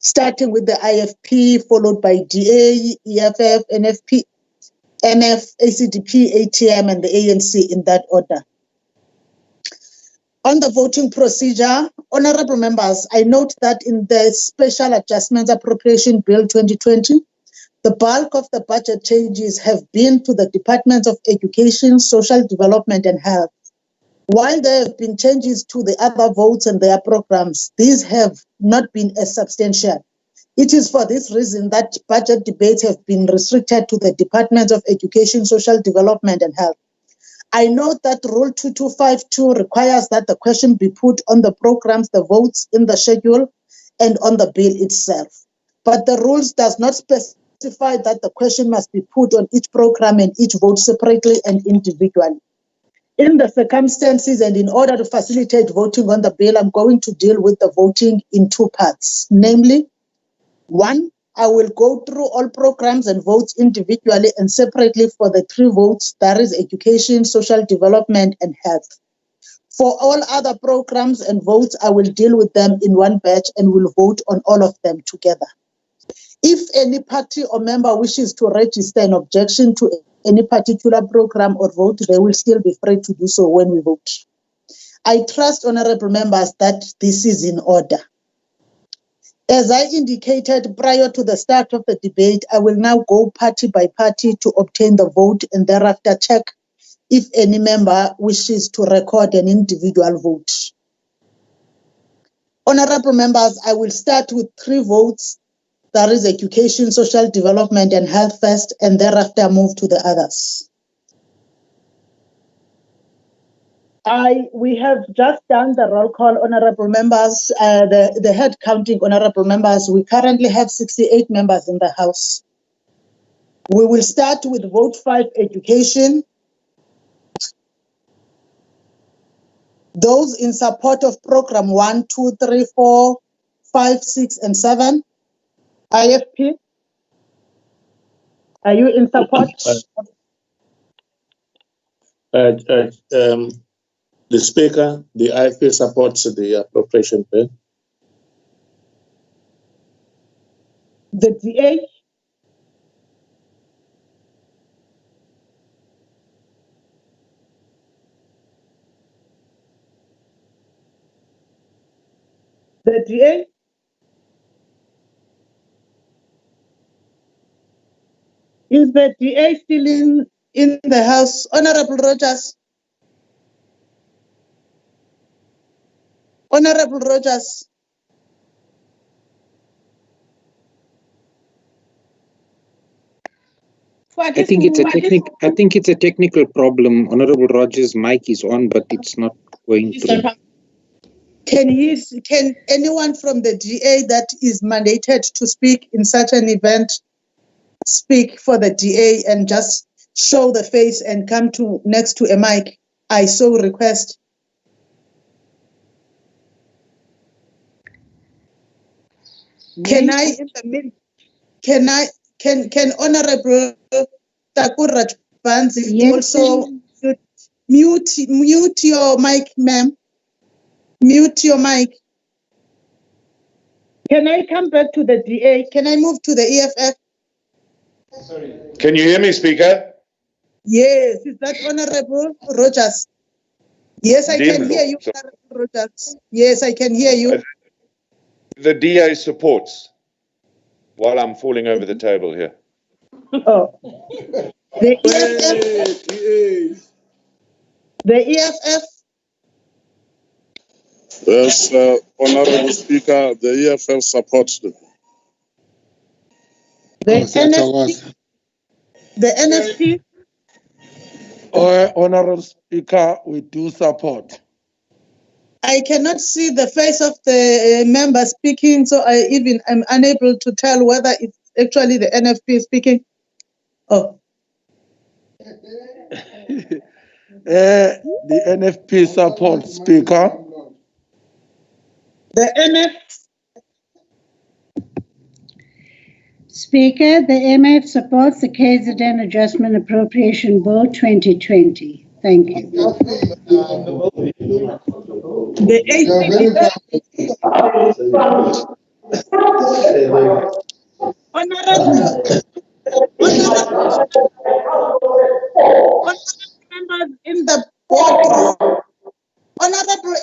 starting with the IFP, followed by DA, EFF, NFP, NF, ACDP, ATM, and the ANC in that order. On the voting procedure, honorable members, I note that in the Special Adjustments Appropriation Bill 2020, the bulk of the budget changes have been to the Departments of Education, Social Development and Health. While there have been changes to the other votes and their programs, these have not been as substantial. It is for this reason that budget debates have been restricted to the Departments of Education, Social Development and Health. I note that Rule 2252 requires that the question be put on the programs, the votes in the schedule, and on the bill itself. But the rules does not specify that the question must be put on each program and each vote separately and individually. In the circumstances and in order to facilitate voting on the bill, I'm going to deal with the voting in two parts. Namely, one, I will go through all programs and votes individually and separately for the three votes, that is education, social development, and health. For all other programs and votes, I will deal with them in one batch and will vote on all of them together. If any party or member wishes to register an objection to any particular program or vote, they will still be free to do so when we vote. I trust, honorable members, that this is in order. As I indicated prior to the start of the debate, I will now go party by party to obtain the vote and thereafter check if any member wishes to record an individual vote. Honorable members, I will start with three votes, that is education, social development, and health first, and thereafter move to the others. We have just done the roll call, honorable members, the head counting, honorable members. We currently have 68 members in the House. We will start with vote 5, education. Those in support of program 1, 2, 3, 4, 5, 6, and 7. IFP, are you in support? The Speaker, the IFP supports the appropriation bill. The DA? The DA? Is the DA still in the House? Honorable Rogers? Honorable Rogers? I think it's a technical problem. Honorable Rogers' mic is on, but it's not going through. Can anyone from the DA that is mandated to speak in such an event speak for the DA and just show the face and come to next to a mic? I so request. Can Honorable Takura Banzi also mute your mic, ma'am? Mute your mic. Can I come back to the DA? Can I move to the EFF? Can you hear me, Speaker? Yes, is that Honorable Rogers? Yes, I can hear you, Honorable Rogers. Yes, I can hear you. The DA supports while I'm falling over the table here. Oh. The EFF? Yes, Honorable Speaker, the EFF supports the NFP? The NFP? Honorable Speaker, we do support. I cannot see the face of the member speaking, so I'm unable to tell whether it's actually the NFP speaking. Oh. The NFP supports, Speaker. The NF? Speaker, the MF supports the KZN Adjustment Appropriation Bill 2020. Thank you. The Honorable members in the board, Honorable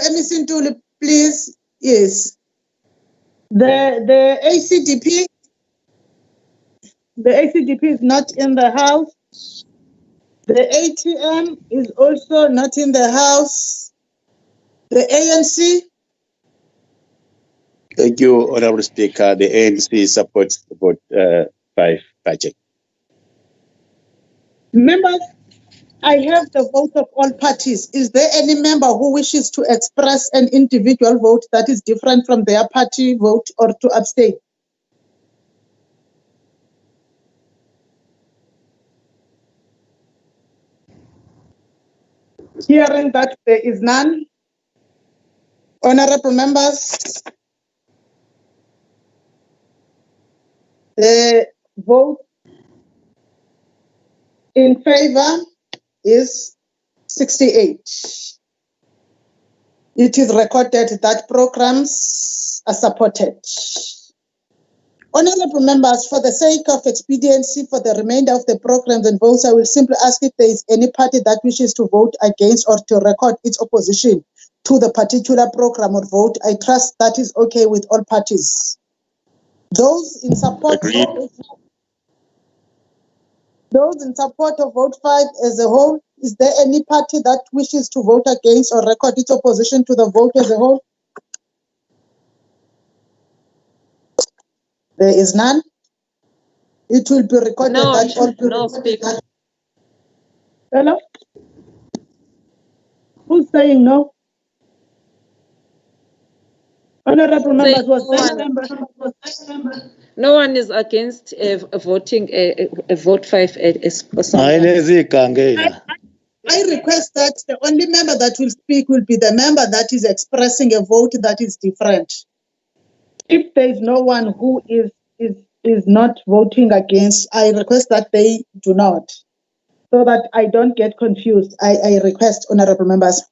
Emi Sintuli, please. Yes. The ACDP is not in the House. The ATM is also not in the house. The ANC. Thank you, Honorable Speaker. The ANC supports the vote 5 budget. Members, I have the vote of all parties. Is there any member who wishes to express an individual vote that is different from their party vote or to abstain? Hearing that there is none, honorable members, the vote in favor is 68. It is recorded that programs are supported. Honorable members, for the sake of expediency for the remainder of the programs and votes, I will simply ask if there is any party that wishes to vote against or to record its opposition to the particular program or vote. I trust that is okay with all parties. Those in support of vote 5 as a whole, is there any party that wishes to vote against or record its opposition to the vote as a whole? There is none. It will be recorded that all No, Speaker. Hello? Who's saying no? Honorable members, was No one is against voting a vote 5 as I request that the only member that will speak will be the member that is expressing a vote that is different. If there is no one who is not voting against, I request that they do not, so that I don't get confused. I request, honorable members.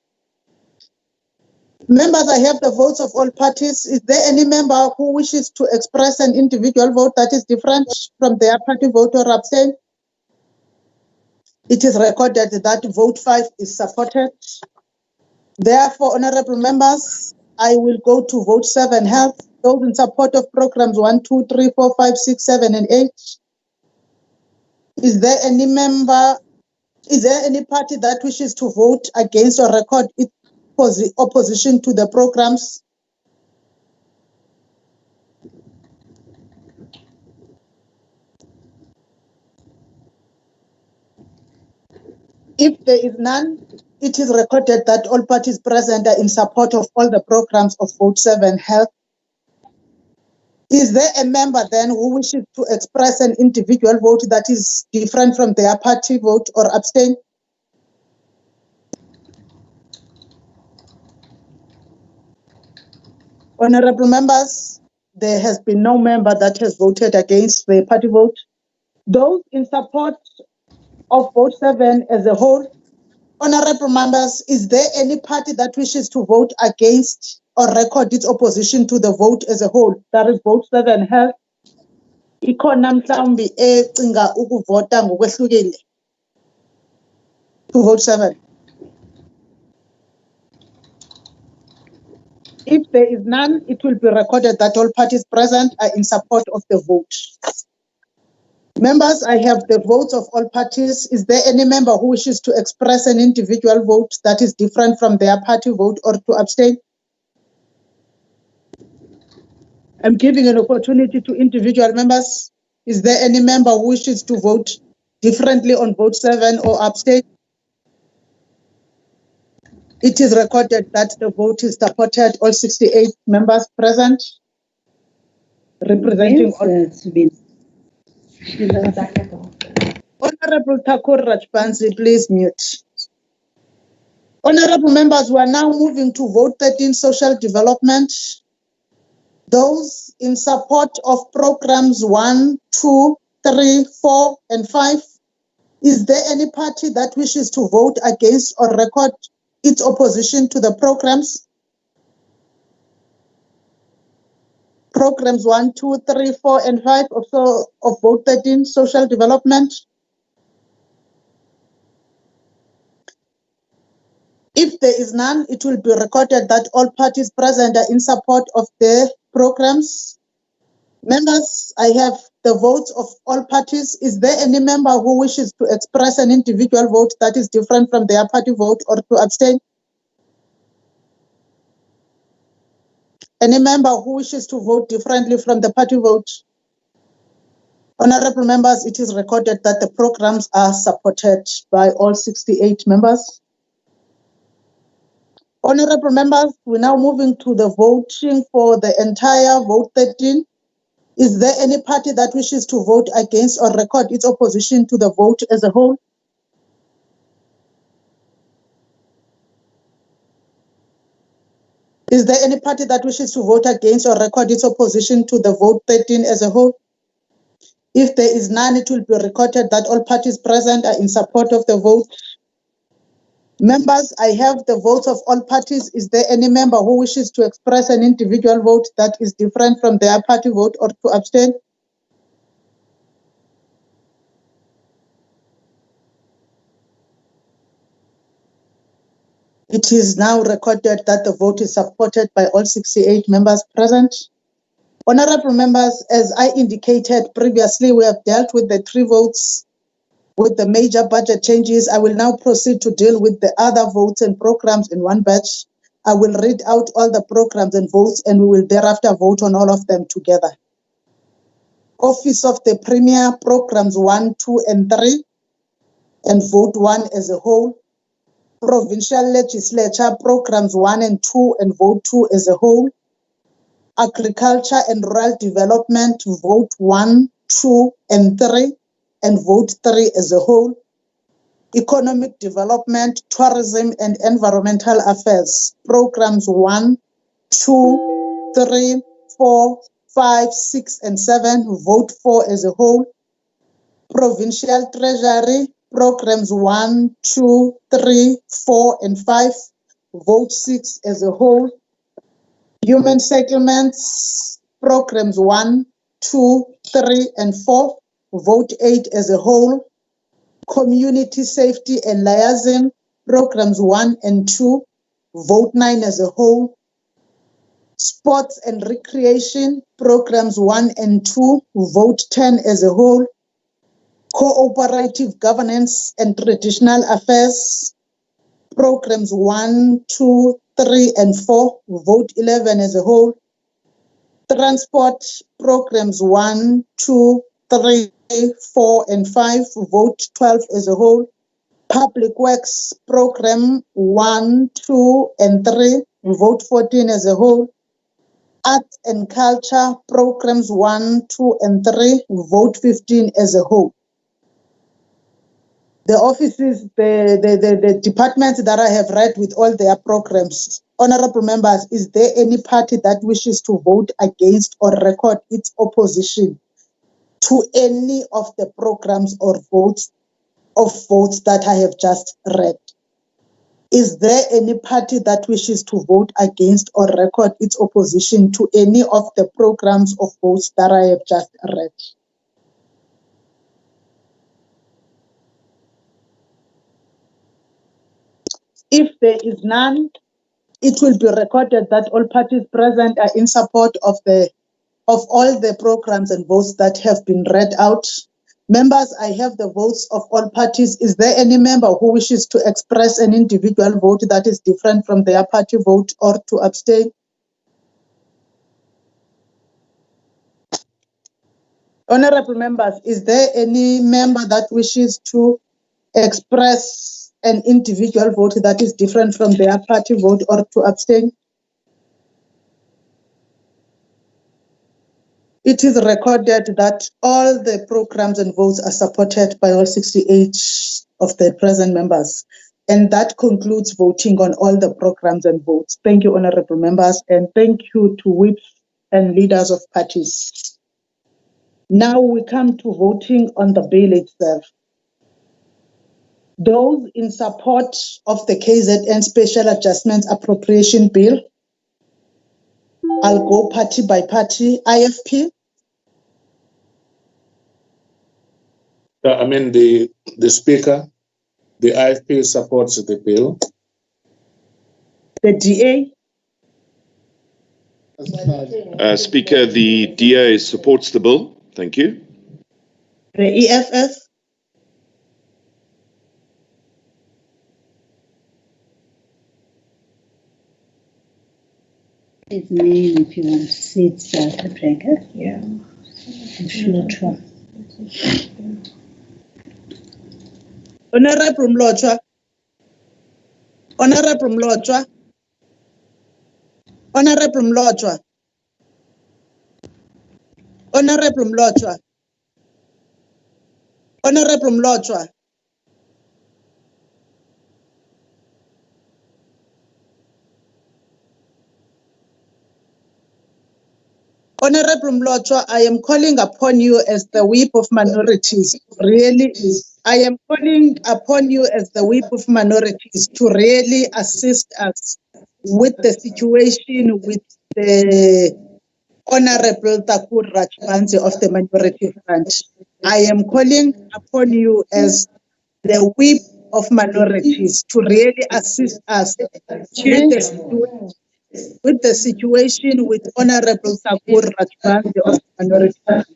Members, I have the votes of all parties. Is there any member who wishes to express an individual vote that is different from their party vote or abstain? It is recorded that vote 5 is supported. Therefore, honorable members, I will go to vote 7, health. Those in support of programs 1, 2, 3, 4, 5, 6, 7, and 8. Is there any party that wishes to vote against or record its opposition to the programs? If there is none, it is recorded that all parties present are in support of all the programs of vote 7 health. Is there a member then who wishes to express an individual vote that is different from their party vote or abstain? Honorable members, there has been no member that has voted against the party vote. Those in support of vote 7 as a whole, honorable members, is there any party that wishes to vote against or record its opposition to the vote as a whole? That is vote 7 health. Ikhona mhlawumbi ecinga ukuvota ngokwehlukile to vote 7. If there is none, it will be recorded that all parties present are in support of the vote. Members, I have the votes of all parties. Is there any member who wishes to express an individual vote that is different from their party vote or to abstain? I'm giving an opportunity to individual members. Is there any member who wishes to vote differently on vote 7 or abstain? It is recorded that the vote is supported, all 68 members present, representing all. Honorable Thakur Rajpansi, please mute. Honorable members, we are now moving to vote 13, social development. Those in support of programs 1, 2, 3, 4, and 5. Is there any party that wishes to vote against or record its opposition to the programs? Programs 1, 2, 3, 4, and 5 also of vote 13, social development. If there is none, it will be recorded that all parties present are in support of the programs. Members, I have the votes of all parties. Is there any member who wishes to express an individual vote that is different from their party vote or to abstain? Any member who wishes to vote differently from the party vote? Honorable members, it is recorded that the programs are supported by all 68 members. Honorable members, we're now moving to the voting for the entire vote 13. Is there any party that wishes to vote against or record its opposition to the vote as a whole? Is there any party that wishes to vote against or record its opposition to the vote 13 as a whole? If there is none, it will be recorded that all parties present are in support of the vote. Members, I have the votes of all parties. Is there any member who wishes to express an individual vote that is different from their party vote or to abstain? It is now recorded that the vote is supported by all 68 members present. Honorable members, as I indicated previously, we have dealt with the 3 votes with the major budget changes. I will now proceed to deal with the other votes and programs in one batch. I will read out all the programs and votes, and we will thereafter vote on all of them together. Office of the Premier, programs 1, 2, and 3, and vote 1 as a whole. Provincial Legislature, programs 1 and 2, and vote 2 as a whole. Agriculture and Rural Development, vote 1, 2, and 3, and vote 3 as a whole. Economic Development, Tourism and Environmental Affairs, programs 1, 2, 3, 4, 5, 6, and 7, vote 4 as a whole. Provincial Treasury, programs 1, 2, 3, 4, and 5, vote 6 as a whole. Human Settlements, programs 1, 2, 3, and 4, vote 8 as a whole. Community Safety and Liaison, programs 1 and 2, vote 9 as a whole. Sports and Recreation, programs 1 and 2, vote 10 as a whole. Cooperative Governance and Traditional Affairs, programs 1, 2, 3, and 4, vote 11 as a whole. Transport, programs 1, 2, 3, 4, and 5, vote 12 as a whole. Public Works, program 1, 2, and 3, vote 14 as a whole. Arts and Culture, programs 1, 2, and 3, vote 15 as a whole. The offices, the departments that I have read with all their programs. Honorable members, is there any party that wishes to vote against or record its opposition to any of the programs or votes that I have just read? Is there any party that wishes to vote against or record its opposition to any of the programs of votes that I have just read? If there is none, it will be recorded that all parties present are in support of all the programs and votes that have been read out. Members, I have the votes of all parties. Is there any member who wishes to express an individual vote that is different from their party vote or to abstain? Honorable members, is there any member that wishes to express an individual vote that is different from their party vote or to abstain? It is recorded that all the programs and votes are supported by all 68 of the present members. And that concludes voting on all the programs and votes. Thank you, honorable members, and thank you to whips and leaders of parties. Now we come to voting on the bill itself. Those in support of the KZN Special Adjustments Appropriation Bill, I'll go party by party. IFP. The Speaker, the IFP supports the bill. The DA. Speaker, the DA supports the bill. Thank you. The EFF. His name, if you want to see it, South Africa. Yeah. Mhlotshwa. Honorable Mhlotshwa. Honorable Mhlotshwa. Honorable Mhlotshwa. Honorable Mhlotshwa. Honorable Mhlotshwa. Honorable Mhlotshwa, I am calling upon you as the whip of minorities. Really, I am calling upon you as the whip of minorities to really assist us with the situation with the Honorable Thakur Rajpansi of the Minority Front. I am calling upon you as the whip of minorities to really assist us with the situation with Honorable Thakur Rajpansi of the Minority Front.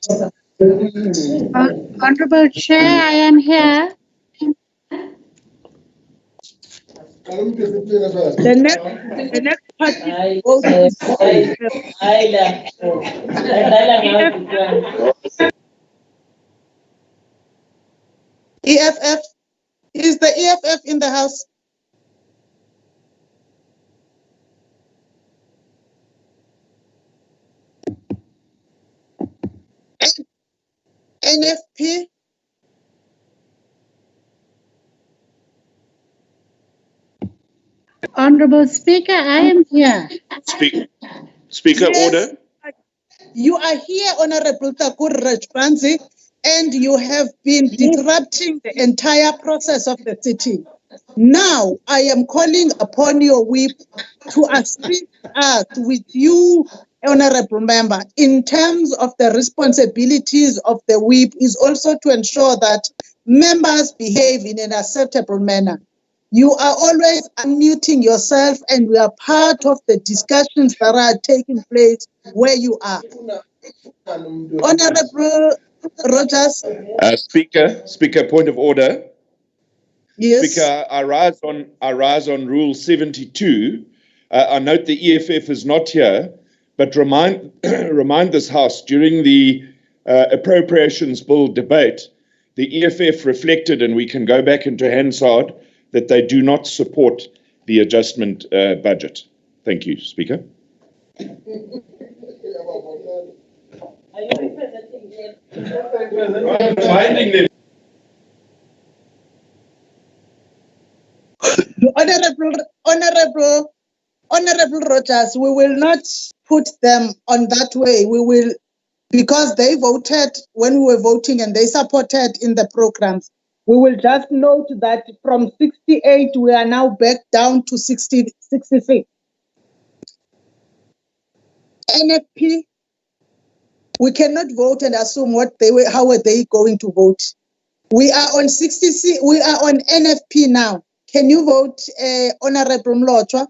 Honorable Chair, I am here. The next party vote EFF. Is the EFF in the house? NFP? Honorable Speaker, I am here. Speaker, Yes, order. you are here, Honorable Thakur Rajpansi, and you have been disrupting the entire process of the sitting. Now, I am calling upon your whip to assist us with you, Honorable Member, in terms of the responsibilities of the whip is also to ensure that members behave in an acceptable manner. You are always unmuting yourself, and we are part of the discussions that are taking place where you are. Honorable Rogers. Speaker, point of order. Yes. Speaker, I rise on Rule 72. I note the EFF is not here, but remind this House during the Appropriations Bill debate, the EFF reflected, and we can go back into Hansard, that they do not support the adjustment budget. Thank you, Speaker. Honorable Rogers, we will not put them on that way. We will, because they voted when we were voting and they supported in the programs. We will just note that from 68, we are now back down to 66. NFP, we cannot vote and assume how were they going to vote. We are on 66. We are on NFP now. Can you vote, Honorable Mhlotshwa?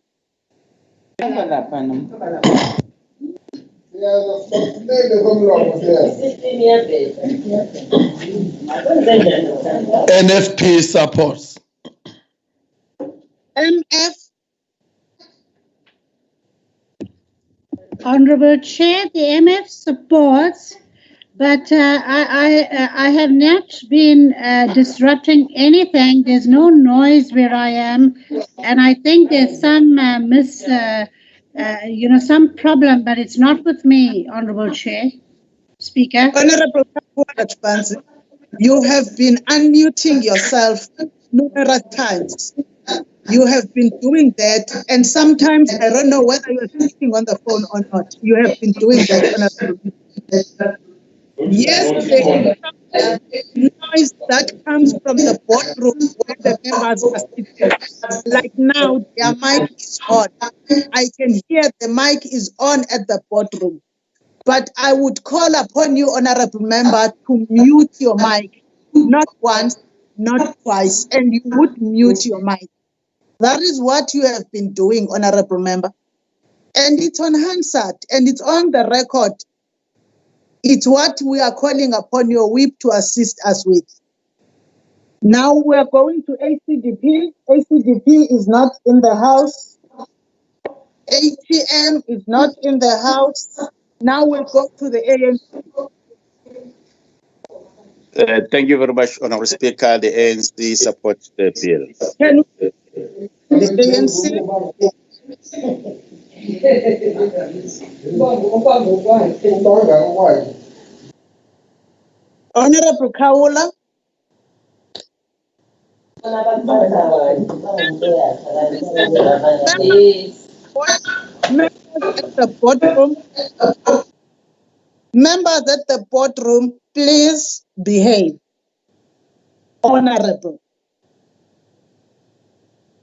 NFP supports. MF. Honorable Chair, the MF supports, but I have not been disrupting anything. There's no noise where I am, and I think there's some some problem, but it's not with me, Honorable Chair. Speaker. Honorable Rajpansi, you have been unmuting yourself numerous times. You have been doing that, and sometimes I don't know whether you are speaking on the phone or not. You have been doing that. Yes, there is some noise that comes from the boardroom where the members are sitting. Like now, their mic is on. I can hear the mic is on at the boardroom. But I would call upon you, Honorable Member, to mute your mic, not once, not twice, and you would mute your mic. That is what you have been doing, Honorable Member. And it's on Hansard, and it's on the record. It's what we are calling upon your whip to assist us with. Now we are going to ACDP. ACDP is not in the house. ATM is not in the house. Now we'll go to the ANC. Thank you very much, Honourable Speaker. The ANC supports the bill. Can the ANC? Honorable Kaula. Members at the boardroom, please behave. Honorable.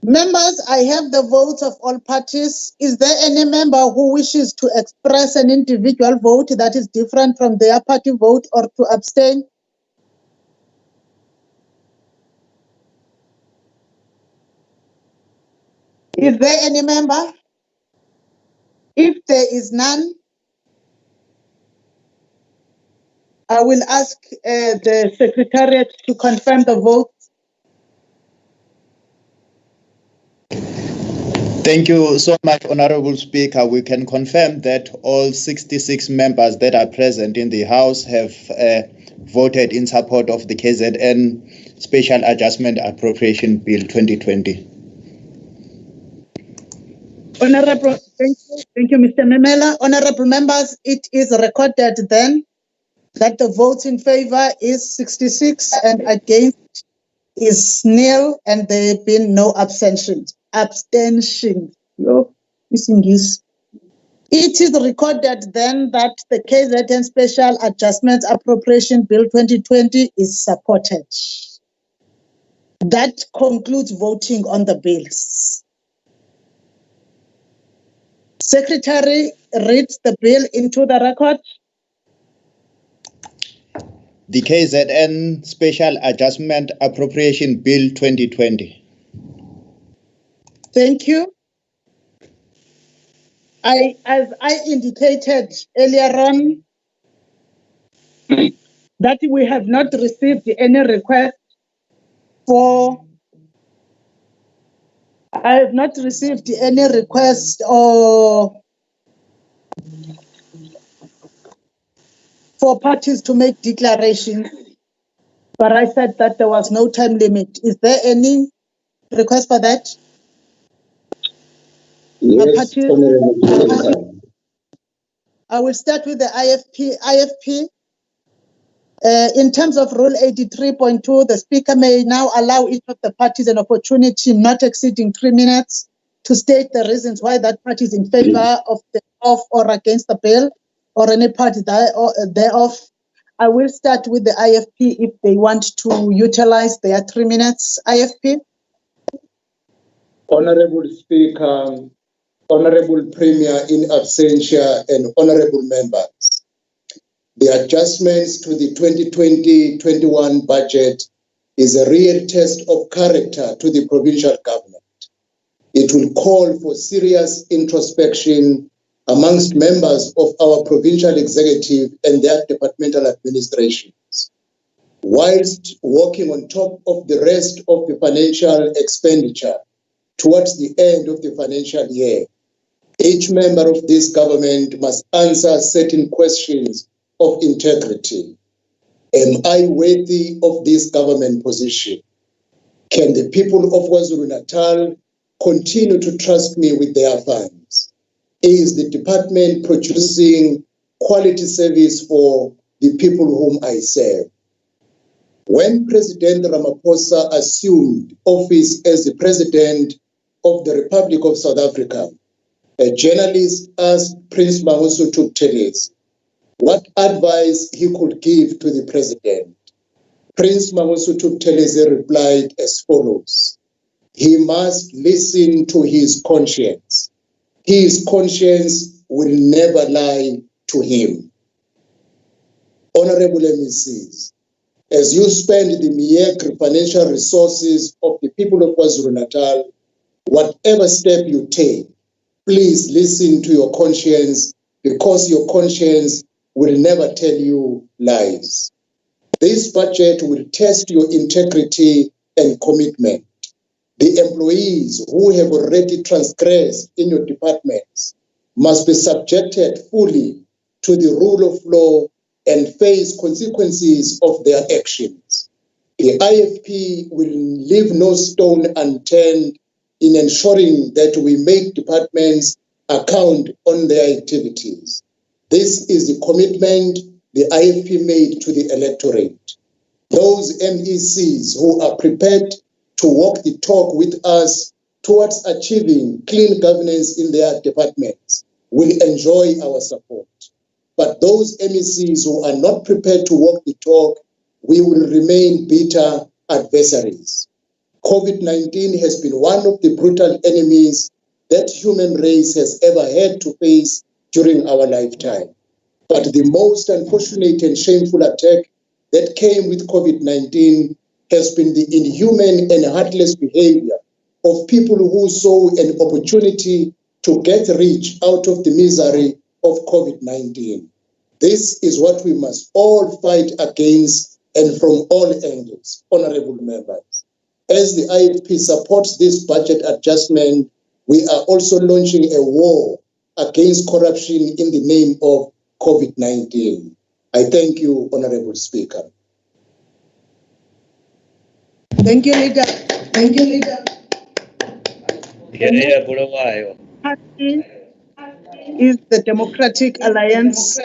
Members, I have the votes of all parties. Is there any member who wishes to express an individual vote that is different from their party vote or to abstain? Is there any member? If there is none, I will ask the Secretariat to confirm the vote. Thank you so much, Honorable Speaker. We can confirm that all 66 members that are present in the House have voted in support of the KZN Special Adjustment Appropriation Bill 2020. Honorable, thank you, Mr. Memela. Honorable members, it is recorded then that the votes in favor is 66 and against is nil, and there have been no abstentions. It is recorded then that the KZN Special Adjustments Appropriation Bill 2020 is supported. That concludes voting on the bills. Secretary reads the bill into the record. The KZN Special Adjustment Appropriation Bill 2020. Thank you. As I indicated earlier on, that we have not received any request for, I have not received any request or for parties to make declarations, but I said that there was no time limit. Is there any request for that? Yes, I will start with the IFP. In terms of Rule 83.2, the Speaker may now allow each of the parties an opportunity not exceeding 3 minutes to state the reasons why that party is in favor of or against the bill, or any party thereof. I will start with the IFP if they want to utilize their 3 minutes. IFP. Honorable Speaker, Honorable Premier in absentia, and honorable members. The adjustments to the 2020-21 budget is a real test of character to the provincial government. It will call for serious introspection amongst members of our provincial executive and their departmental administrations. Whilst working on top of the rest of the financial expenditure towards the end of the financial year, each member of this government must answer certain questions of integrity. Am I worthy of this government position? Can the people of KwaZulu-Natal continue to trust me with their funds? Is the department producing quality service for the people whom I serve? When President Ramaphosa assumed office as the President of the Republic of South Africa, a journalist asked Prince Mangosuthu Buthelezi what advice he could give to the President. Prince Mangosuthu Buthelezi replied as follows: he must listen to his conscience. His conscience will never lie to him. Honorable MECs, as you spend the meager financial resources of the people of KwaZulu-Natal, whatever step you take, please listen to your conscience, because your conscience will never tell you lies. This budget will test your integrity and commitment. The employees who have already transgressed in your departments must be subjected fully to the rule of law and face consequences of their actions. The IFP will leave no stone unturned in ensuring that we make departments account on their activities. This is the commitment the IFP made to the electorate. Those MECs who are prepared to walk the talk with us towards achieving clean governance in their departments will enjoy our support. But those MECs who are not prepared to walk the talk, we will remain bitter adversaries. COVID-19 has been one of the brutal enemies that human race has ever had to face during our lifetime. But the most unfortunate and shameful attack that came with COVID-19 has been the inhuman and heartless behavior of people who saw an opportunity to get rich out of the misery of COVID-19. This is what we must all fight against, and from all angles, honorable members. As the IFP supports this budget adjustment, we are also launching a war against corruption in the name of COVID-19. I thank you, Honorable Speaker. Thank you, Leader. Thank you, Leader. Party is the Democratic Alliance.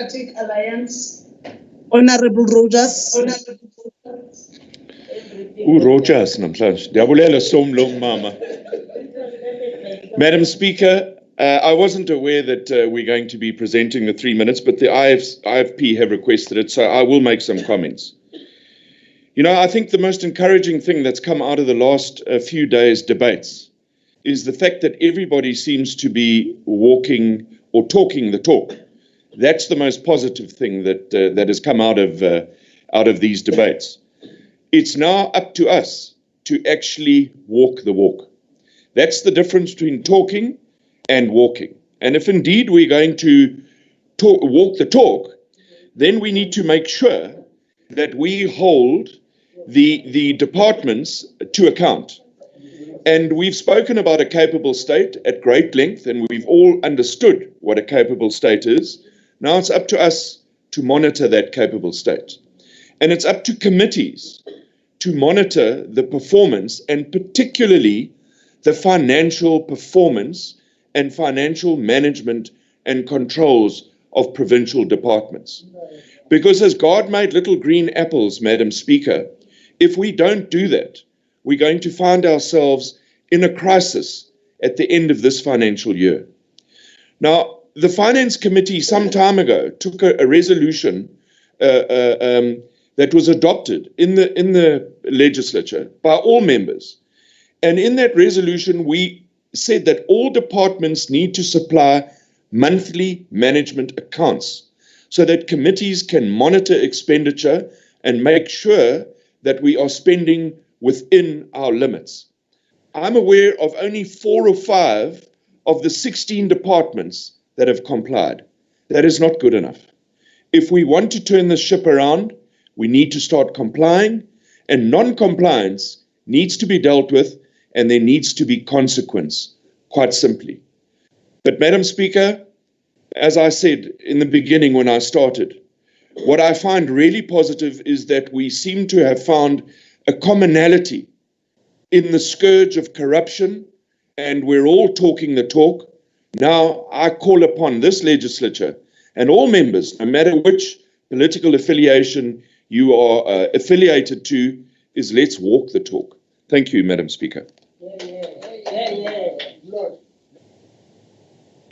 Honorable Rogers. Rogers namhlanje. Ndiyabulela somlo mama. Madam Speaker, I wasn't aware that we're going to be presenting the 3 minutes, but the IFP have requested it, so I will make some comments. You know, I think the most encouraging thing that's come out of the last few days' debates is the fact that everybody seems to be walking or talking the talk. That's the most positive thing that has come out of these debates. It's now up to us to actually walk the walk. That's the difference between talking and walking. And if indeed we're going to walk the talk, then we need to make sure that we hold the departments to account. And we've spoken about a capable state at great length, and we've all understood what a capable state is. Now it's up to us to monitor that capable state. And it's up to committees to monitor the performance, and particularly the financial performance and financial management and controls of provincial departments. Because as God made little green apples, Madam Speaker, if we don't do that, we're going to find ourselves in a crisis at the end of this financial year. Now, the Finance Committee some time ago took a resolution that was adopted in the legislature by all members. And in that resolution, we said that all departments need to supply monthly management accounts so that committees can monitor expenditure and make sure that we are spending within our limits. I'm aware of only 4 or 5 of the 16 departments that have complied. That is not good enough. If we want to turn the ship around, we need to start complying, and non-compliance needs to be dealt with, and there needs to be consequence, quite simply. But Madam Speaker, as I said in the beginning when I started, what I find really positive is that we seem to have found a commonality in the scourge of corruption, and we're all talking the talk. Now I call upon this legislature and all members, no matter which political affiliation you are affiliated to, is let's walk the talk. Thank you, Madam Speaker.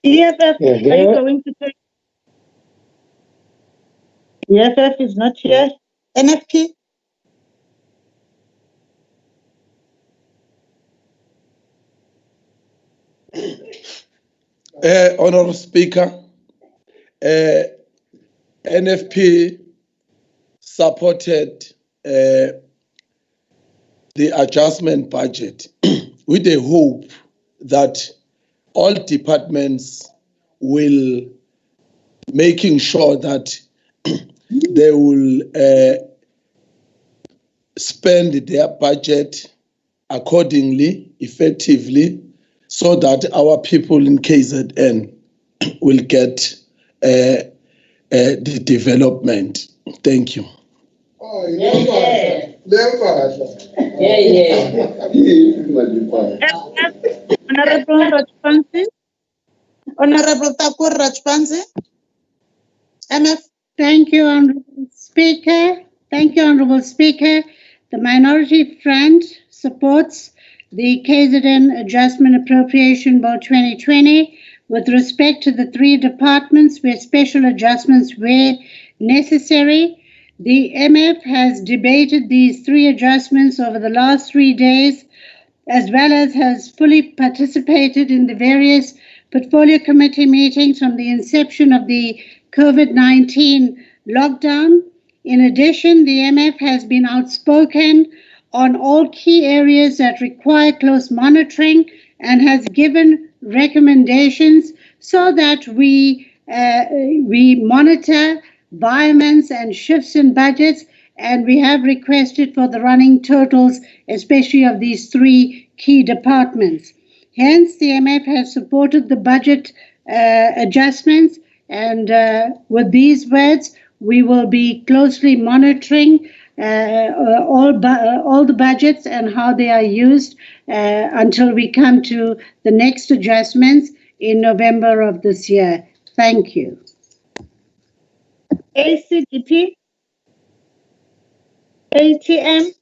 EFF, are you going to take? EFF is not here. NFP? Honourable Speaker, NFP supported the adjustment budget with the hope that all departments will making sure that they will spend their budget accordingly, effectively, so that our people in KZN will get the development. Thank you. Honorable Rajpansi. Honorable Thakur Rajpansi. MF. Thank you, Honorable Speaker. Thank you, Honorable Speaker. The Minority Front supports the KZN Adjustment Appropriation Bill 2020 with respect to the three departments where special adjustments were necessary. The MF has debated these three adjustments over the last 3 days, as well as has fully participated in the various portfolio committee meetings from the inception of the COVID-19 lockdown. In addition, the MF has been outspoken on all key areas that require close monitoring and has given recommendations so that we monitor environments and shifts in budgets, and we have requested for the running totals, especially of these three key departments. Hence, the MF has supported the budget adjustments, and with these words, we will be closely monitoring all the budgets and how they are used until we come to the next adjustments in November of this year. Thank you. ACDP. ATM.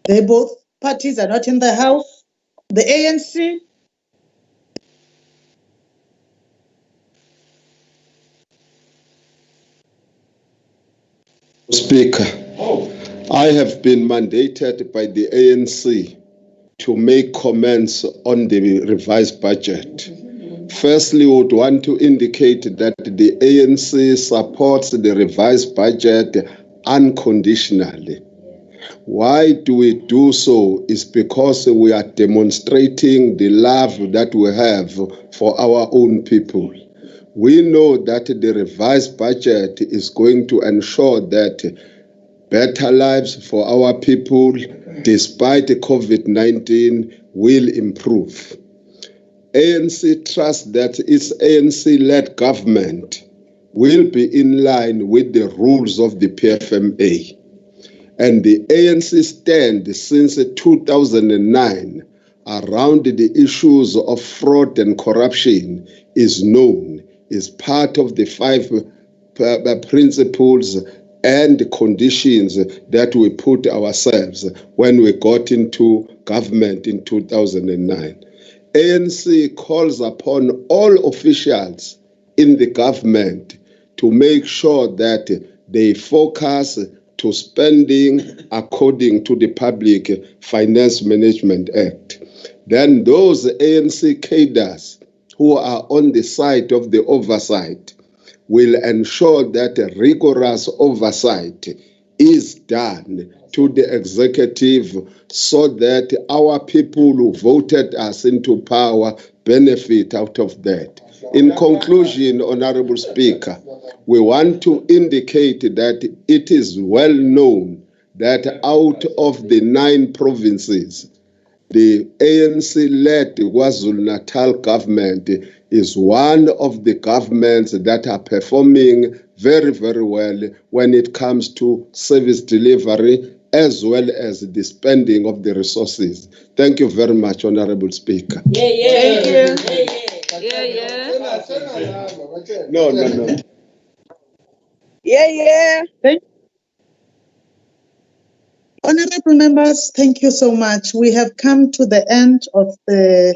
They both parties are not in the House. The ANC. Speaker, I have been mandated by the ANC to make comments on the revised budget. Firstly, we would want to indicate that the ANC supports the revised budget unconditionally. Why do we do so? Is because we are demonstrating the love that we have for our own people. We know that the revised budget is going to ensure that better lives for our people, despite COVID-19, will improve. ANC trusts that its ANC-led government will be in line with the rules of the PFMA. And the ANC stand since 2009 around the issues of fraud and corruption is known, is part of the 5 principles and conditions that we put ourselves when we got into government in 2009. ANC calls upon all officials in the government to make sure that they focus to spending according to the Public Finance Management Act. Then those ANC cadres who are on the side of the oversight will ensure that rigorous oversight is done to the executive so that our people who voted us into power benefit out of that. In conclusion, Honorable Speaker, we want to indicate that it is well known that out of the 9 provinces, the ANC-led KwaZulu-Natal government is one of the governments that are performing very, very well when it comes to service delivery as well as the spending of the resources. Thank you very much, Honorable Speaker. Thank you. No. Thank Honorable members, thank you so much. We have come to the end of the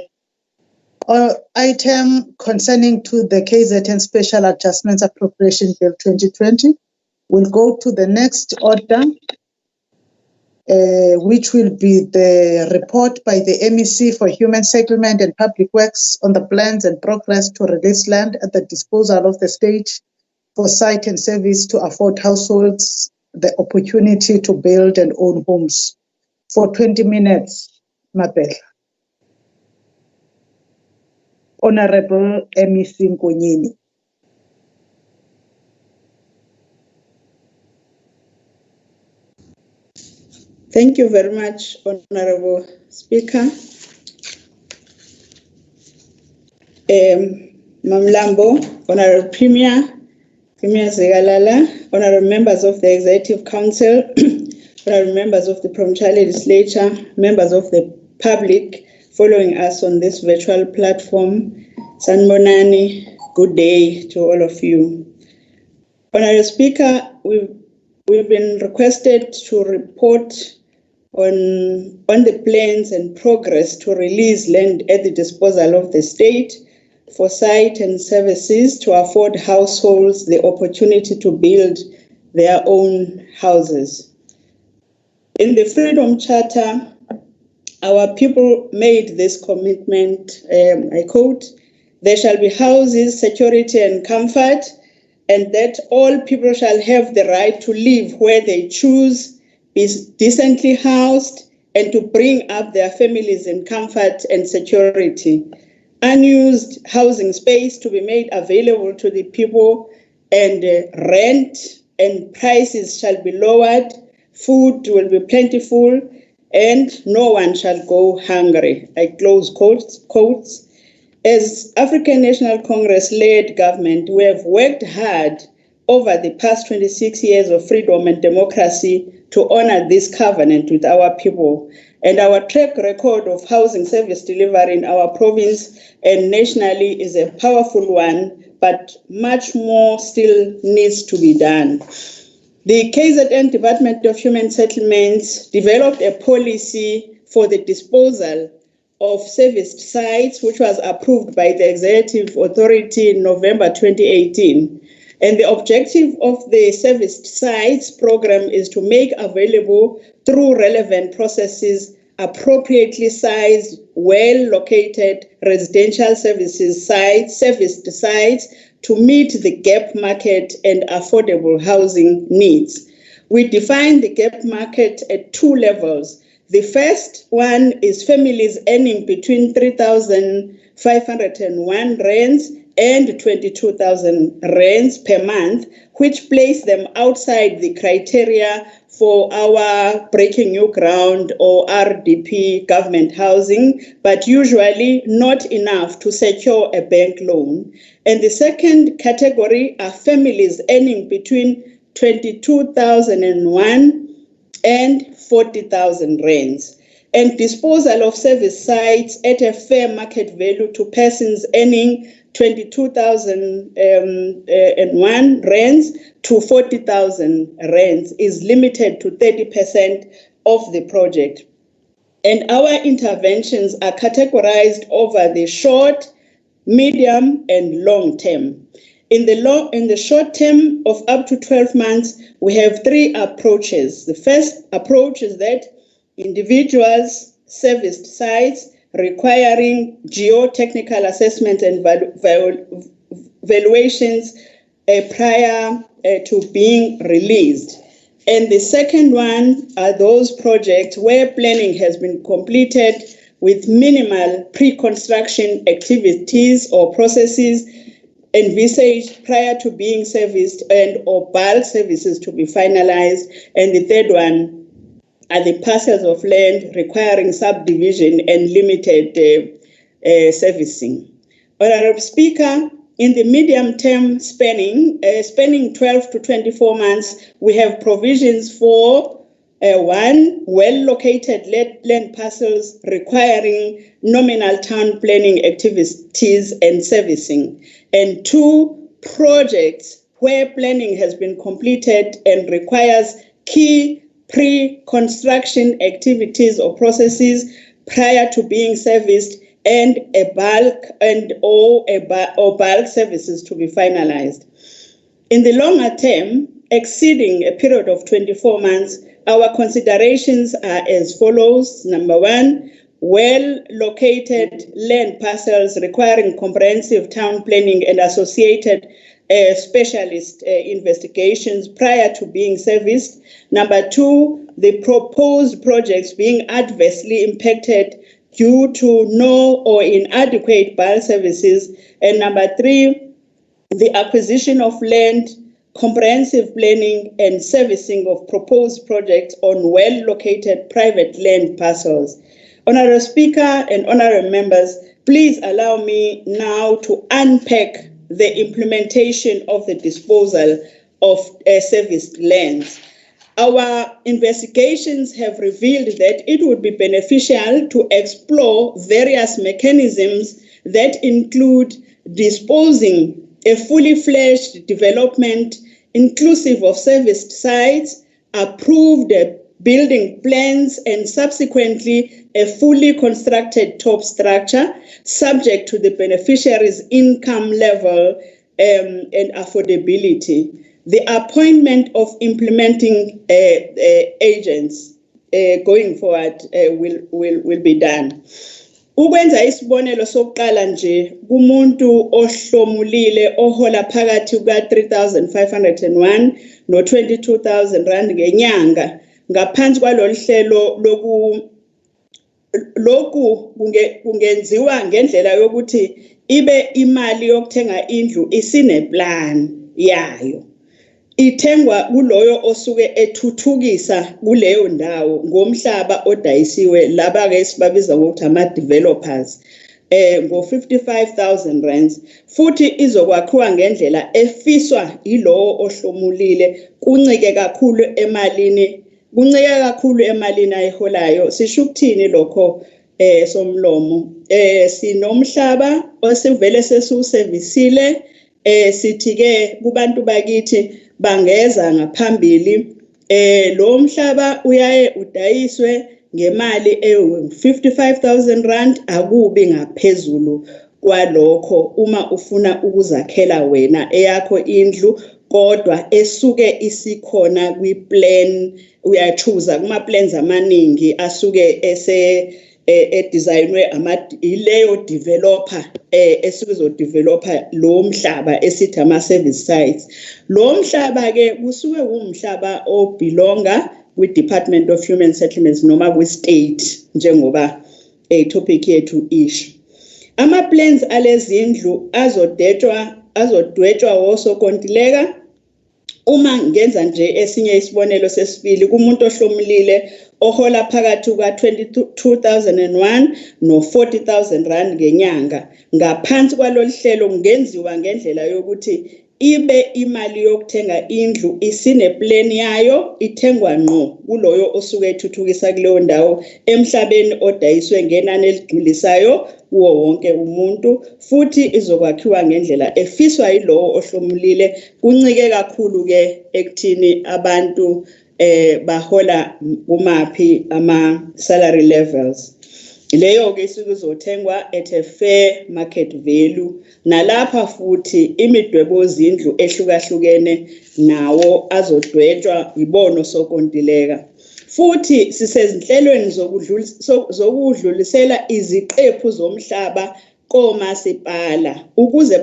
item concerning to the KZN Special Adjustments Appropriation Bill 2020. We'll go to the next order, which will be the report by the MEC for Human Settlement and Public Works on the plans and progress to release land at the disposal of the state for site and service to afford households the opportunity to build and own homes. For 20 minutes, Mabel. Honorable MEC Nkonyeni. Thank you very much, Honorable Speaker. Mamlambo, Honorable Premier Zegalala, Honorable members of the Executive Council, Honorable members of the Provincial Legislature, members of the public following us on this virtual platform, Sanbonani, good day to all of you. Honorable Speaker, we've been requested to report on the plans and progress to release land at the disposal of the state for site and services to afford households the opportunity to build their own houses. In the Freedom Charter, our people made this commitment, I quote, "There shall be houses, security and comfort, and that all people shall have the right to live where they choose, be decently housed, and to bring up their families in comfort and security. Unused housing space to be made available to the people, and rent and prices shall be lowered, food will be plentiful, and no one shall go hungry." I close quotes. As African National Congress-led government, we have worked hard over the past 26 years of freedom and democracy to honor this covenant with our people. And our track record of housing service delivery in our province and nationally is a powerful one, but much more still needs to be done. The KZN Department of Human Settlements developed a policy for the disposal of serviced sites, which was approved by the Executive Authority in November 2018. And the objective of the serviced sites program is to make available through relevant processes appropriately sized, well-located residential services sites, serviced sites to meet the gap market and affordable housing needs. We define the gap market at two levels. The first one is families earning between 3,501 rands and 22,000 rands per month, which place them outside the criteria for our Breaking New Ground or RDP government housing, but usually not enough to secure a bank loan. And the second category are families earning between 22,001 and 40,000 rands. And disposal of service sites at a fair market value to persons earning 22,001 rands to 40,000 rands is limited to 30% of the project. And our interventions are categorized over the short, medium, and long term. In the short term of up to 12 months, we have three approaches. The first approach is that individuals, serviced sites requiring geotechnical assessment and valuations prior to being released. And the second one are those projects where planning has been completed with minimal pre-construction activities or processes envisaged prior to being serviced and or bulk services to be finalized. And the third one are the parcels of land requiring subdivision and limited servicing. Honorable Speaker, in the medium term spanning 12 to 24 months, we have provisions for one, well-located land parcels requiring nominal town planning activities and servicing. And two, projects where planning has been completed and requires key pre-construction activities or processes prior to being serviced and bulk services to be finalized. In the longer term, exceeding a period of 24 months, our considerations are as follows. Number one, well-located land parcels requiring comprehensive town planning and associated specialist investigations prior to being serviced. Number two, the proposed projects being adversely impacted due to no or inadequate BAL services. And number 3, the acquisition of land, comprehensive planning and servicing of proposed projects on well-located private land parcels. Honourable Speaker and honourable members, please allow me now to unpack the implementation of the disposal of serviced lands. Our investigations have revealed that it would be beneficial to explore various mechanisms that include disposing a fully fledged development inclusive of serviced sites, approved building plans, and subsequently a fully constructed top structure subject to the beneficiary's income level and affordability. The appointment of implementing agents going forward will be done. Ukwenza isibonelo sokuqala nje kumuntu ohlomulile ohola phakathi kuka-3,501 no-22,000 rand ngenyanga ngaphansi kwalolu hlelo lokhu kungenziwa ngendlela yokuthi ibe imali yokuthenga indlu isineplan yayo. Ithengwa kuloyo osuke ethuthukisa kuleyo ndawo ngomhlaba odayisiwe laba ke sibabiza ngokuthi ama-developers ngo-55,000 rands futhi izokwakhiwa ngendlela efiswa yilowo ohlomulile kuncike kakhulu emalini ayiholayo. Sisho ukuthini lokho somlomo? Sinomhlaba osivele sesiwuservisile, sithi-ke kubantu bakithi bangeza ngaphambili, lo mhlaba uyaye udayiswe ngemali ewu-55,000 rand, akubi ngaphezulu kwalokho uma ufuna ukuzakhela wena eyakho indlu, kodwa esuke isikhona kwi-plan. Uyachuza kuma-plans amaningi asuke edesignwe ileyo developer esuke izodevelopa lo mhlaba esithi ama-service sites. Lo mhlaba ke kusuke umhlaba obelonga kwi-Department of Human Settlements noma kwi-state njengoba topic yethu isho. Ama-plans alezindlu azodwetshwa osokontileka. Uma ngenza nje esinye isibonelo sesibili kumuntu ohlomulile ohola phakathi kuka-22,001 no-40,000 rand ngenyanga, ngaphansi kwalolu hlelo kungenziwa ngendlela yokuthi ibe imali yokuthenga indlu isineplan yayo, ithengwa ngqo kuloyo osuke ethuthukisa kuleyo ndawo emhlabeni odayiswe ngenani eligculisayo kuwo wonke umuntu, futhi izokwakhiwa ngendlela efiswa yilowo ohlomulile. Kuncike kakhulu-ke ekuthini abantu bahola kumaphi ama-salary levels. Leyo-ke isuke izothengwa at a fair market value. Nalapha futhi imidwebo zindlu ehlukahlukene nawo azodwetshwa ibono sokontileka. Futhi sisezinhlelweni zokudlulisela iziqephu zomhlaba komasipala ukuze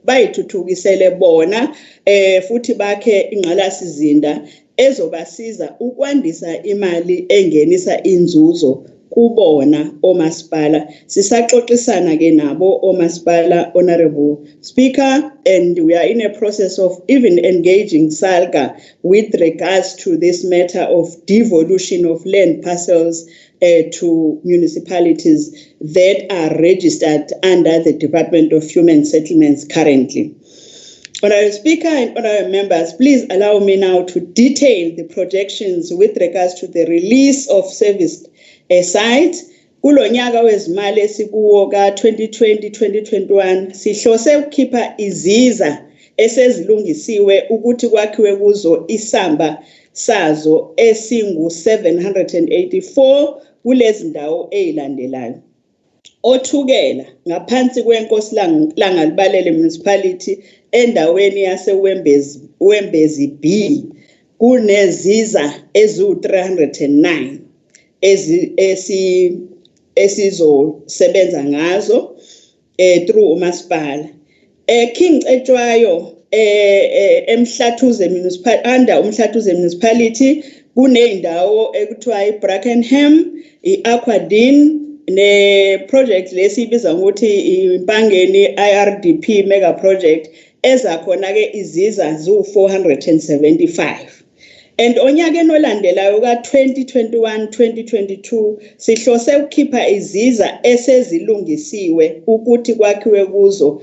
bayithuthukisele bona futhi bakhe ingqalasizinda ezobasiza ukwandisa imali engenisa inzuzo kubona omasipala. Sisaxoxisana ke nabo omasipala, Honorable Speaker, and we are in a process of even engaging SALGA with regards to this matter of devolution of land parcels to municipalities that are registered under the Department of Human Settlements currently. Honorable Speaker and honorable members, please allow me now to detail the projections with regards to the release of serviced sites. Kulo nyaka wezimali esikuwo ka-2020-2021 sihlose ukukhipha iziza esezilungisiwe ukuthi kwakhiwe kuzo isamba sazo esingu-784 kulezi ndawo ezilandelayo. Othukela ngaphansi kwenkosi Langalibalele municipality endaweni yase-Wembezi B kuneziza eziwu-309 esizosebenza ngazo through umasipala. King Cetshwayo Umhlathuze municipality under Umhlathuze municipality kuney'ndawo ekuthiwa i-Brackenham, i-Aquadene, ne-project lesibiza ngokuthi impangeni IRDP mega project ezakhona-ke iziza ziwu-475. And onyakeni olandelayo ka-2021-2022 sihlose ukukhipha iziza esezilungisiwe ukuthi kwakhiwe kuzo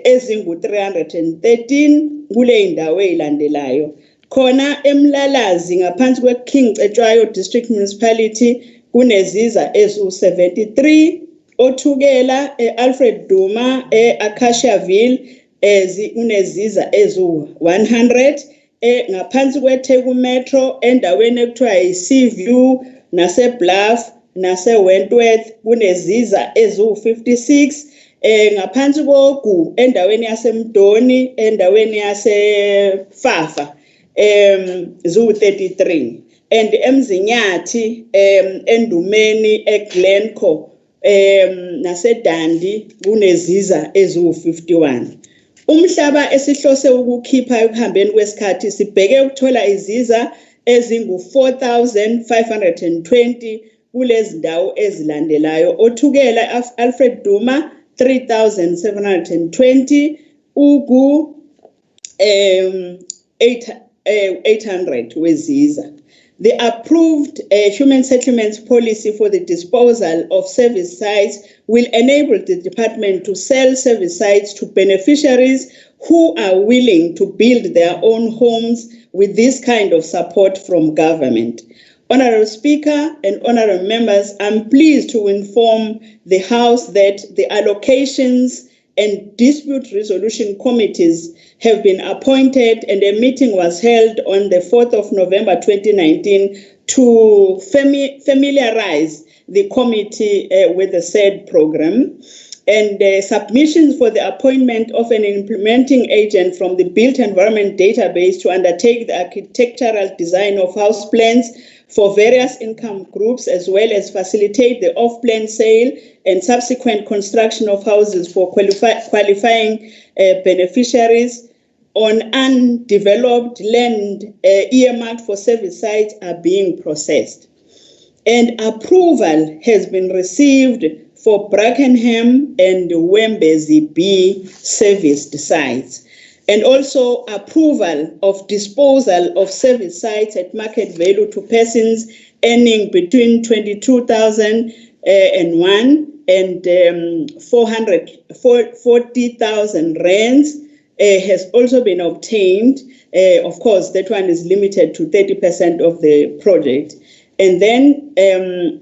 ezingu-313 kule y'ndawo ey'landelayo. Khona eMlalazi ngaphansi kwe-King Cetshwayo District Municipality kuneziza eziwu-73, othukela Alfred Duma Acaciaville kuneziza eziwu-100, ngaphansi kweTheku Metro endaweni ekuthiwa yi-Seaview naseBluff nase-Wentworth kuneziza eziwu-56, ngaphansi koGu endaweni yaseMdoni endaweni yaseFafa ziwu-33, and eMzinyathi eNdumeni eGlencoe naseDandi kuneziza eziwu-51. Umhlaba esihlose ukukhipha ekuhambeni kwesikhathi sibheke ukuthola iziza ezingu-4,520 kulezi ndawo ezilandelayo. Othukela Alfred Duma 3,720, uGu 800 weziza. The approved human settlements policy for the disposal of service sites will enable the department to sell service sites to beneficiaries who are willing to build their own homes with this kind of support from government. Honorable Speaker and honorable members, I'm pleased to inform the House that the allocations and dispute resolution committees have been appointed, and a meeting was held on the 4th of November 2019 to familiarize the committee with the said program. And submissions for the appointment of an implementing agent from the Built Environment Database to undertake the architectural design of house plans for various income groups, as well as facilitate the off-plan sale and subsequent construction of houses for qualifying beneficiaries on undeveloped land earmarked for service sites are being processed. And approval has been received for Brackenham and Wembezi B serviced sites, and also approval of disposal of service sites at market value to persons earning between 22,001 and 440,000 rands has also been obtained. Of course, that one is limited to 30% of the project. And then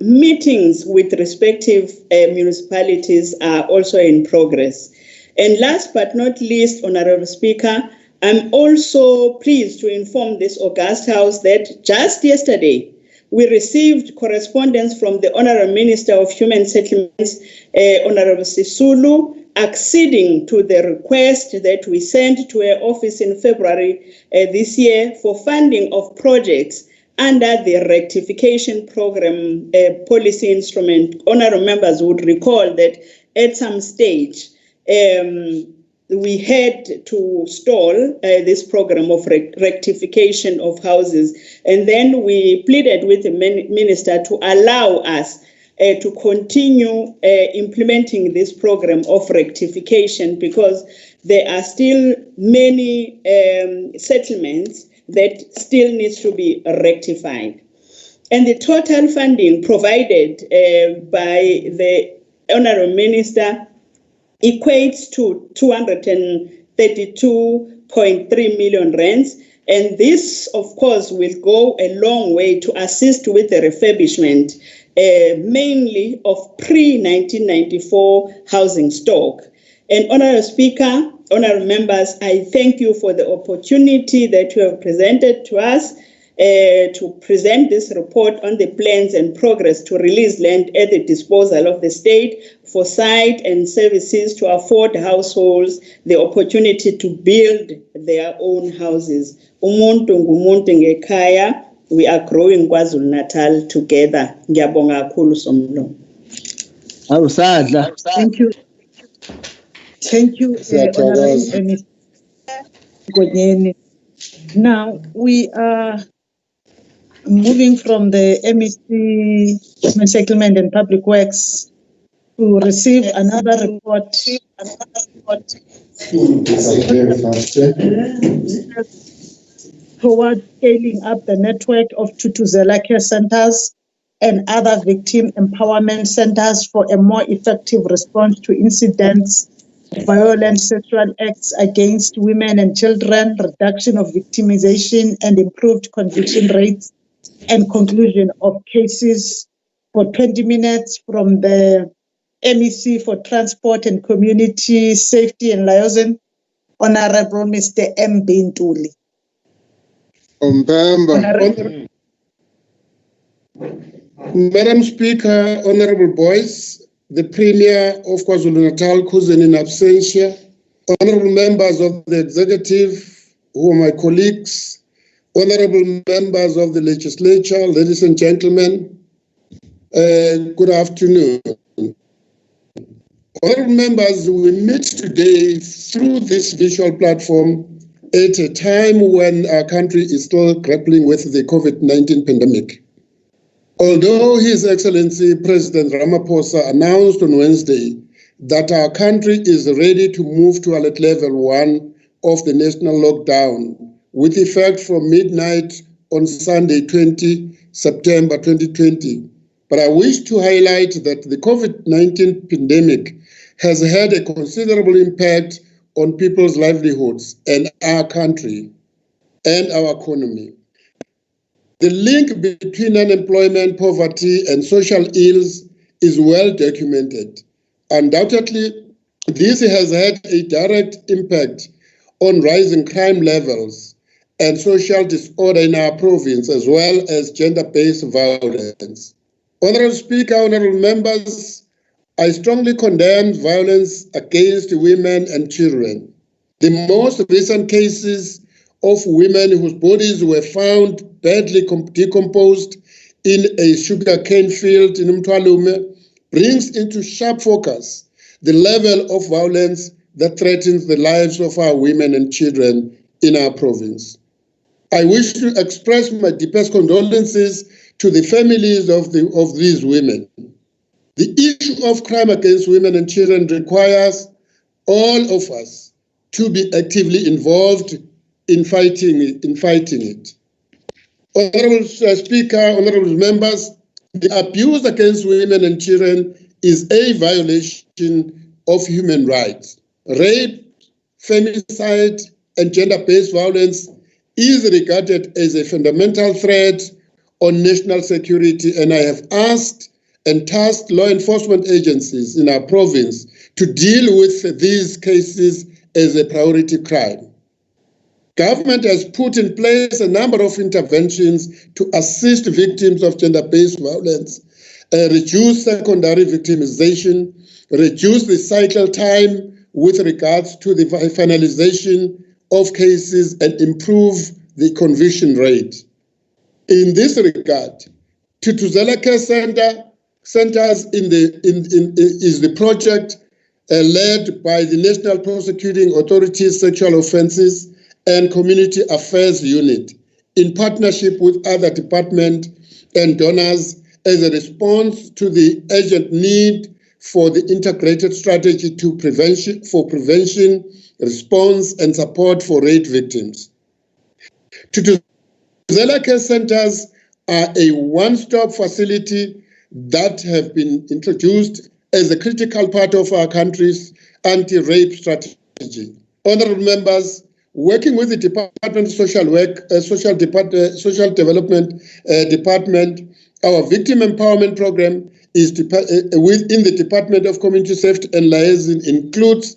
meetings with respective municipalities are also in progress. And last but not least, Honorable Speaker, I'm also pleased to inform this august House that just yesterday, we received correspondence from the Honorable Minister of Human Settlements, Honorable Sisulu, acceding to the request that we sent to her office in February this year for funding of projects under the rectification program policy instrument. Honorable members would recall that at some stage, we had to stall this program of rectification of houses. And then we pleaded with the minister to allow us to continue implementing this program of rectification, because there are still many settlements that still needs to be rectified. And the total funding provided by the Honorable Minister equates to 232.3 million rands. And this, of course, will go a long way to assist with the refurbishment, mainly of pre-1994 housing stock. And Honorable Speaker, honorable members, I thank you for the opportunity that you have presented to us to present this report on the plans and progress to release land at the disposal of the state for site and services to afford households the opportunity to build their own houses. Umuntu ngumuntu ngekhaya. We are growing KwaZulu-Natal together. Ngiyabonga kakhulu Somlo. Awusadla. Thank you. Thank you, Honorable Mr. Now, we are Moving from the MEC, Settlement and Public Works, to receive another report towards scaling up the network of Thuthuzela Care Centres and other victim empowerment centers for a more effective response to incidents, violent sexual acts against women and children, reduction of victimization and improved conviction rates, and conclusion of cases for 20 minutes from the MEC for Transport and Community Safety and Liaison, Honorable Mr. M. Bintuli. Madam Speaker, Honorable Boys, the Premier of KwaZulu-Natal, who's in absentia, honorable members of the executive, who are my colleagues, honorable members of the legislature, ladies and gentlemen, good afternoon. Honorable members, we meet today through this visual platform at a time when our country is still grappling with the COVID-19 pandemic. Although His Excellency President Ramaphosa announced on Wednesday that our country is ready to move to alert level 1 of the national lockdown with effect from midnight on Sunday, 20 September 2020. But I wish to highlight that the COVID-19 pandemic has had a considerable impact on people's livelihoods and our country and our economy. The link between unemployment, poverty, and social ills is well documented. Undoubtedly, this has had a direct impact on rising crime levels and social disorder in our province, as well as gender-based violence. Honorable Speaker, honorable members, I strongly condemn violence against women and children. The most recent cases of women whose bodies were found badly decomposed in a sugarcane field in Umtwalume brings into sharp focus the level of violence that threatens the lives of our women and children in our province. I wish to express my deepest condolences to the families of these women. The issue of crime against women and children requires all of us to be actively involved in fighting it. Honorable Speaker, honorable members, the abuse against women and children is a violation of human rights. Rape, femicide, and gender-based violence is regarded as a fundamental threat on national security, and I have asked and tasked law enforcement agencies in our province to deal with these cases as a priority crime. Government has put in place a number of interventions to assist victims of gender-based violence, reduce secondary victimization, reduce the cycle time with regards to the finalization of cases, and improve the conviction rate. In this regard, Thuthuzela Care Centres is the project led by the National Prosecuting Authority's Sexual Offences and Community Affairs Unit in partnership with other departments and donors as a response to the urgent need for the integrated strategy for prevention, response, and support for rape victims. Thuthuzela Care Centres are a one-stop facility that have been introduced as a critical part of our country's anti-rape strategy. Honorable members, working with the Department of Social Work, Social Development Department, our victim empowerment program is within the Department of Community Safety and Liaison includes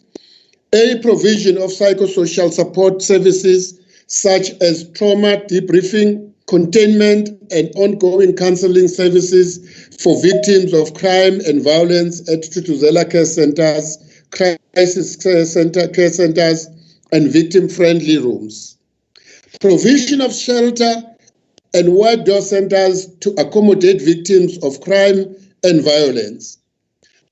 a provision of psychosocial support services such as trauma debriefing, containment, and ongoing counseling services for victims of crime and violence at Thuthuzela Care Centres, crisis care centers, and victim-friendly rooms. Provision of shelter and wide door centers to accommodate victims of crime and violence.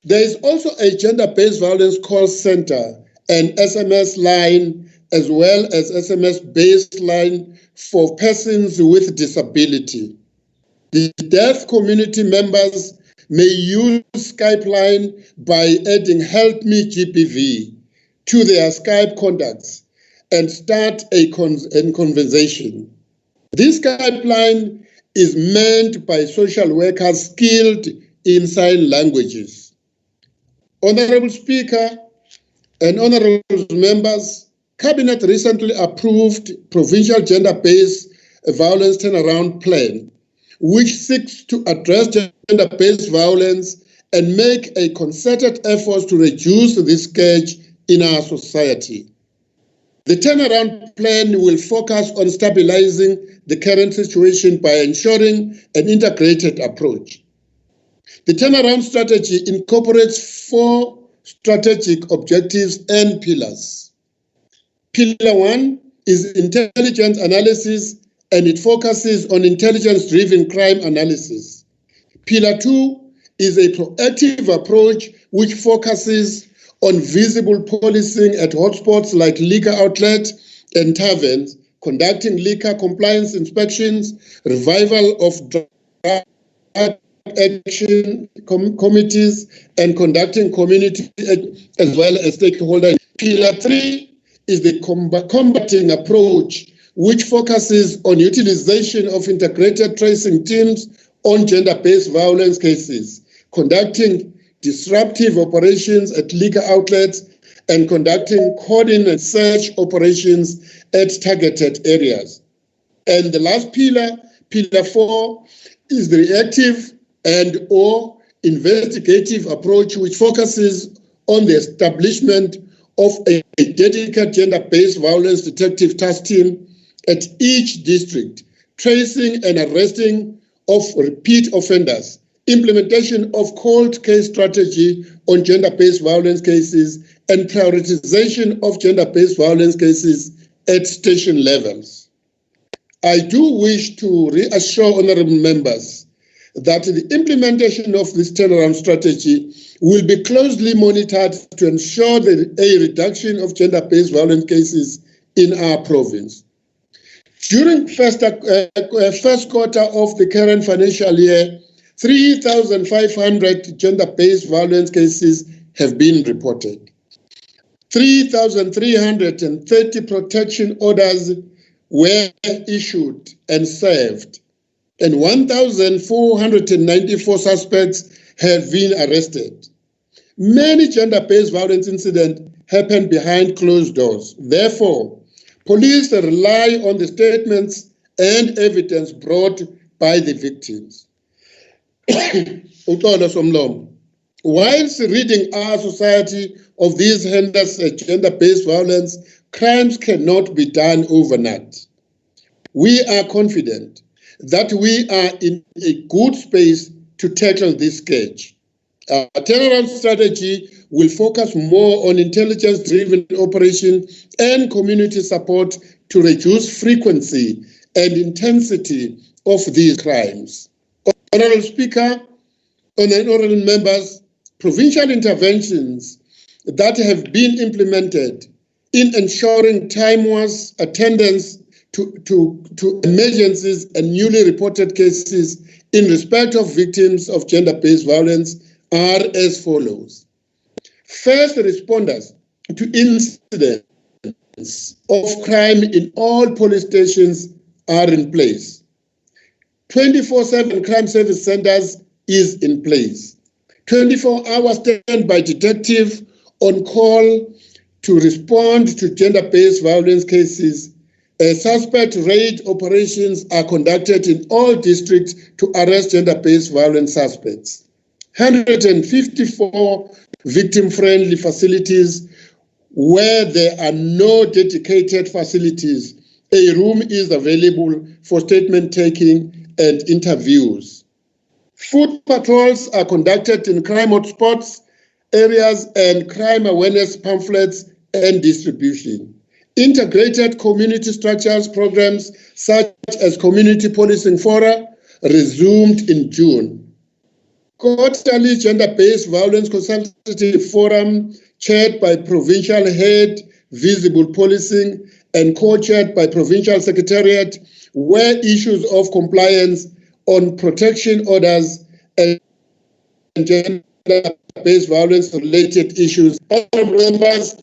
There is also a gender-based violence call center and SMS line, as well as SMS-based line for persons with disability. The deaf community members may use Skype line by adding Help Me GBV to their Skype contacts and start a conversation. This Skype line is manned by social workers skilled in sign languages. Honorable Speaker and honorable members, Cabinet recently approved Provincial Gender-Based Violence Turnaround Plan, which seeks to address gender-based violence and make a concerted effort to reduce this scourge in our society. The turnaround plan will focus on stabilizing the current situation by ensuring an integrated approach. The turnaround strategy incorporates 4 strategic objectives and pillars. Pillar 1 is intelligence analysis, and it focuses on intelligence-driven crime analysis. Pillar 2 is a proactive approach which focuses on visible policing at hotspots like liquor outlets and taverns, conducting liquor compliance inspections, revival of drug action committees, and conducting community as well as stakeholder. Pillar 3 is the combating approach, which focuses on utilization of integrated tracing teams on gender-based violence cases, conducting disruptive operations at liquor outlets, and conducting coordinated search operations at targeted areas. And the last pillar, pillar 4, is the reactive and/or investigative approach, which focuses on the establishment of a dedicated gender-based violence detective task team at each district, tracing and arresting of repeat offenders, implementation of cold case strategy on gender-based violence cases, and prioritization of gender-based violence cases at station levels. I do wish to reassure honorable members that the implementation of this turnaround strategy will be closely monitored to ensure a reduction of gender-based violence cases in our province. During first quarter of the current financial year, 3,500 gender-based violence cases have been reported. 3,330 protection orders were issued and served, and 1,494 suspects have been arrested. Many gender-based violence incidents happen behind closed doors. Therefore, police rely on the statements and evidence brought by the victims. Whilst ridding our society of these heinous gender-based violence, crimes cannot be done overnight. We are confident that we are in a good space to tackle this scourge. Our turnaround strategy will focus more on intelligence-driven operation and community support to reduce frequency and intensity of these crimes. Honorable Speaker, honorable members, provincial interventions that have been implemented in ensuring timeous attendance to emergencies and newly reported cases in respect of victims of gender-based violence are as follows. First responders to incidents of crime in all police stations are in place. 24/7 crime service centers is in place. 24-hour standby detective on call to respond to gender-based violence cases. Suspect raid operations are conducted in all districts to arrest gender-based violence suspects. 154 victim-friendly facilities where there are no dedicated facilities. A room is available for statement taking and interviews. Foot patrols are conducted in crime hotspots areas and crime awareness pamphlets and distribution. Integrated community structures programs such as community policing fora resumed in June. Quarterly gender-based violence consultative forum chaired by provincial head visible policing and co-chaired by provincial secretariat where issues of compliance on protection orders and gender-based violence-related issues. Honorable members,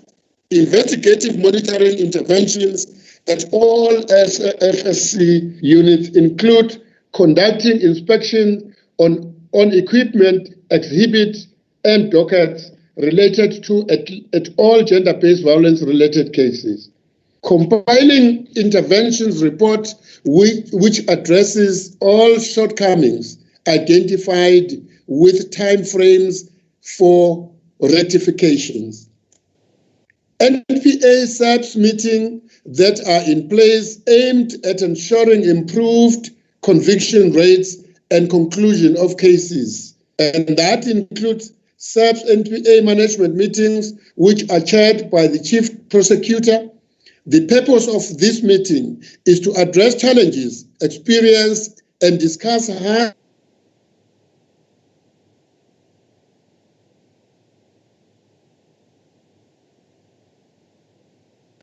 investigative monitoring interventions at all FSC units include conducting inspection on equipment, exhibits, and dockets related to at all gender-based violence-related cases. Compiling interventions report which addresses all shortcomings identified with timeframes for rectifications. NPA SAPS meetings that are in place aimed at ensuring improved conviction rates and conclusion of cases. And that includes SAPS NPA management meetings, which are chaired by the chief prosecutor. The purpose of this meeting is to address challenges, experience, and discuss how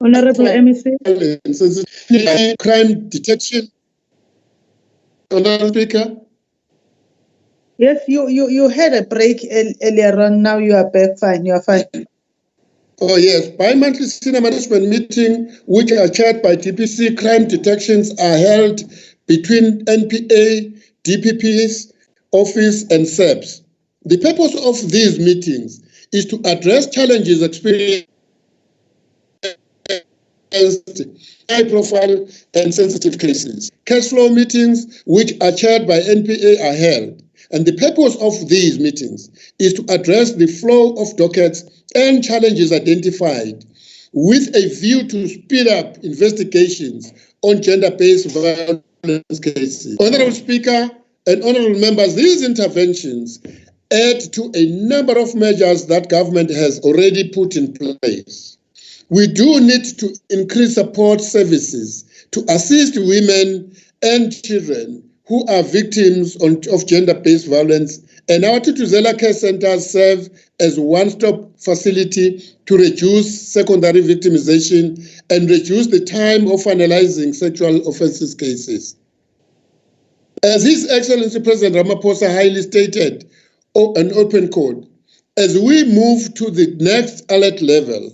Honorable MEC. Crime detection. Honorable Speaker. Yes, you had a break earlier on. Now you are back fine. You are fine. Oh yes, bi-monthly senior management meeting, which are chaired by DPC, crime detections are held between NPA, DPP's office and SAPS. The purpose of these meetings is to address challenges experienced high-profile and sensitive cases. Cash flow meetings, which are chaired by NPA, are held. And the purpose of these meetings is to address the flow of dockets and challenges identified with a view to speed up investigations on gender-based violence cases. Honorable Speaker and honorable members, these interventions add to a number of measures that government has already put in place. We do need to increase support services to assist women and children who are victims of gender-based violence, and our Thuthuzela Care Centres serve as a one-stop facility to reduce secondary victimization and reduce the time of analyzing sexual offences cases. As His Excellency President Ramaphosa highly stated an open code, as we move to the next alert level,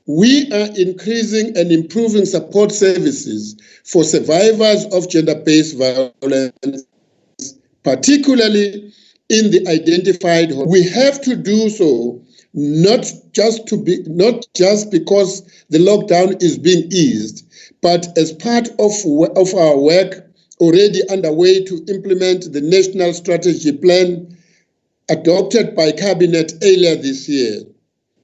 we are increasing and improving support services for survivors of gender-based violence, particularly in the identified. We have to do so not just because the lockdown is being eased, but as part of our work already underway to implement the National Strategy Plan adopted by Cabinet earlier this year.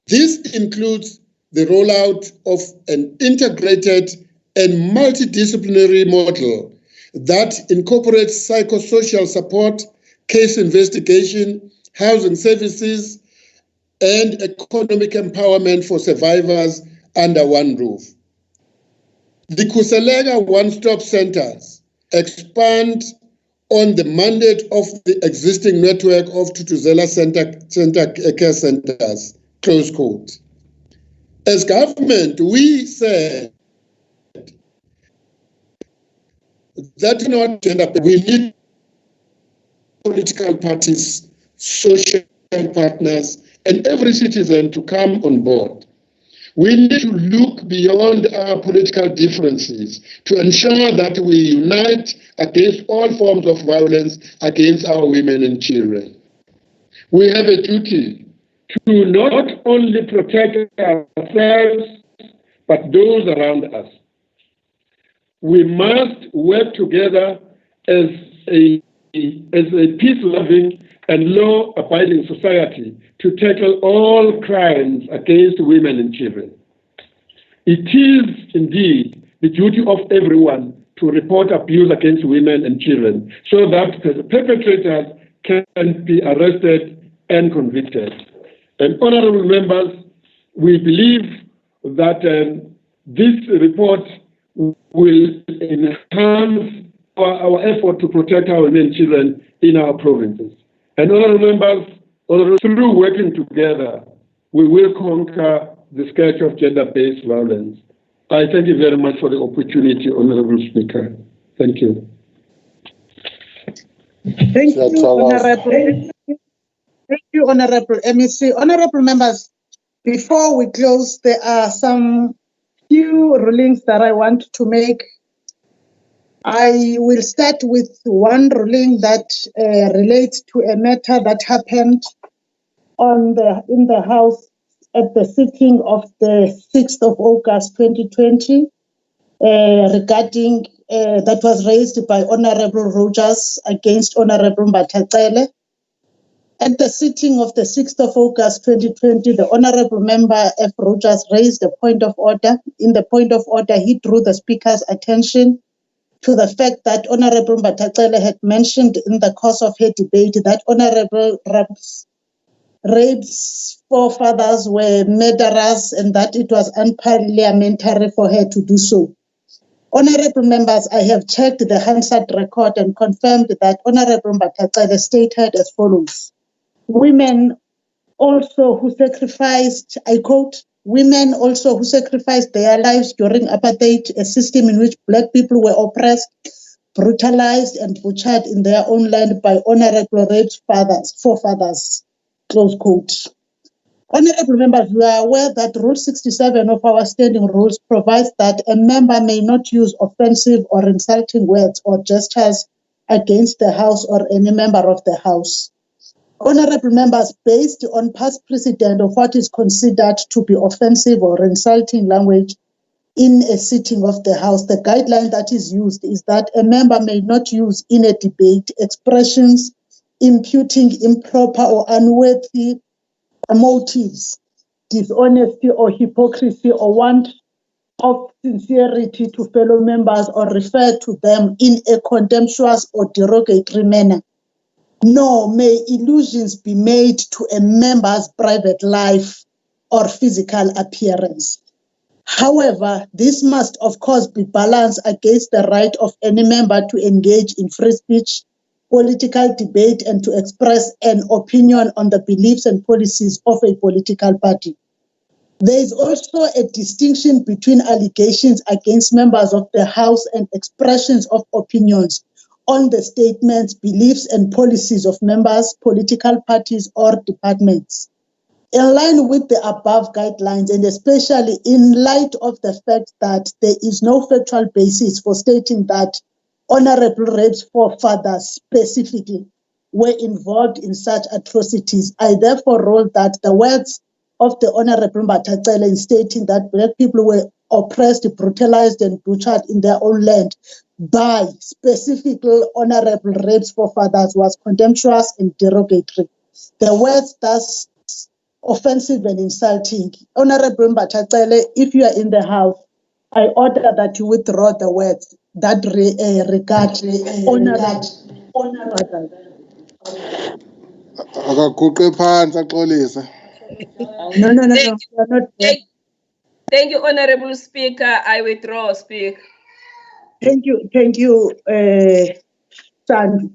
This includes the rollout of an integrated and multidisciplinary model that incorporates psychosocial support, case investigation, housing services, and economic empowerment for survivors under one roof. The Kusalega one-stop centers expand on the mandate of the existing network of Thuthuzela Care Centres, close quote. As government, we said that we need political parties, social partners, and every citizen to come on board. We need to look beyond our political differences to ensure that we unite against all forms of violence against our women and children. We have a duty to not only protect ourselves, but those around us. We must work together as a peace-loving and law-abiding society to tackle all crimes against women and children. It is indeed the duty of everyone to report abuse against women and children so that the perpetrators can be arrested and convicted. And honorable members, we believe that this report will enhance our effort to protect our women and children in our provinces. And honorable members, through working together, we will conquer the scourge of gender-based violence. I thank you very much for the opportunity, Honorable Speaker. Thank you. Thank you, Honorable. Thank you, Honorable MEC. Honorable members, before we close, there are some few rulings that I want to make. I will start with one ruling that relates to a matter that happened in the House at the sitting of the 6th of August 2020 regarding that was raised by Honorable Rogers against Honorable Mbathatsele. At the sitting of the 6th of August 2020, the Honorable Member F. Rogers raised a point of order. In the point of order, he drew the Speaker's attention to the fact that Honorable Mbathatsele had mentioned in the course of her debate that Honorable Rabe's forefathers were murderers and that it was unparliamentary for her to do so. Honorable members, I have checked the Hansard record and confirmed that Honorable Mbathatsele stated as follows. Women also who sacrificed, I quote, women also who sacrificed their lives during apartheid, a system in which black people were oppressed, brutalized and butchered in their own land by Honorable Rabe's forefathers, close quote. Honorable members, we are aware that Rule 67 of our standing rules provides that a member may not use offensive or insulting words or gestures against the House or any member of the House. Honorable members, based on past precedent of what is considered to be offensive or insulting language in a sitting of the House, the guideline that is used is that a member may not use in a debate expressions imputing improper or unworthy motives, dishonesty or hypocrisy or want of sincerity to fellow members or refer to them in a contemptuous or derogatory manner. Nor may illusions be made to a member's private life or physical appearance. However, this must of course be balanced against the right of any member to engage in free speech, political debate, and to express an opinion on the beliefs and policies of a political party. There is also a distinction between allegations against members of the House and expressions of opinions on the statements, beliefs, and policies of members, political parties, or departments. In line with the above guidelines, and especially in light of the fact that there is no factual basis for stating that Honorable Rabe's forefathers specifically were involved in such atrocities, I therefore rule that the words of the Honorable Mbathatsele in stating that black people were oppressed, brutalized, and butchered in their own land by specifically Honorable Rabe's forefathers was contemptuous and derogatory. The words thus offensive and insulting. Honorable Mbathatsele, if you are in the House, I order that you withdraw the words that regard Honorable. Akaguqe phansi axolise. No, we are not there. Thank you, Honorable Speaker. I withdraw, Speaker. Thank you, Sandy.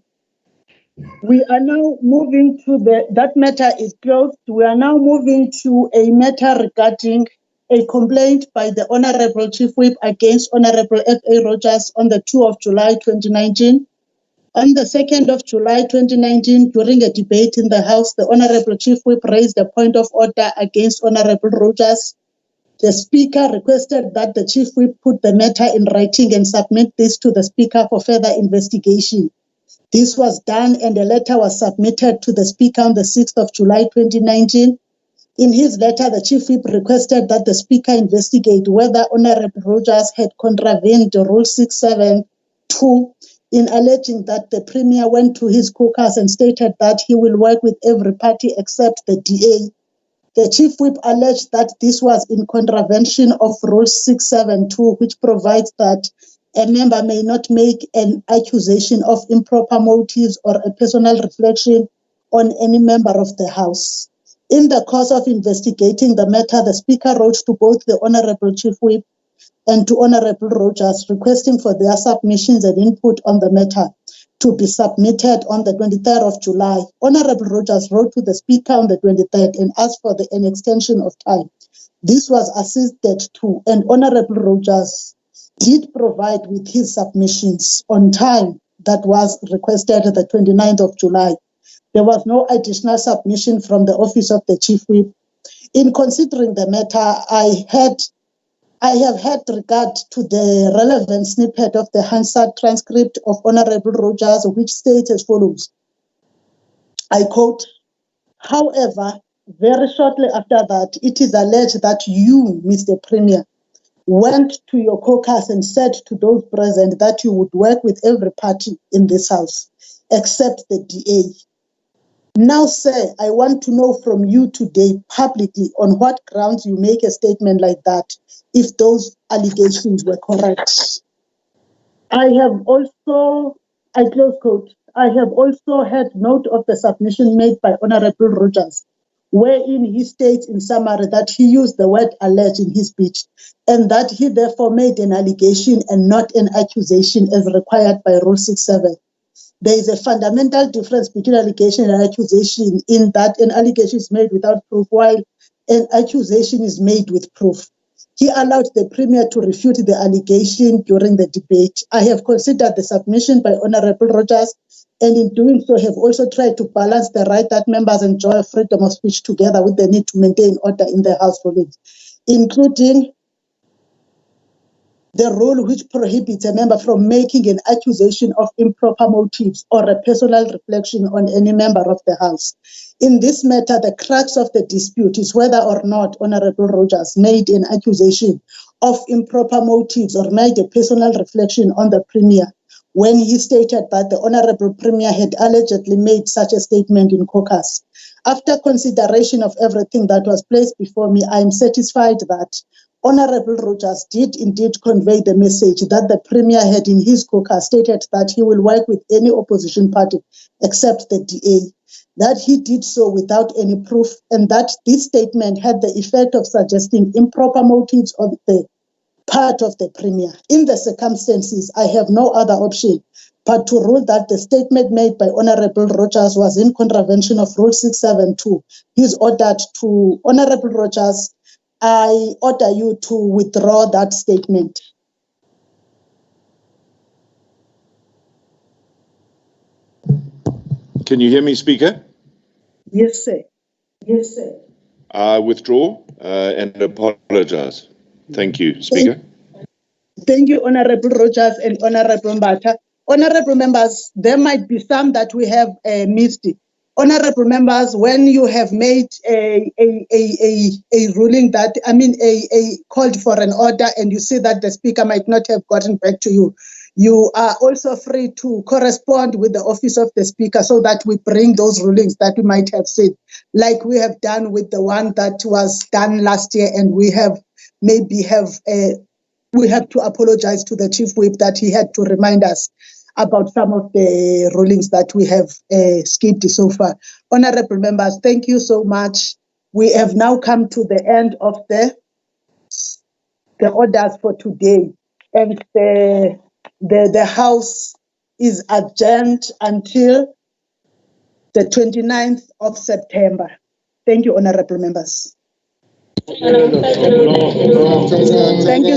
We are now moving to that matter is closed. We are now moving to a matter regarding a complaint by the Honorable Chief Whip against Honorable F.A. Rogers on the 2nd of July 2019. On the 2nd of July 2019, during a debate in the House, the Honorable Chief Whip raised a point of order against Honorable Rogers. The Speaker requested that the Chief Whip put the matter in writing and submit this to the Speaker for further investigation. This was done and a letter was submitted to the Speaker on the 6th of July 2019. In his letter, the Chief Whip requested that the Speaker investigate whether Honorable Rogers had contravened Rule 672 in alleging that the Premier went to his caucus and stated that he will work with every party except the DA. The Chief Whip alleged that this was in contravention of Rule 672, which provides that a member may not make an accusation of improper motives or a personal reflection on any member of the House. In the course of investigating the matter, the Speaker wrote to both the Honorable Chief Whip and to Honorable Rogers requesting for their submissions and input on the matter to be submitted on the 23rd of July. Honorable Rogers wrote to the Speaker on the 23rd and asked for an extension of time. This was assisted to, and Honorable Rogers did provide with his submissions on time that was requested the 29th of July. There was no additional submission from the Office of the Chief Whip. In considering the matter, I have had regard to the relevant snippet of the Hansard transcript of Honorable Rogers, which states as follows. I quote, "However, very shortly after that, it is alleged that you, Mr. Premier, went to your caucus and said to those present that you would work with every party in this house, except the DA. Now, sir, I want to know from you today publicly on what grounds you make a statement like that, if those allegations were correct." I close quote, "I have also had note of the submission made by Honorable Rogers, wherein he states in summary that he used the word alleged in his speech, and that he therefore made an allegation and not an accusation as required by Rule 67. There is a fundamental difference between allegation and accusation in that an allegation is made without proof, while an accusation is made with proof. He allowed the Premier to refute the allegation during the debate. I have considered the submission by Honorable Rogers, and in doing so have also tried to balance the right that members enjoy freedom of speech together with the need to maintain order in the House rulings, including the rule which prohibits a member from making an accusation of improper motives or a personal reflection on any member of the House. In this matter, the crux of the dispute is whether or not Honorable Rogers made an accusation of improper motives or made a personal reflection on the Premier when he stated that the Honorable Premier had allegedly made such a statement in caucus. After consideration of everything that was placed before me, I am satisfied that Honorable Rogers did indeed convey the message that the Premier had in his caucus stated that he will work with any opposition party except the DA, that he did so without any proof, and that this statement had the effect of suggesting improper motives on the part of the Premier. In the circumstances, I have no other option but to rule that the statement made by Honorable Rogers was in contravention of Rule 672. He is ordered to, Honorable Rogers, I order you to withdraw that statement. Can you hear me, Speaker? Yes, sir. Yes, sir. I withdraw and apologize. Thank you, Speaker. Thank you, Honorable Rogers and Honorable Mbata. Honorable members, there might be some that we have missed. Honorable members, when you have made a ruling that, a called for an order, and you see that the Speaker might not have gotten back to you, you are also free to correspond with the Office of the Speaker so that we bring those rulings that we might have said, like we have done with the one that was done last year, and we have to apologize to the Chief Whip that he had to remind us about some of the rulings that we have skipped so far. Honorable members, thank you so much. We have now come to the end of the orders for today, and the House is adjourned until the 29th of September. Thank you, honorable members. Thank you.